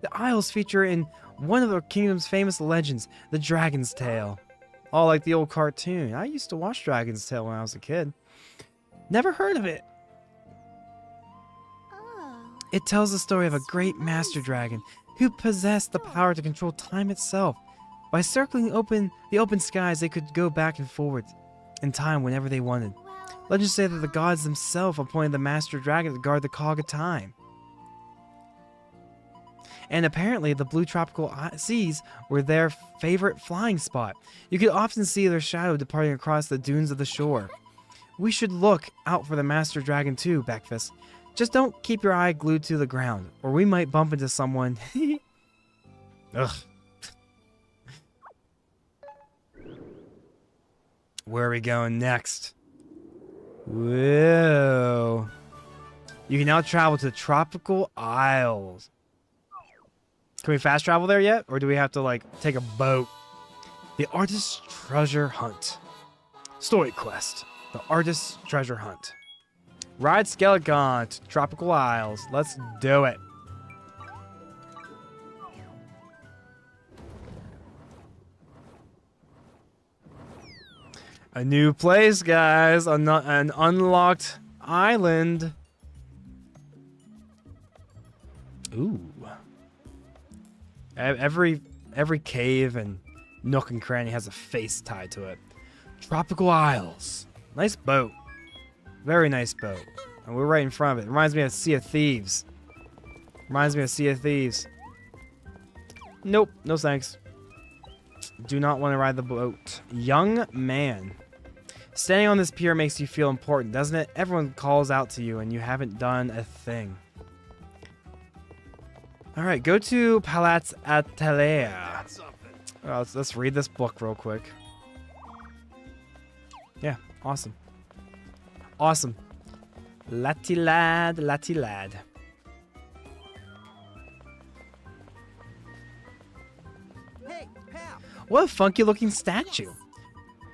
The Isles feature in one of the kingdom's famous legends, the Dragon's Tale. Oh, like the old cartoon. I used to watch Dragon's Tale when I was a kid. Never heard of it. Oh. It tells the story of a great master dragon who possessed the power to control time itself. By circling the open skies, they could go back and forward in time whenever they wanted. Well, Legends say that the gods themselves appointed the master dragon to guard the cog of time. And apparently, the blue tropical seas were their favorite flying spot. You could often see their shadow departing across the dunes of the shore. We should look out for the master dragon too, Backfist. Just don't keep your eye glued to the ground, or we might bump into someone. Ugh. Where are we going next? Whoa. You can now travel to Tropical Isles. Can we fast travel there yet? Or do we have to, like, take a boat? The Artist's Treasure Hunt. Story Quest. The Artist's Treasure Hunt. Ride Skelegon to Tropical Isles. Let's do it. A new place, guys. An unlocked island. Ooh. Every cave and nook and cranny has a face tied to it. Tropical Isles. Nice boat. Very nice boat. And we're right in front of it. Reminds me of Sea of Thieves. Reminds me of Sea of Thieves. Nope. No thanks. Do not want to ride the boat. Young man. Standing on this pier makes you feel important, doesn't it? Everyone calls out to you and you haven't done a thing. Alright, go to Palaz Atelier. Let's read this book real quick. Yeah, awesome. Awesome. Latty lad, latty lad. Hey, pal. What a funky looking statue.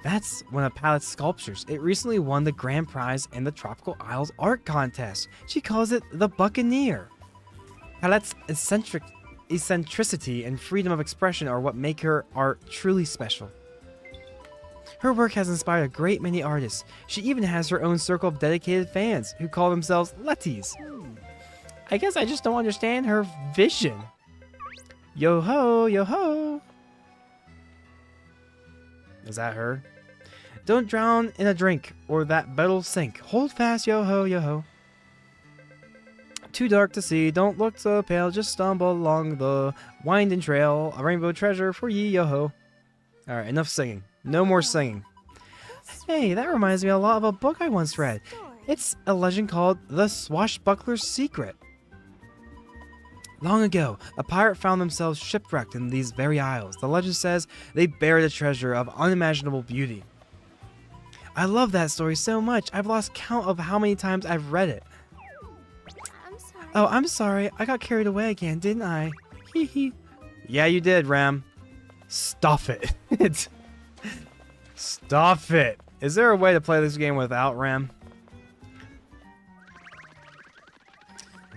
That's one of Palette's sculptures. It recently won the grand prize in the Tropical Isles art contest. She calls it the Buccaneer. Palette's eccentricity and freedom of expression are what make her art truly special. Her work has inspired a great many artists. She even has her own circle of dedicated fans who call themselves Letties. I guess I just don't understand her vision. Yo ho, yo ho. Is that her? Don't drown in a drink or that boat'll sink. Hold fast, yo ho, yo ho. Too dark to see, don't look so pale, just stumble along the winding trail. A rainbow treasure for ye, yo ho. Alright, enough singing. No more singing. Hey, that reminds me a lot of a book I once read. It's a legend called The Swashbuckler's Secret. Long ago, a pirate found themselves shipwrecked in these very isles. The legend says they buried a treasure of unimaginable beauty. I love that story so much, I've lost count of how many times I've read it. I'm sorry. Oh, I'm sorry. I got carried away again, didn't I? Hee hee. Yeah, you did, Ram. Stop it. Stop it. Is there a way to play this game without Rem?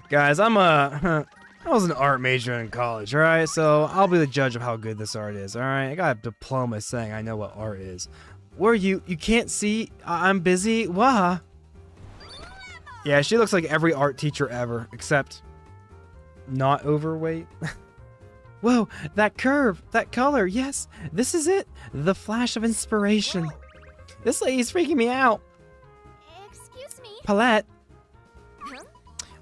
Guys, I was an art major in college, alright? So I'll be the judge of how good this art is, alright? I got a diploma saying I know what art is. Where you can't see? I'm busy? Wah. Yeah, she looks like every art teacher ever, except not overweight. Whoa, that curve, that color, yes, this is it. The flash of inspiration. This lady's freaking me out. Excuse me. Paulette. Huh?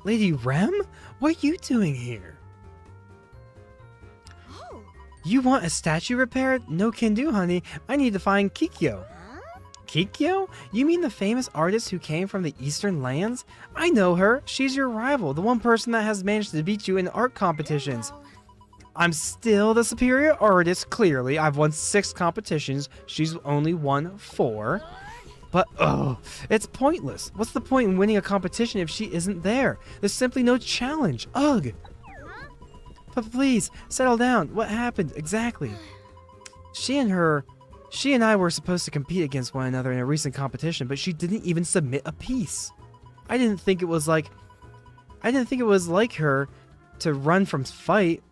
Lady Rem? What are you doing here? Oh. You want a statue repaired? No can do, honey. I need to find Kikyo. Huh? Kikyo? You mean the famous artist who came from the Eastern lands? I know her. She's your rival, the one person that has managed to beat you in art competitions. Well, I'm still the superior artist, clearly. I've won 6 competitions. She's only won 4. But, it's pointless. What's the point in winning a competition if she isn't there? There's simply no challenge. Ugh. huh? But please, settle down. What happened exactly? She and I were supposed to compete against one another in a recent competition, but she didn't even submit a piece. I didn't think it was like her to run from fight,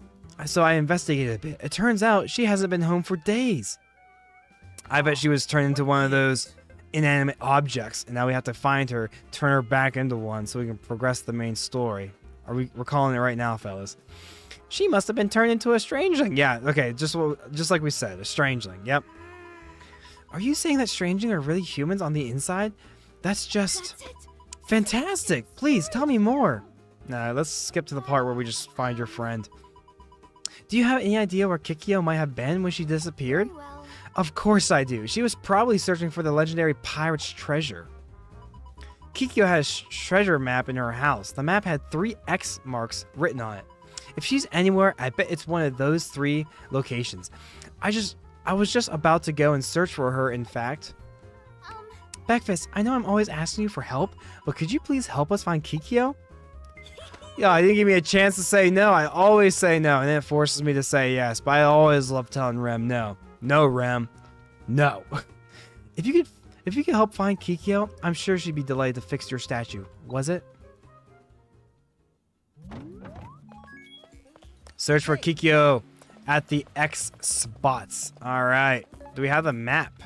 so I investigated a bit. It turns out she hasn't been home for days. I bet she was turned into one of those inanimate objects, and now we have to find her, turn her back into one so we can progress the main story. We're calling it right now, fellas. She must have been turned into a strangeling. Yeah, okay, just like we said, a strangeling. Yep. Are you saying that strangeling are really humans on the inside? That's just That's it. fantastic. Please tell me more. Nah, let's skip to the part where we just find your friend. Do you have any idea where Kikyo might have been when she disappeared? Very well. Of course I do. She was probably searching for the legendary pirate's treasure. Kikyo had a treasure map in her house. The map had 3 X marks written on it. If she's anywhere, I bet it's one of those 3 locations. I was just about to go and search for her, in fact. Breakfast, I know I'm always asking you for help, but could you please help us find Kikyo? Yeah, I didn't give me a chance to say no. I always say no, and then it forces me to say yes. But I always love telling Rem no. No, Rem. No. If you could help find Kikyo, I'm sure she'd be delighted to fix your statue. Was it? Search for Kikyo at the X spots. All right. Do we have the map?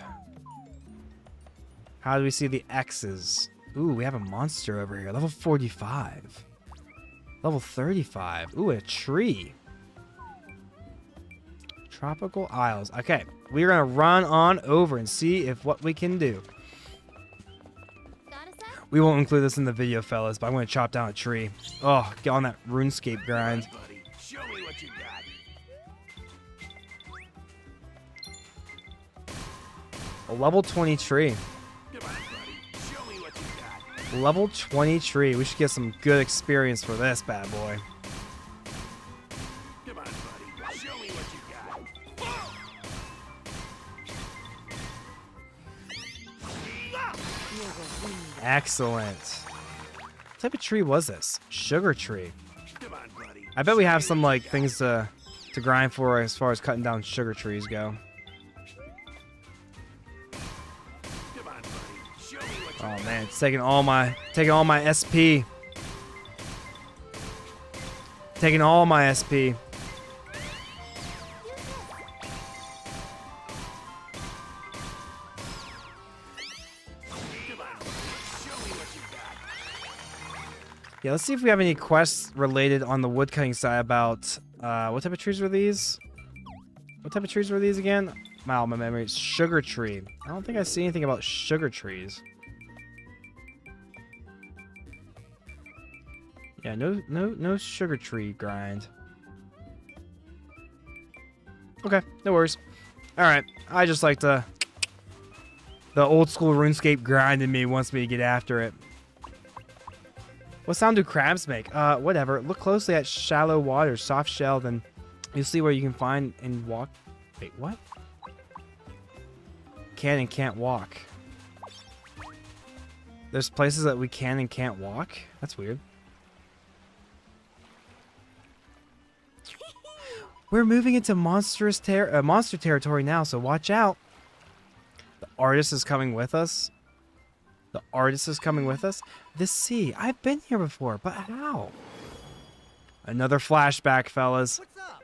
How do we see the X's? Ooh, we have a monster over here. Level 45. Level 35. Ooh, a tree. Tropical Isles. Okay, we're gonna run on over and see if what we can do. Got a set? We won't include this in the video, fellas, but I'm gonna chop down a tree. Oh, get on that RuneScape grind. Buddy, show me what you got. A level 20 tree. Come on, buddy, show me what you got. Level 20 tree. We should get some good experience for this bad boy. Come on, buddy, show me what you got. Excellent. What type of tree was this? Sugar tree. Come on, buddy. I bet we have some like things to grind for as far as cutting down sugar trees go. Come on, buddy. Show me what you Oh man, it's taking all my SP. Taking all my SP. Come on, buddy. Show me what you got. Yeah, let's see if we have any quests related on the woodcutting side about what type of trees were these? What type of trees were these again? Wow, my memory. Sugar tree. I don't think I see anything about sugar trees. Yeah, no sugar tree grind. Okay, no worries. All right, I just like to. The old school RuneScape grind in me wants me to get after it. What sound do crabs make? Whatever. Look closely at shallow water, soft shell, then you'll see where you can find and walk. Wait, what? Can and can't walk. There's places that we can and can't walk? That's weird. We're moving into monster territory now, so watch out. The artist is coming with us. The artist is coming with us. This sea. I've been here before, but how? Another flashback, fellas. What's up?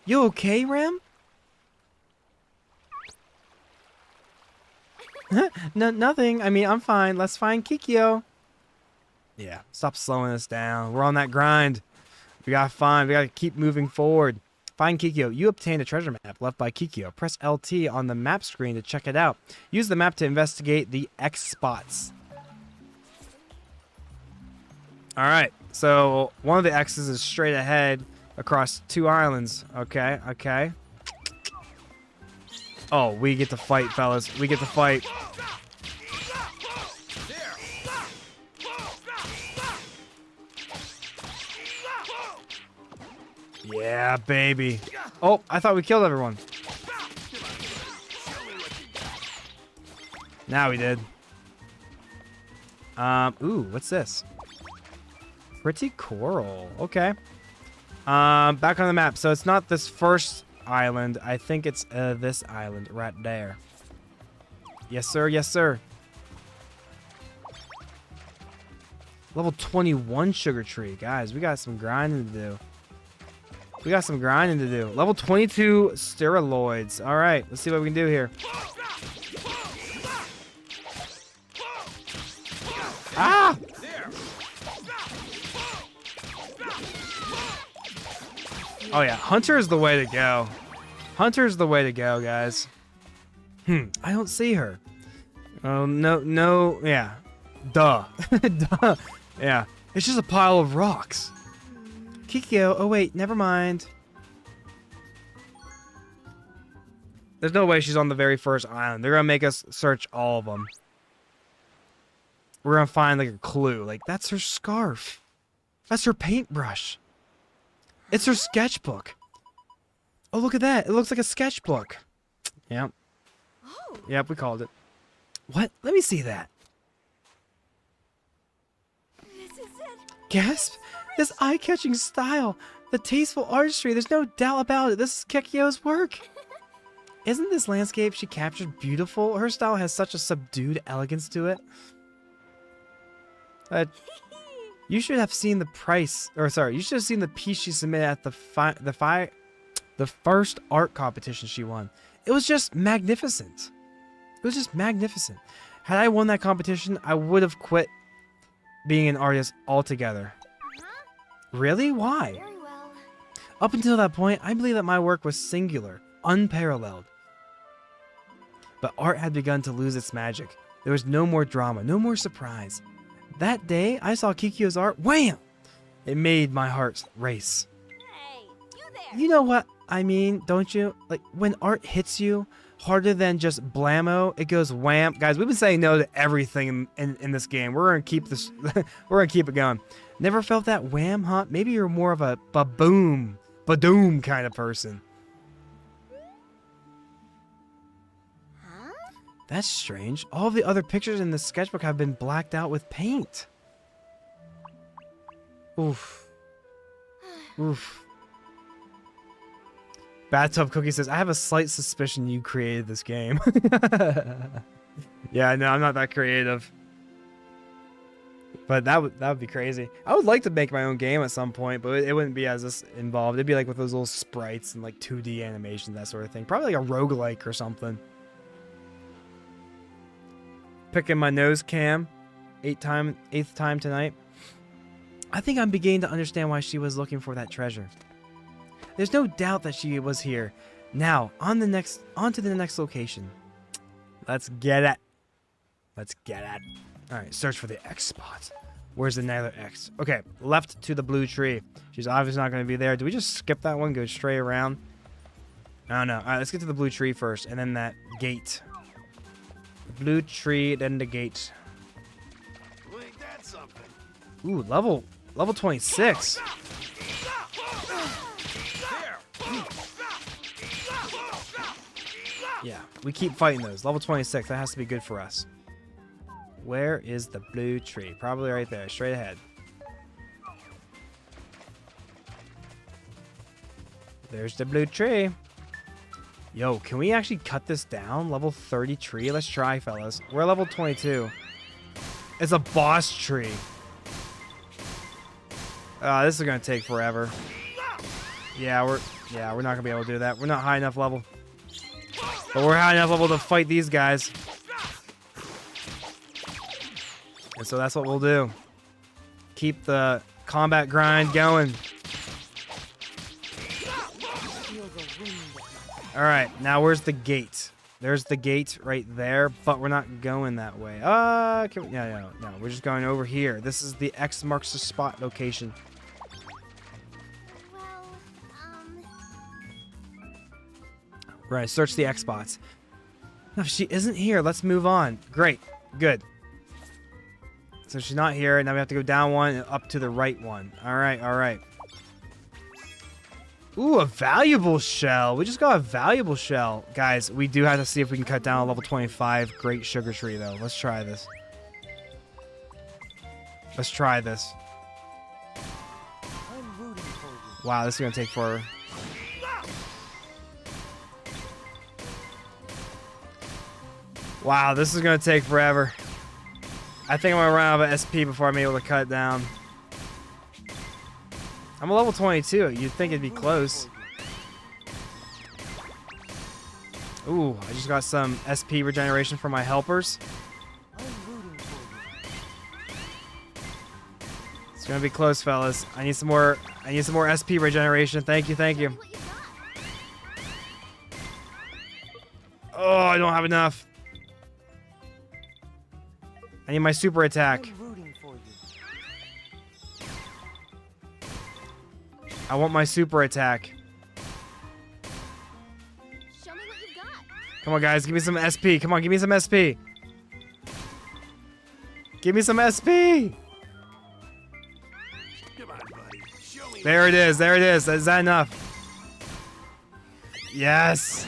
You okay, Rem? No, nothing. I mean, I'm fine. Let's find Kikyo. Yeah, stop slowing us down. We're on that grind. We gotta keep moving forward. Find Kikyo. You obtained a treasure map left by Kikyo. Press LT on the map screen to check it out. Use the map to investigate the X spots. All right, so one of the X's is straight ahead across 2 islands. Okay, okay. Oh, we get to fight, fellas. We get to fight. Yeah, baby. Oh, I thought we killed everyone. Now we did. Ooh, what's this? Pretty coral. Okay. Back on the map. So it's not this first island. I think it's this island right there. Yes, sir. Yes, sir. Level 21 sugar tree. Guys, we got some grinding to do. We got some grinding to do. Level 22 steroids. All right, let's see what we can do here. Ah! Oh yeah, Hunter is the way to go. Hunter is the way to go, guys. I don't see her. Oh, no, yeah. Duh. Duh. Yeah, it's just a pile of rocks. Kikyo, oh wait, never mind. There's no way she's on the very first island. They're gonna make us search all of them. We're gonna find like a clue. Like, that's her scarf. That's her paintbrush. It's her sketchbook. Oh, look at that. It looks like a sketchbook. Yep. Oh. Yep, we called it. What? Let me see that. This is it. Gasp! This eye-catching style, the tasteful artistry, there's no doubt about it. This is Kikyo's work. Isn't this landscape she captured beautiful? Her style has such a subdued elegance to it. You should have seen the price, or sorry, you should have seen the piece she submitted at the first art competition she won. It was just magnificent. It was just magnificent. Had I won that competition, I would have quit being an artist altogether. Really? Why? Very well. Up until that point, I believed that my work was singular, unparalleled. But art had begun to lose its magic. There was no more drama, no more surprise. That day, I saw Kikyo's art. Wham! It made my heart race. Hey, you there. You know what I mean, don't you? Like, when art hits you harder than just blammo, it goes wham. Guys, we've been saying no to everything in this game. We're gonna keep this. We're gonna keep it going. Never felt that wham, huh? Maybe you're more of a ba-boom, ba-doom kind of person. Huh? That's strange. All of the other pictures in the sketchbook have been blacked out with paint. Oof. Oof. Bathtub Cookie says, I have a slight suspicion you created this game. Yeah, no, I'm not that creative. But that would be crazy. I would like to make my own game at some point, but it wouldn't be as this involved. It'd be like with those little sprites and like 2D animations, that sort of thing. Probably like a roguelike or something. Picking my nose cam. Eighth time tonight. I think I'm beginning to understand why she was looking for that treasure. There's no doubt that she was here. Now, on to the next location. Let's get it. Let's get it. Alright, search for the X spot. Where's the nether X? Okay, left to the blue tree. She's obviously not going to be there. Do we just skip that one, go straight around? I don't know. Alright, let's get to the blue tree first, and then that gate. The blue tree, then the gate. Well, ain't that something? Ooh, level 26. Yeah, we keep fighting those. Level 26, that has to be good for us. Where is the blue tree? Probably right there, straight ahead. There's the blue tree. Yo, can we actually cut this down? Level 30 tree? Let's try, fellas. We're level 22. It's a boss tree. This is gonna take forever. Yeah, we're not gonna be able to do that. We're not high enough level. But we're high enough level to fight these guys. And so that's what we'll do. Keep the combat grind going. Alright, now where's the gate? There's the gate right there, but we're not going that way. No, we're just going over here. This is the X marks the spot location. Well, Right, search the X spots. No, she isn't here. Let's move on. Great. Good. So she's not here. Now we have to go down one and up to the right one. Alright, alright. Ooh, a valuable shell. We just got a valuable shell. Guys, we do have to see if we can cut down a level 25 great sugar tree, though. Let's try this. Let's try this. Wow, this is going to take forever. Wow, this is going to take forever. I think I'm going to run out of SP before I'm able to cut it down. I'm a level 22. You'd think it'd be close. Ooh, I just got some SP regeneration for my helpers. It's gonna be close, fellas. I need some more SP regeneration. Thank you, thank you. Oh, I don't have enough. I need my super attack. I want my super attack. show me what you've got. Come on, guys. Give me some SP. Come on, give me some SP. Give me some SP. Come on, buddy. Show me. There it is. There it is. Is that enough? Yes.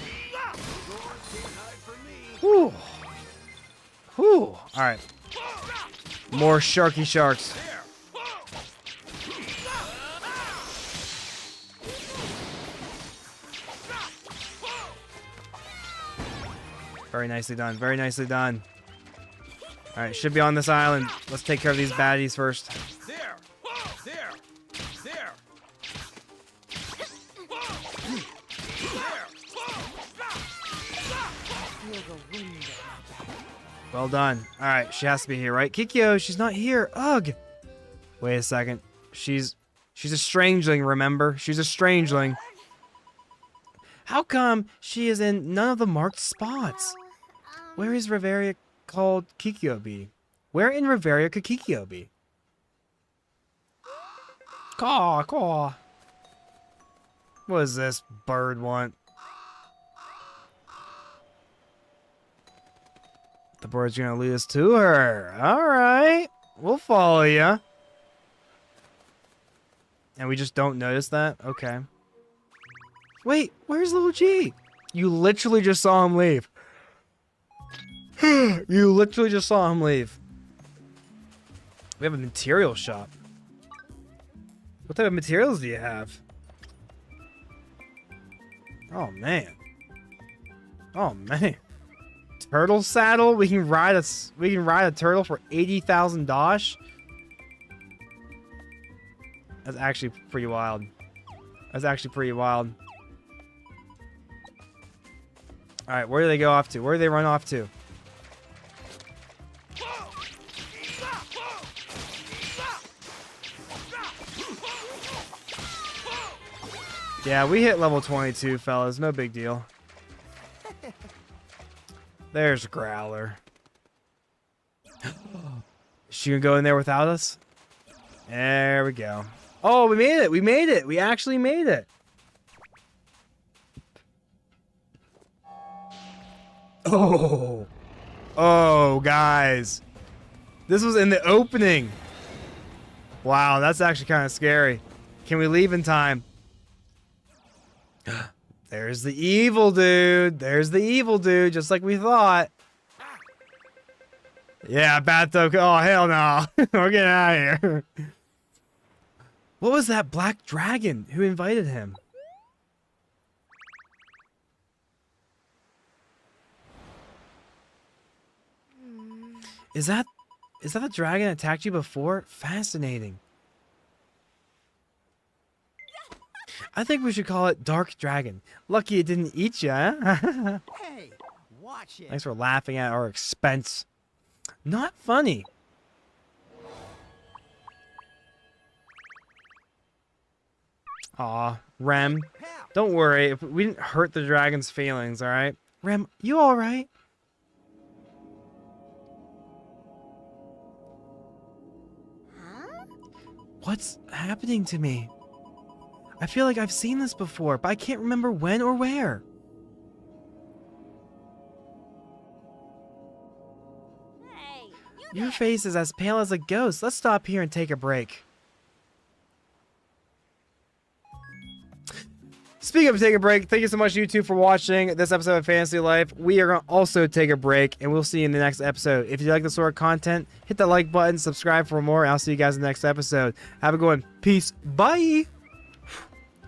Whew. Whew. All right. More sharky sharks. Very nicely done. Very nicely done. All right, should be on this island. Let's take care of these baddies first. There. There. There. Well done. All right, she has to be here, right? Kikyo, she's not here. Ugh. Wait a second. She's a strangeling, remember? She's a strangeling. How come she is in none of the marked spots? Where is Riveria called Kikyo be? Where in Riveria could Kikyo be? Caw, caw. What does this bird want? The bird's gonna lead us to her. Alright. We'll follow you. And we just don't notice that? Okay. Wait, where's little G? You literally just saw him leave. You literally just saw him leave. We have a material shop. What type of materials do you have? Oh man. Oh man. Turtle saddle? We can ride a turtle for 80,000 dosh? That's actually pretty wild. That's actually pretty wild. Alright, where do they go off to? Where do they run off to? Yeah, we hit level 22, fellas. No big deal. There's Growler. Is she gonna go in there without us? There we go. Oh, we made it. We made it. We actually made it. Oh. Oh, guys. This was in the opening. Wow, that's actually kind of scary. Can we leave in time? There's the evil dude. There's the evil dude, just like we thought. Yeah, bathtub. Oh, hell no. We're getting out of here. What was that black dragon? Who invited him? Is that the dragon that attacked you before? Fascinating. I think we should call it Dark Dragon. Lucky it didn't eat you, huh? Hey, watch it. Thanks for laughing at our expense. Not funny. Aw, Rem. Don't worry. We didn't hurt the dragon's feelings, alright? Rem, you alright? Huh? What's happening to me? I feel like I've seen this before, but I can't remember when or where. Hey, you Your there. face is as pale as a ghost. Let's stop here and take a break. Speaking of take a break, thank you so much, YouTube, for watching this episode of Fantasy Life. We are going to also take a break, and we'll see you in the next episode. If you like this sort of content, hit the like button, subscribe for more, and I'll see you guys in the next episode. Have a good one. Peace. Bye.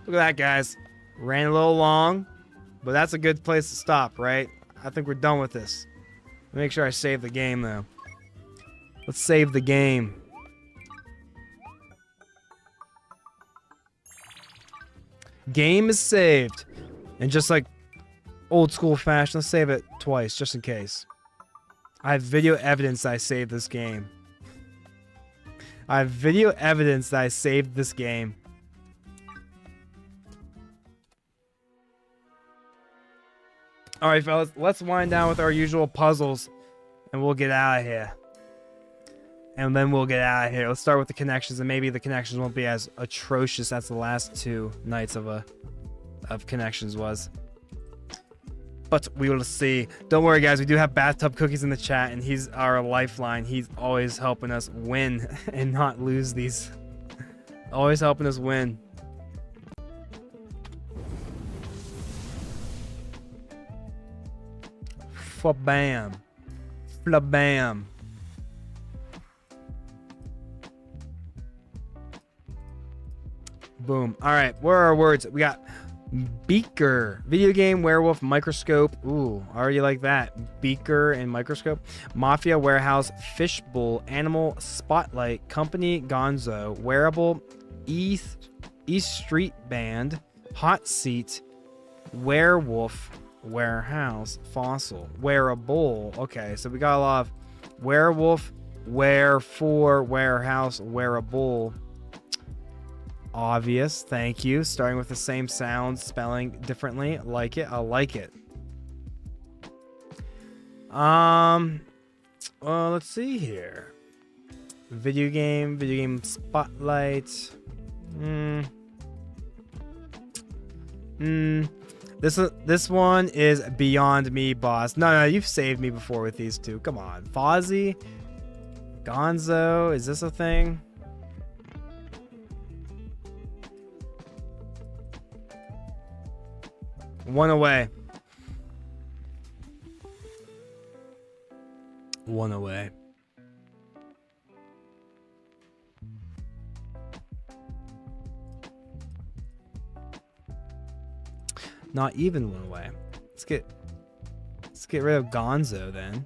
Look at that, guys. Ran a little long, but that's a good place to stop, right? I think we're done with this. Make sure I save the game, though. Let's save the game. Game is saved. And just like old school fashion, let's save it twice, just in case. I have video evidence that I saved this game. I have video evidence that I saved this game. Alright, fellas, let's wind down with our usual puzzles. And we'll get out of here. And then we'll get out of here. Let's start with the connections, and maybe the connections won't be as atrocious as the last two nights of connections was. But we will see. Don't worry, guys. We do have Bathtub Cookies in the chat, and he's our lifeline. He's always helping us win and not lose these. Always helping us win. Flabam. Flabam. Boom. All right, where are our words? We got beaker, video game, werewolf, microscope. Ooh, I already like that. Beaker and microscope. Mafia, warehouse, fishbowl, animal, spotlight, company, gonzo, wearable, East Street Band, hot seat, werewolf, warehouse, fossil, wearable. Okay, so we got a lot of werewolf, wherefore, warehouse, wearable. Obvious, thank you. Starting with the same sound, spelling differently. Like it, I like it. Let's see here. Video game spotlight. This one is beyond me, boss. No, you've saved me before with these two. Come on. Fozzie, Gonzo, is this a thing? One away. One away. Not even one away. Let's get rid of Gonzo then.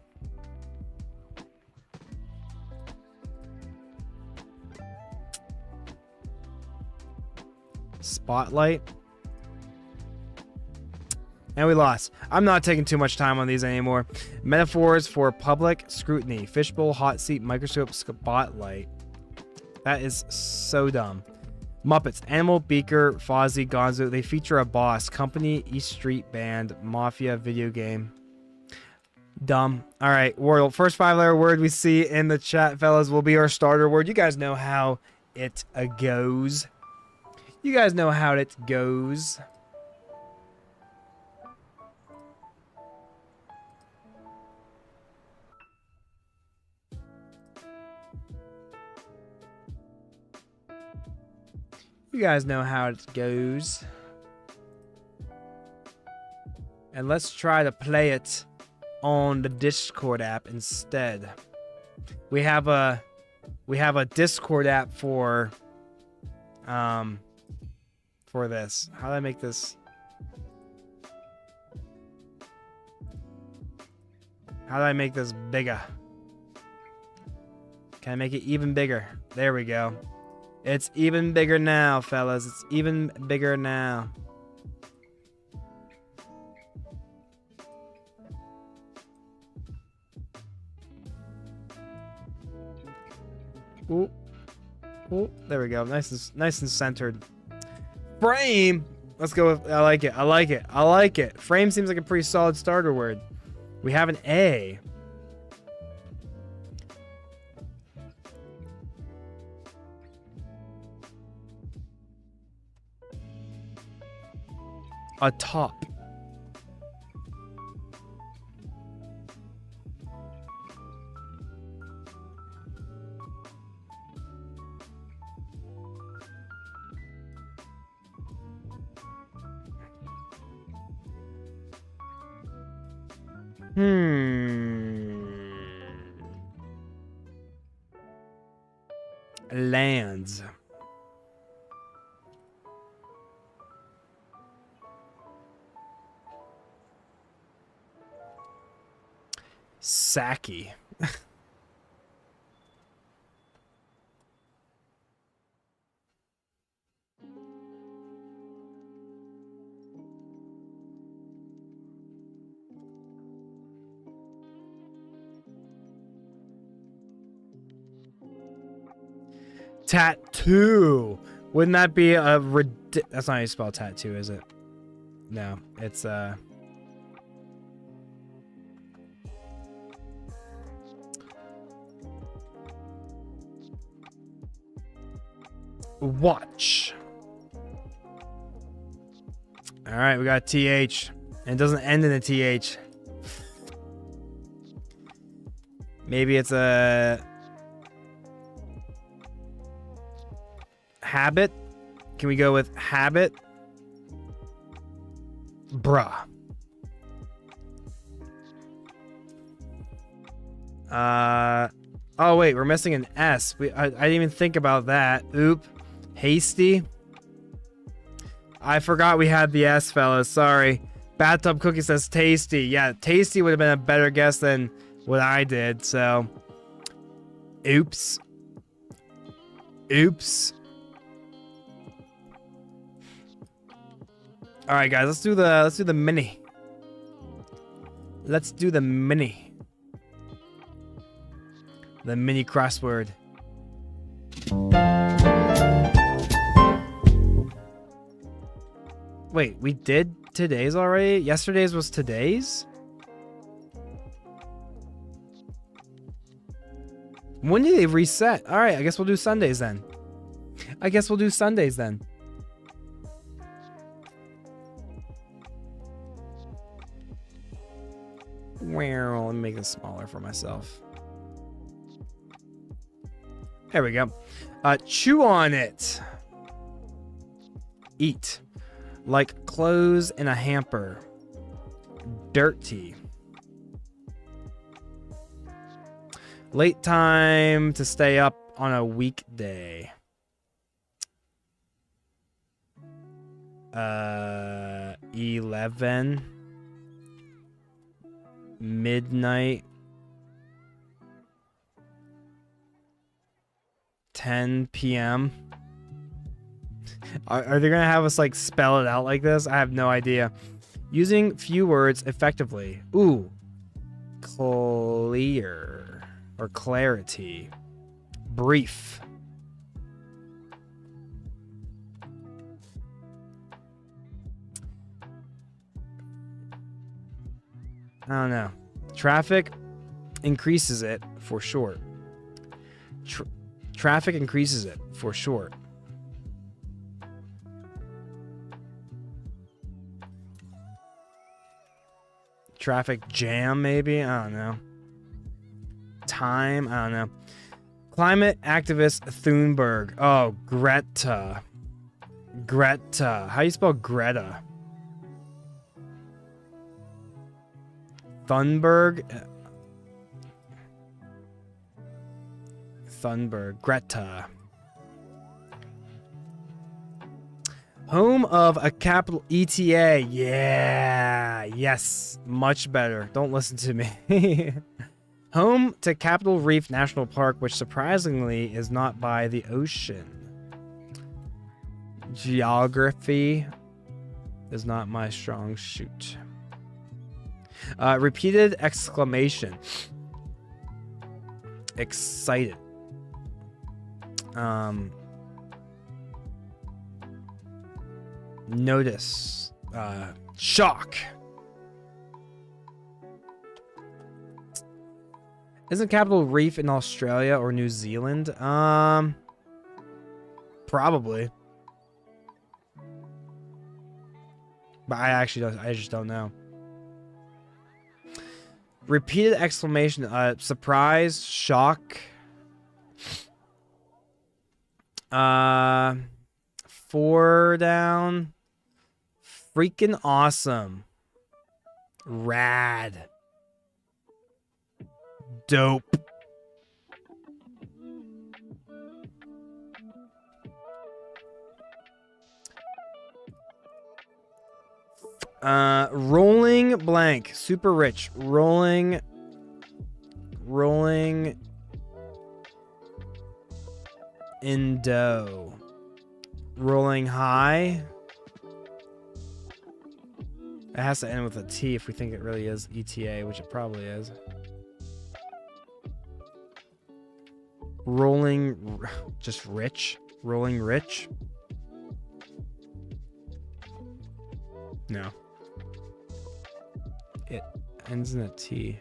Spotlight. And we lost. I'm not taking too much time on these anymore. Metaphors for public scrutiny. Fishbowl, hot seat, microscope, spotlight. That is so dumb. Muppets, Animal, Beaker, Fozzie, Gonzo. They feature a boss. Company, East Street Band, Mafia, video game. Dumb. All right, Wordle. First 5-letter word we see in the chat, fellas, will be our starter word. You guys know how it goes. You guys know how it goes. You guys know how it goes. And let's try to play it on the Discord app instead. We have a Discord app for this. How do I make this? How do I make this bigger? Can I make it even bigger? There we go. It's even bigger now, fellas. It's even bigger now. Ooh. Ooh, there we go. Nice and centered. Frame. Let's go with, I like it. I like it. I like it. Frame seems like a pretty solid starter word. We have an A. A top. Lands. Saki. Tattoo. Wouldn't that be a that's not how you spell tattoo, is it? No, it's watch. All right, we got TH, and it doesn't end in a TH. Maybe it's a habit. Can we go with habit? Bruh. Oh wait, we're missing an S. I didn't even think about that. Oop. Hasty. I forgot we had the S, fellas. Sorry. Bathtub Cookie says tasty. Yeah, tasty would have been a better guess than what I did. So, oops. Oops. All right, guys. Let's do the mini. Let's do the mini. The mini crossword. Wait, we did today's already? Yesterday's was today's? When did they reset? All right, I guess we'll do Sundays then. Well, let me make this smaller for myself. There we go. Chew on it. Eat. Like clothes in a hamper. Dirty. Late time to stay up on a weekday. 11. Midnight. 10 p.m. Are they gonna have us like spell it out like this? I have no idea. Using few words effectively. Ooh. Clear. Or clarity. Brief. I don't know. Traffic increases it for short. Traffic increases it for short. Traffic jam, maybe? I don't know. Time? I don't know. Climate activist Thunberg. Oh, Greta. Greta. How do you spell Greta? Thunberg? Thunberg. Greta. Home of a capital ETA. Yeah. Yes. Much better. Don't listen to me. Home to Capitol Reef National Park, which surprisingly is not by the ocean. Geography is not my strong suit. Repeated exclamation. Excited. Notice. Shock. Isn't Capitol Reef in Australia or New Zealand? Probably. But I just don't know. Repeated exclamation, surprise, shock. 4 down. Freaking awesome. Rad. Dope. Rolling blank. Super rich. Rolling in dough. Rolling high. It has to end with a T if we think it really is ETA, which it probably is. Rolling, just rich. Rolling rich. No. It ends in a T.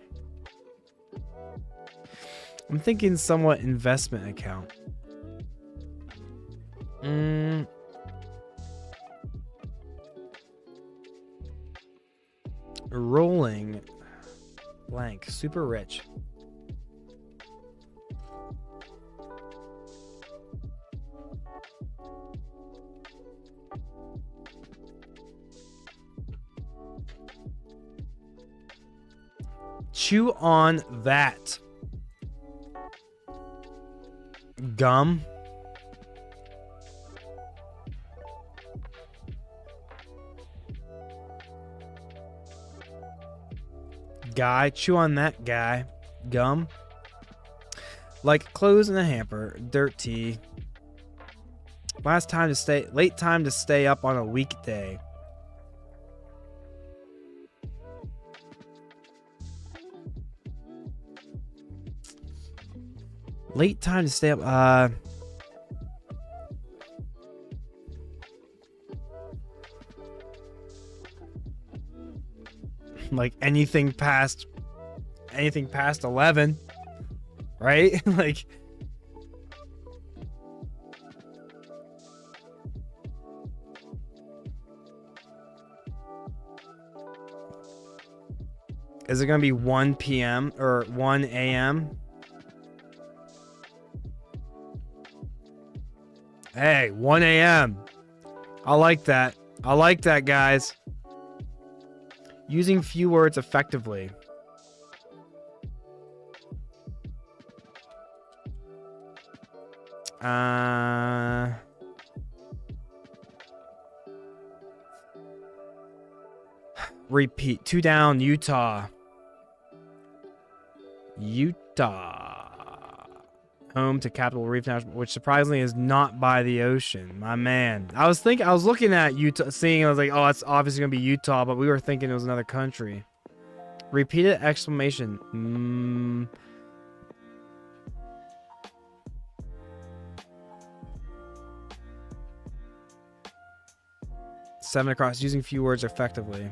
I'm thinking somewhat investment account. Rolling blank. Super rich. Chew on that. Gum. Guy. Chew on that guy. Gum. Like clothes in a hamper. Dirt tea. Late time to stay up on a weekday. Late time to stay up. Like anything past 11, right? Like is it gonna be 1 p.m. or 1 a.m.? Hey, 1 a.m. I like that. I like that, guys. Using few words effectively. Repeat. 2 down, Utah. Home to Capitol Reef National, which surprisingly is not by the ocean. My man. I was looking at Utah, I was like, oh, it's obviously gonna be Utah, but we were thinking it was another country. Repeated exclamation. 7 across. Using few words effectively.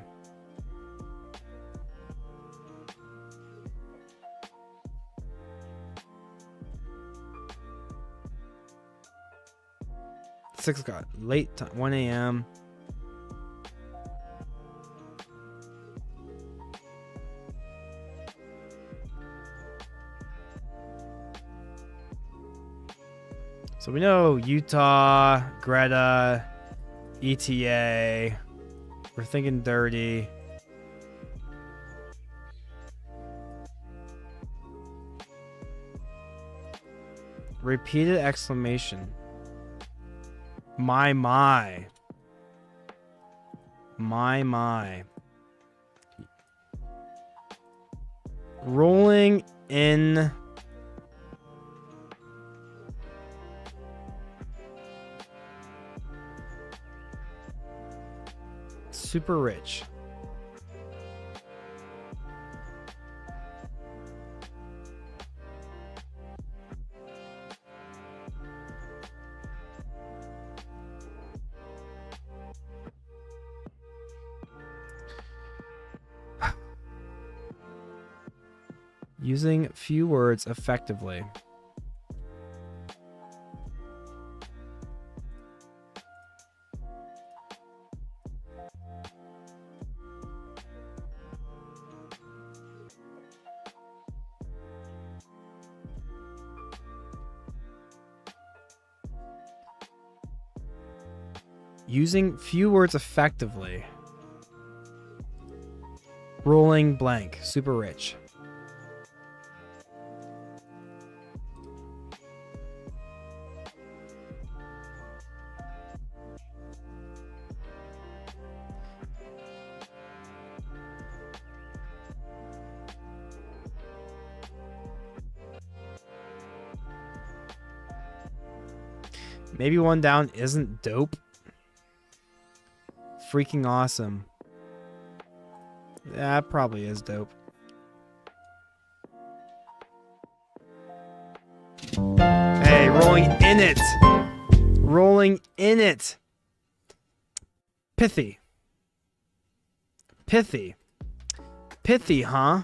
Six o'clock. Late time. 1 a.m. So we know Utah, Greta, ETA. We're thinking dirty. Repeated exclamation. My. Rolling in super rich. Using few words effectively. Using few words effectively. Rolling blank. Super rich. Maybe one down isn't dope. Freaking awesome. Yeah, it probably is dope. Hey, rolling in it. Rolling in it. Pithy. Pithy. Pithy, huh?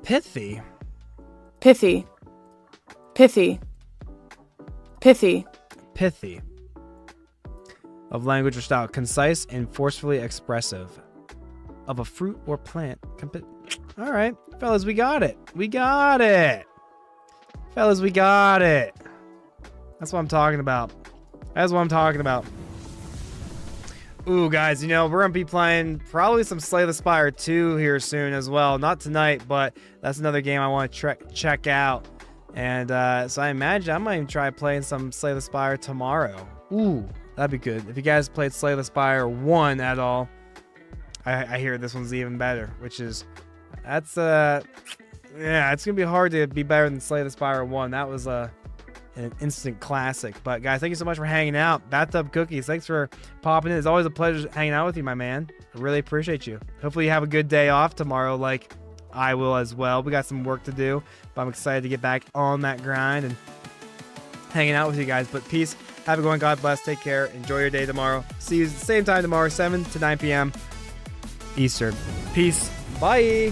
Pithy. Pithy. Pithy. Pithy. Pithy. Of language or style. Concise and forcefully expressive. Of a fruit or plant. All right. Fellas, we got it. We got it. Fellas, we got it. That's what I'm talking about. That's what I'm talking about. Ooh, guys, you know, we're going to be playing probably some Slay the Spire 2 here soon as well. Not tonight, but that's another game I want to check out. And so I imagine I might even try playing some Slay the Spire tomorrow. Ooh, that'd be good. If you guys played Slay the Spire 1 at all, I hear this one's even better, which is, that's, yeah, it's going to be hard to be better than Slay the Spire 1. That was an instant classic. But guys, thank you so much for hanging out. Bathtub Cookies, thanks for popping in. It's always a pleasure hanging out with you, my man. I really appreciate you. Hopefully you have a good day off tomorrow, like I will as well. We got some work to do, but I'm excited to get back on that grind and hanging out with you guys. But peace. Have a good one. God bless. Take care. Enjoy your day tomorrow. See you at the same time tomorrow, 7 to 9 p.m. Eastern. Peace. Bye.